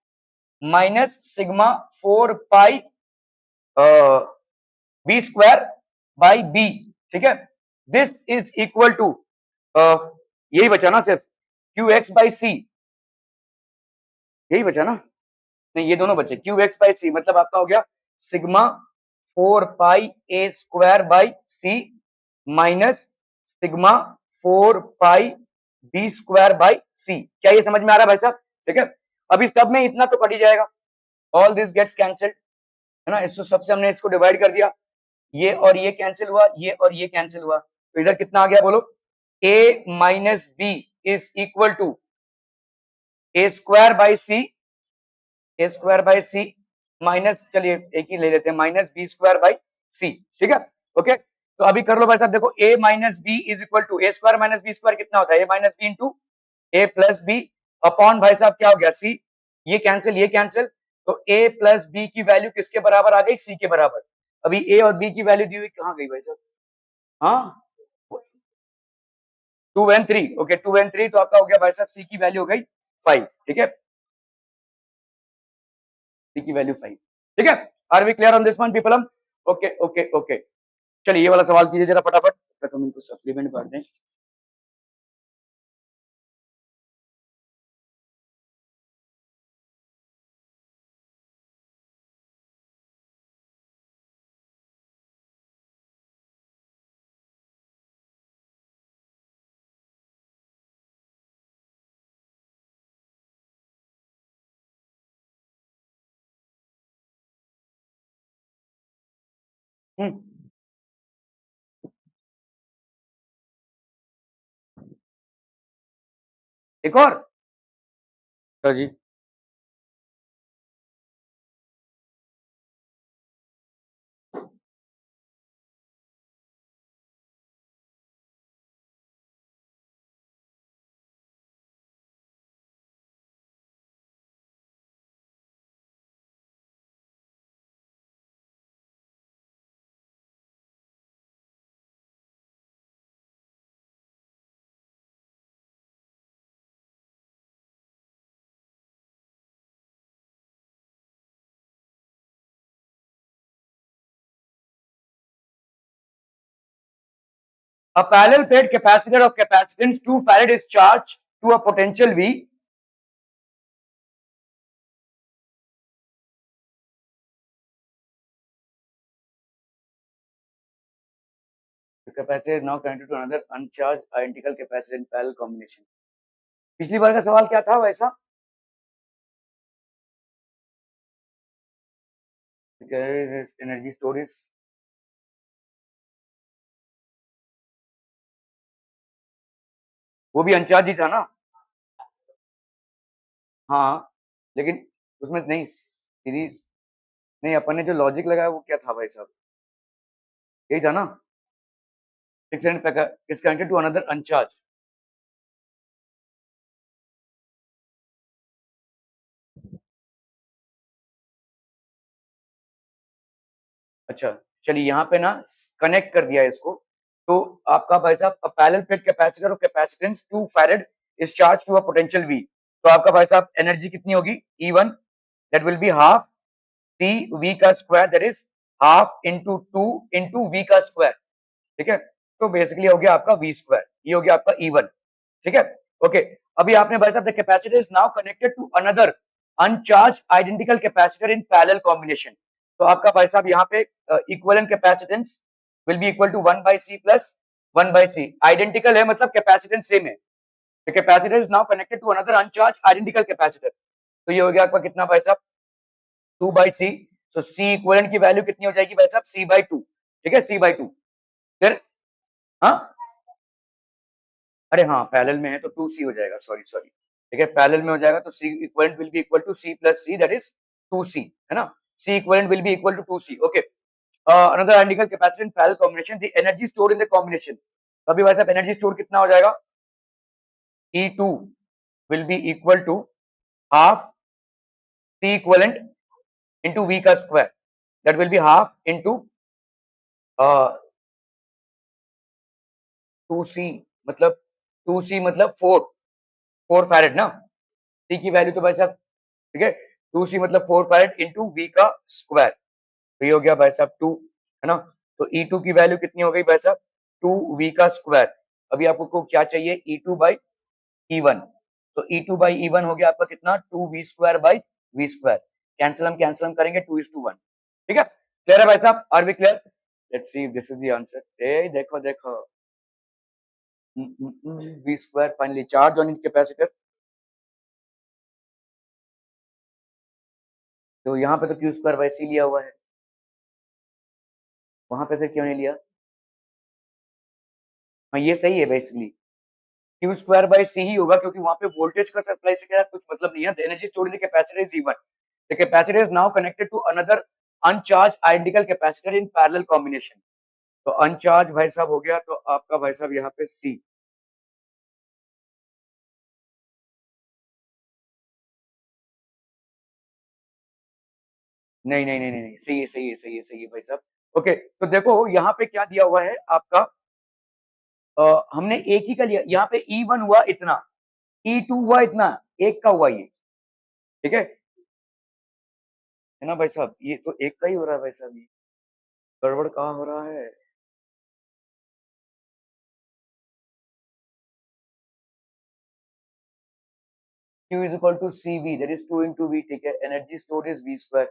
minus sigma 4 pi B square by B, ठीक है। दिस इज इक्वल टू, यही बचा ना सिर्फ, क्यू एक्स बाई सी, यही बचा ना, नहीं ये दोनों बचे, क्यू एक्स बाई सी मतलब आपका हो गया sigma 4 pi a square by C minus sigma 4 pi B square by c. क्या ये समझ में आ रहा है भाई साहब, ठीक है। अभी सब में इतना तो कट ही जाएगा, ऑल दिस गेट्स कैंसिल्ड, है ना, इसको सबसे हमने इसको डिवाइड कर दिया, ये और ये कैंसिल हुआ, ये और ये कैंसिल हुआ, तो इधर कितना आ गया बोलो, a minus B is equal to A square by C, A square by C minus, चलिए एक ही ले लेते हैं, minus B square by C, ठीक है। ओके, तो अभी कर लो भाई साहब, देखो a minus B is equal to A square minus B square कितना होता है, a minus B into A plus B upon भाई साहब क्या हो गया सी, ये कैंसिल ये कैंसिल, तो a प्लस बी की वैल्यू किसके बराबर आ गई, सी के बराबर। अभी a और b की वैल्यू दी हुई कहाँ गई भाई साहब, हाँ 2 and 3, ओके 2 and 3, तो आपका हो गया भाई साहब सी की वैल्यू हो गई 5, ठीक है, सी की वैल्यू 5, ठीक है। Are we clear on this one people, हम ओके ओके ओके। चलिए ये वाला सवाल कीजिए जरा फटाफट, तक हम इनको सप्लीमेंट कर दें। हम्म, एक और, तो जी a parallel plate capacitor of capacitance 2 farad is charged to a potential V, the capacitor is now connected to another uncharged identical capacitor in parallel combination। पिछली बार का सवाल क्या था वैसा, एनर्जी स्टोरेज, वो भी अनचार्ज ही था ना, हाँ, लेकिन उसमें नहीं सीरीज, नहीं अपन ने जो लॉजिक लगाया वो क्या था भाई साहब, यही था ना, 600 is connected to another uncharged, अच्छा चलिए यहाँ पे ना कनेक्ट कर दिया इसको, तो आपका भाई साहब parallel plate capacitor of capacitance 2 farad is charge to a potential V, तो आपका भाई साहब एनर्जी कितनी होगी E1, that will be half C V का square, that is half into 2 into V का स्क्वायर, ठीक है, तो बेसिकली हो गया आपका V स्क्वायर, ये हो गया आपका E1, ठीक है। ओके, अभी आपने भाई साहब the capacitor is now connected to another uncharged identical capacitor in parallel combination, तो आपका भाई साहब यहाँ पे equivalent capacitance will be equal to 1/C plus 1/C, identical है मतलब कैपेसिटेंस सेम है, the capacitor is now connected to another uncharged identical capacitor, तो ये हो गया आपका कितना भाई साहब 2/C, so C इक्विवेलेंट की वैल्यू कितनी हो जाएगी भाई साहब C/2, ठीक है C/2, फिर हाँ, अरे हाँ पैरेलल में है तो 2C हो जाएगा, सॉरी सॉरी, ठीक है पैरेलल में हो जाएगा तो C equivalent will be equal to C plus C, that is 2C, है ना, C equivalent will be equal to 2C, okay. Another identical capacitor in parallel combination, the energy stored in the combination, तो अभी भाई साहब energy store कितना हो जाएगा, E2 will be equal to half C equivalent into V का square, that will be half into 2C, मतलब 2C मतलब 4 फैरेड ना, C की वैल्यू तो भाई साहब, ठीक है, 2C मतलब 4 फैरेड इंटू V का स्क्वायर, तो ये हो गया भाई साहब 2, है ना। तो E2 की वैल्यू कितनी हो गई भाई साहब, 2V का स्क्वायर। अभी आपको क्या चाहिए, E2 बाई E1, तो E2 बाई E1 हो गया आपका कितना, 2V square by V square, cancel हम करेंगे 2:1, ठीक है। क्लियर है भाई साहब, are we clear? Let's see this is the answer. ए देखो देखो, V square finally charge on in capacitor, तो यहाँ पे तो Q स्क्वायर वैसे ही लिया हुआ है, वहां पे फिर क्यों नहीं लिया? हाँ ये सही है बेसिकली, क्यू स्क्वायर बाई सी ही होगा, क्योंकि वहां पे वोल्टेज का सप्लाई से क्या कुछ मतलब नहीं है। The energy stored in the capacitor is E1, the capacitor is now connected to another uncharged identical capacitor in parallel combination, तो अनचार्ज भाई साहब हो गया, तो आपका भाई साहब यहाँ पे सी। नहीं नहीं नहीं नहीं, सही है सही है सही है सही है भाई साहब। ओके, तो देखो यहाँ पे क्या दिया हुआ है आपका, हमने एक ही का लिया, यहाँ पे E1 हुआ इतना, E2 हुआ इतना, एक का हुआ ये, ठीक है ना भाई साहब, ये तो एक का ही हो रहा है भाई साहब, ये गड़बड़ कहाँ हो रहा है? Q is equal to CV, that is 2 into V, ठीक है, energy stored is V square,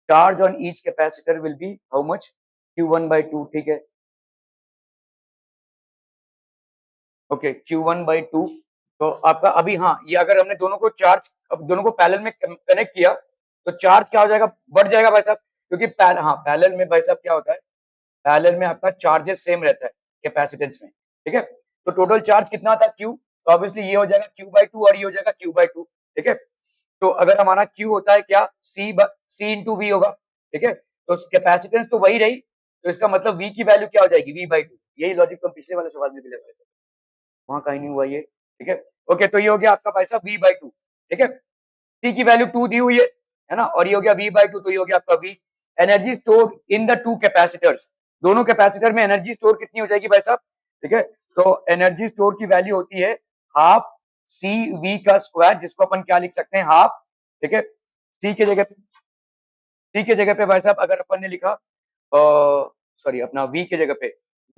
charge on each capacitor will be how much, Q1 by 2, ठीक है, ओके Q1 by 2, तो आपका अभी, हाँ ये अगर हमने दोनों को चार्ज, अब दोनों को पैरेलल में कनेक्ट किया, तो चार्ज क्या हो जाएगा, बढ़ जाएगा भाई साहब, क्योंकि हाँ पैरेलल में भाई साहब क्या होता है, पैरेलल में आपका चार्जेस सेम रहता है कैपेसिटेंस में, ठीक है, तो टोटल चार्ज कितना आता है Q, तो ऑब्वियसली ये हो जाएगा Q/2 और ये हो जाएगा Q/2, ठीक है। तो अगर हमारा Q होता है क्या, C इंटू वी होगा, ठीक है, तो कैपेसिटेंस तो वही रही, तो इसका मतलब V की वैल्यू क्या हो जाएगी, V/2, यही लॉजिक तो हम पिछले वाले सवाल में भी लगा थे, वहां कहीं नहीं हुआ ये, ठीक है। ओके, तो ये हो गया आपका भाई साहब V/2, ठीक है, C की वैल्यू 2 दी हुई है ना, और ये हो गया V/2, तो ये हो गया आपका V। Energy store in the two capacitors, दोनों कैपेसिटर में एनर्जी स्टोर कितनी हो जाएगी भाई साहब, ठीक है, तो एनर्जी स्टोर की वैल्यू होती है हाफ सी वी का स्क्वायर, जिसको अपन क्या लिख सकते हैं, हाफ, ठीक है, सी के जगह, सी के जगह पे भाई साहब अगर अपन ने लिखा, सॉरी अपना वी के जगह पे,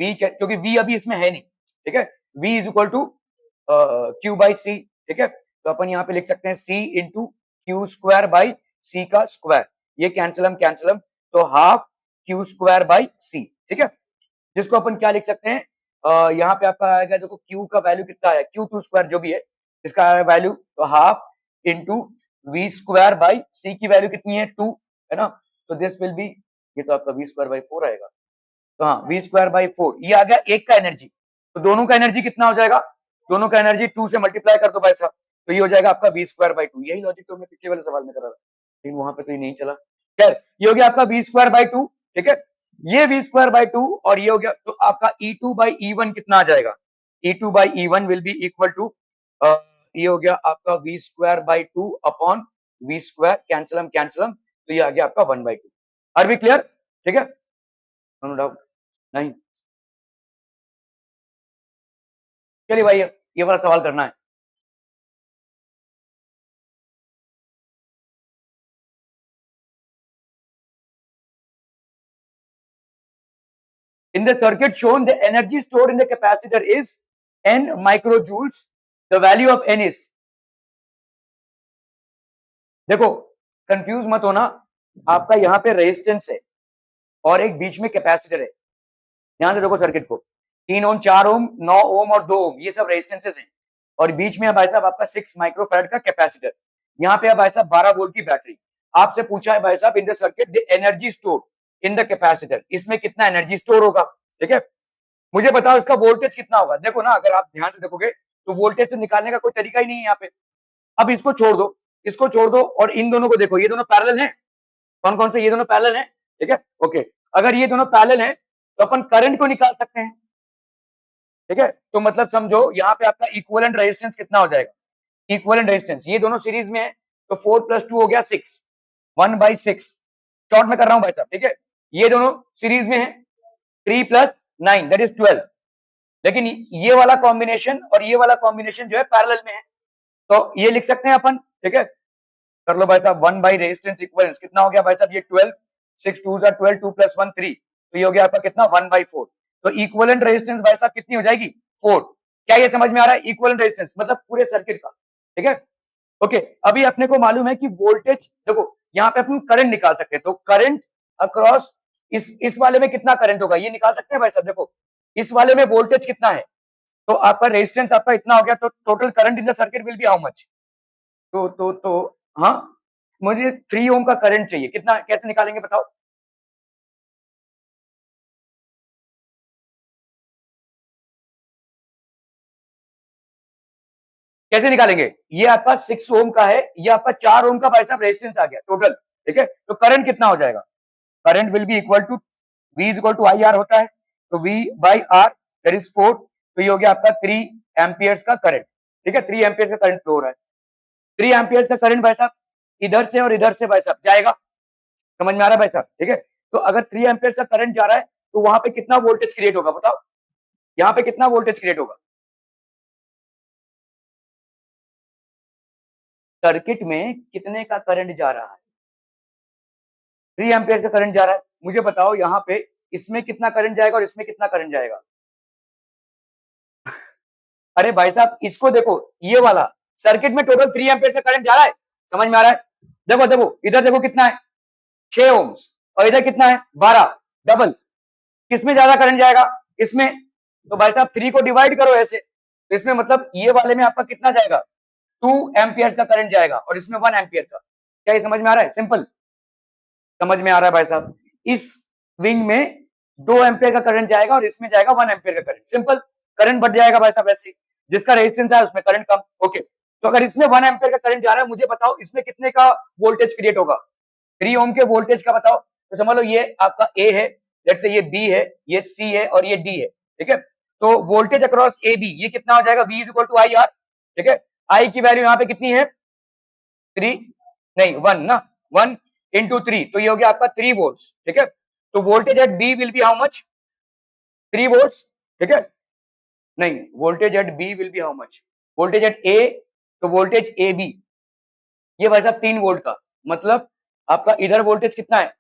क्योंकि वी अभी इसमें है नहीं, ठीक है, V is equal to Q by C, ठीक है, तो अपन यहाँ पे लिख सकते हैं C into Q square by C का स्क्वायर, ये कैंसिल हम, तो half Q square by C, ठीक है, जिसको अपन क्या लिख सकते हैं, यहाँ पे आपका आएगा, देखो क्यू का वैल्यू कितना है, Q2 स्क्वायर जो भी है, इसका वैल्यू तो half into V square by C की वैल्यू कितनी है 2, है ना, तो दिस विल बी, ये तो आपका वी स्क्वायर बाई 4 आएगा, तो हाँ वी स्क्वायर बाई 4, ये आ गया एक का एनर्जी, तो दोनों का एनर्जी कितना हो जाएगा, दोनों का एनर्जी 2 से मल्टीप्लाई कर दो भाई साहब, तो ये हो जाएगा आपका वी स्क्वायर बाई 2, यही लॉजिक तो मैं पिछले वाले सवाल में करा था, लेकिन वहां पे तो ये नहीं चला। खैर, ये हो गया आपका वी स्क्वायर बाई 2, ठीक है, ये वी स्क्वायर बाई 2, और ये हो गया, तो आपका E2 बाई E1 कितना आ जाएगा, E2 by E1 will be equal to, ये हो गया आपका V square by 2 upon V square, cancel हम, तो ये आ गया आपका 1/2, आर वी क्लियर, ठीक है, नो डाउट, नहीं, चलिए भाई ये वाला सवाल करना है। In the circuit shown, the energy stored in the capacitor is n microjoules. The value of n is, देखो कंफ्यूज मत होना, आपका यहाँ पे रेजिस्टेंस है और एक बीच में कैपेसिटर है, ध्यान से देखो सर्किट को, 3 ओम, 4 ओम, 9 ओम और 2 ओम, ये सब रेजिस्टेंसेस हैं, और बीच में है भाई साहब आपका 6 माइक्रोफैराड का कैपेसिटर, यहाँ पे है भाई साहब 12 वोल्ट की बैटरी, आपसे पूछा है भाई साहब in the circuit the energy store in the capacitor, इसमें कितना एनर्जी स्टोर होगा, ठीक है, मुझे बताओ इसका वोल्टेज कितना होगा, देखो ना अगर आप ध्यान से देखोगे तो वोल्टेज तो निकालने का कोई तरीका ही नहीं है यहाँ पे, अब इसको छोड़ दो, इसको छोड़ दो और इन दोनों को देखो, ये दोनों पैरेलल हैं, कौन कौन से, ये दोनों पैरेलल हैं, ठीक है, ओके, अगर ये दोनों पैरेलल हैं तो अपन करंट को निकाल सकते हैं, ठीक है, तो मतलब समझो यहाँ पे आपका इक्विवेलेंट रेजिस्टेंस कितना हो जाएगा, इक्विवेलेंट रेजिस्टेंस, ये दोनों सीरीज में है, तो 4+2 हो गया 6, 1/6 शॉर्ट में कर रहा हूं भाई साहब, ठीक है। ये दोनों सीरीज में है, 3+9 दैट इज 12, लेकिन ये वाला कॉम्बिनेशन और ये वाला कॉम्बिनेशन जो है पैरेलल में है, तो ये लिख सकते हैं अपन, ठीक है। कर लो भाई साहब, 1/रेजिस्टेंस इक्वलेंस कितना हो गया भाई साहब, ये 12, 6 2 12, 2 + 1 3, तो ये हो गया आपका कितना 1/4, तो इक्विवेलेंट रेजिस्टेंस भाई साहब कितनी हो जाएगी 4। क्या ये समझ में आ रहा है, इक्विवेलेंट रेजिस्टेंस मतलब पूरे सर्किट का, ठीक है। ओके, अभी अपने को मालूम है कि वोल्टेज, देखो यहाँ पे अपन करंट निकाल सकते हैं, तो करंट अक्रॉस इस वाले में कितना करंट होगा ये निकाल सकते हैं भाई साहब। देखो इस वाले में वोल्टेज कितना है, तो आपका रेजिस्टेंस आपका इतना हो गया, तो total current in the circuit will be how much, तो हाँ, मुझे 3 ओम का करंट चाहिए, कितना कैसे निकालेंगे बताओ। कैसे निकालेंगे, ये आपका 6 ओम का है, ये आपका 4 ओम का भाई साहब रेजिस्टेंस आ गया टोटल, ठीक है। तो करंट कितना हो जाएगा, current will be equal to V is equal to I R होता है, तो V by R that is 4, तो ये हो गया आपका 3 एम्पियर्स का करंट, ठीक है। 3 एम्पियर्स का करंट फ्लो हो रहा है, 3 एम्पियर्स का करंट भाई साहब इधर से और इधर से भाई साहब जाएगा, समझ में आ रहा है भाई साहब, ठीक है। तो अगर 3 एम्पियर्स का करंट जा रहा है, तो वहां पे कितना वोल्टेज क्रिएट होगा बताओ, यहाँ पे कितना वोल्टेज क्रिएट होगा, सर्किट में कितने का करंट जा रहा है, 3 एम्पियर्स का करंट जा रहा है, मुझे बताओ यहाँ पे इसमें कितना करंट जाएगा और इसमें कितना करंट जाएगा। अरे भाई साहब इसको देखो, ये वाला सर्किट में टोटल 3 एम्पियर से करंट जा रहा है, समझ में आ रहा है। देखो देखो इधर देखो कितना है 6 ओम्स, और इधर कितना है 12, डबल, किसमें ज्यादा करंट जाएगा, इसमें। तो भाई साहब 3 को डिवाइड करो ऐसे, तो इसमें मतलब ये वाले में आपका कितना जाएगा 2 एम्पियर का करंट जाएगा, और इसमें 1 एम्पियर का। क्या ये समझ में आ रहा है, सिंपल समझ में आ रहा है भाई साहब। इस विंग में 2 एम्पियर का करंट जाएगा और इसमें जाएगा 1 एम्पियर का करंट, सिंपल, करंट बढ़ जाएगा भाई साहब ऐसे ही, जिसका रेजिस्टेंस है उसमें करंट कम। ओके, तो अगर इसमें 1 एम्पियर का करंट जा रहा है, मुझे बताओ इसमें कितने का वोल्टेज क्रिएट होगा, 3 ओम के वोल्टेज का बताओ। तो समझ लो ये आपका ए है, लेट्स से ये बी है, ये सी है और ये डी है, ठीक है। तो वोल्टेज अक्रॉस ए बी ये कितना हो जाएगा, V is equal to I R, ठीक है। आई की वैल्यू यहाँ पे कितनी है 3, नहीं 1 ना, 1 इंटू 3, तो ये हो गया आपका 3 वोल्ट, ठीक है। तो voltage at B will be how much, 3 volt, ठीक है। नहीं, voltage at B will be how much, voltage at A, तो वोल्टेज ए बी ये भाई साहब 3 वोल्ट का, मतलब आपका इधर वोल्टेज कितना है,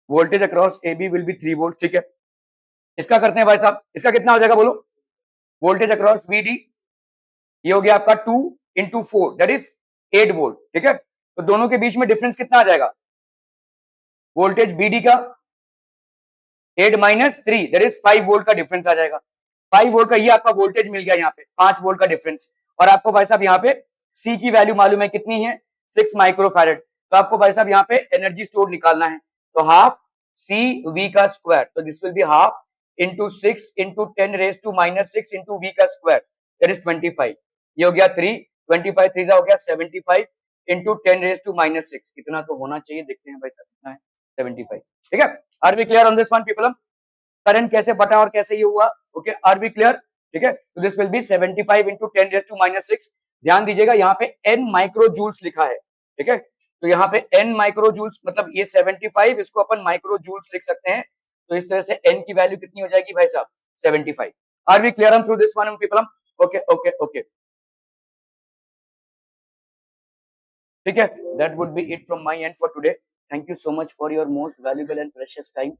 voltage across A B will be 3 volt, ठीक है। इसका करते हैं भाई साहब, इसका कितना हो जाएगा बोलो, वोल्टेज अक्रॉस बी डी ये हो गया आपका 2 इंटू 4 दैट इज 8 वोल्ट, ठीक है। तो दोनों के बीच में डिफरेंस कितना आ जाएगा, वोल्टेज बीडी का 8 माइनस 3 दैट इज 5 वोल्ट का डिफरेंस आ जाएगा, 5 वोल्ट का ये आपका वोल्टेज मिल गया यहाँ पे, 5 वोल्ट का डिफरेंस। और आपको भाई साहब यहाँ पे सी की वैल्यू मालूम है कितनी है 6 माइक्रोफैरेड, तो आपको भाई साहब यहाँ पे एनर्जी स्टोर निकालना है, तो हाफ सी वी का स्क्वायर, तो this will be half into 6 into 10 raise to minus 6 into V का स्क्वायर दैट इज 25, ये हो गया 3, 25 3 हो गया 75 इंटू 10 रेज टू माइनस 6, इतना तो होना चाहिए, देखते हैं भाई साहब कितना है 75, ठीक है। Are we clear on this one people, current कैसे बटा और कैसे ये हुआ, ओके आर वी क्लियर, ठीक है। तो this will be 75 into 10 raise to minus 6, ध्यान दीजिएगा यहाँ पे n माइक्रो जूल्स लिखा है, ठीक है। तो यहाँ पे n माइक्रो जूल्स मतलब ये 75, इसको अपन माइक्रो जूल्स लिख सकते हैं, तो इस तरह से n की वैल्यू कितनी हो जाएगी भाई साहब 75। Are we clear on through this one people, okay okay okay, ठीक है। That would be it from my end for today, thank you so much for your most valuable and precious time.